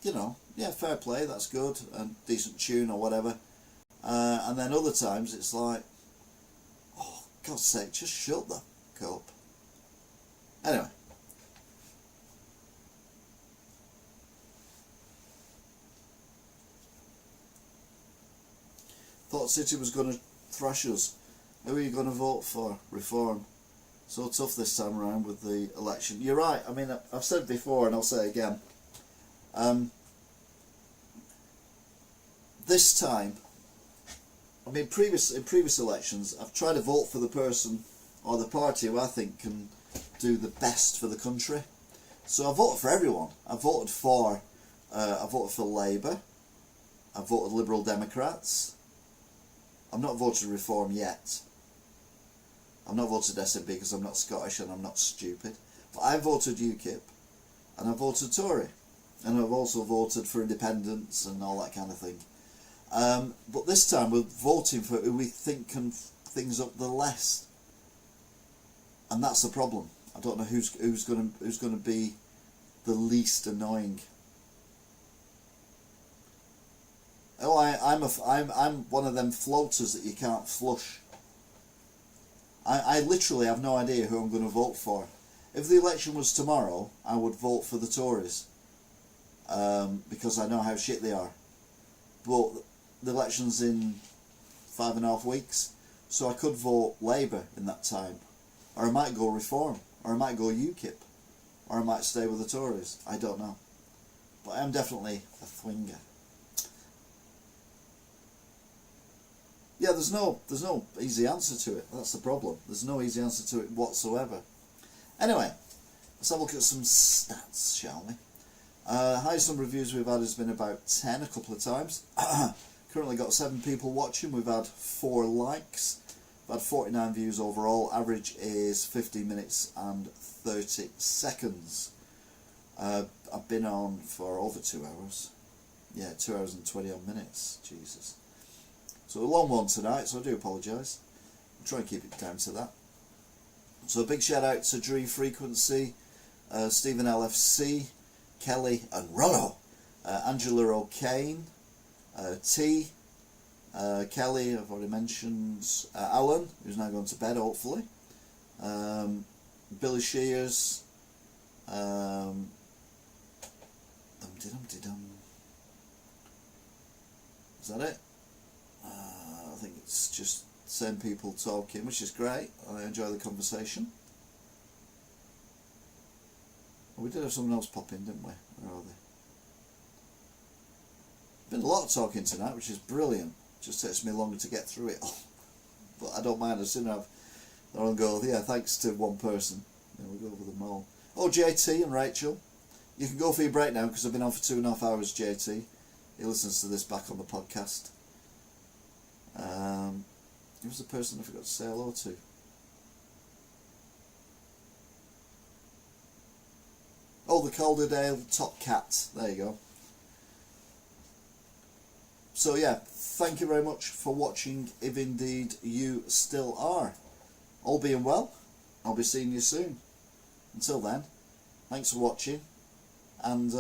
you know, yeah, fair play, that's good, and decent tune or whatever. And then other times it's like, oh, God's sake, just shut the cup. Anyway. Thought City was going to thrash us. Who are you going to vote for? Reform. So tough this time around with the election. You're right. I mean, I've said before and I'll say again. This time, I mean, in previous elections, I've tried to vote for the person or the party who I think can do the best for the country. So I voted for everyone. I voted for Labour. I voted Liberal Democrats. I've not voted Reform yet. I've not voted SNP because I'm not Scottish and I'm not stupid. But I voted UKIP and I voted Tory. And I've also voted for independence and all that kind of thing. But this time we're voting for who we think can things up the less. And that's the problem. I don't know who's going to be the least annoying. Oh, I'm one of them floaters that you can't flush. I literally have no idea who I'm going to vote for. If the election was tomorrow, I would vote for the Tories, because I know how shit they are. But the election's in 5.5 weeks, so I could vote Labour in that time, or I might go Reform, or I might go UKIP, or I might stay with the Tories. I don't know, but I am definitely a thwinger. Yeah, there's no easy answer to it. That's the problem. There's no easy answer to it whatsoever. Anyway, let's have a look at some stats, shall we? Highest number of views we've had has been about 10 a couple of times. Currently got 7 people watching. We've had 4 likes. We've had 49 views overall. Average is 15 minutes and 30 seconds. I've been on for over 2 hours. Yeah, 2 hours and 20 odd minutes. Jesus. So a long one tonight, so I do apologise. I'll try and keep it down to that. So a big shout out to Drew Frequency, Stephen LFC, Kelly and Rollo, Angela O'Kane, T, Kelly, I've already mentioned, Alan, who's now gone to bed hopefully, Billy Shears, is that it? I think it's just the same people talking, which is great. I enjoy the conversation. Well, we did have someone else pop in, didn't we? Where are they? Been a lot of talking tonight, which is brilliant. Just takes me longer to get through it all. But I don't mind, as soon as I'll go, yeah, thanks to one person. Then we'll go over them all. Oh, JT and Rachel. You can go for your break now because I've been on for 2.5 hours, JT. He listens to this back on the podcast. Who was the person I forgot to say hello to? Oh, the Calderdale Top Cat. There you go. So yeah, thank you very much for watching, if indeed you still are. All being well, I'll be seeing you soon. Until then, thanks for watching, and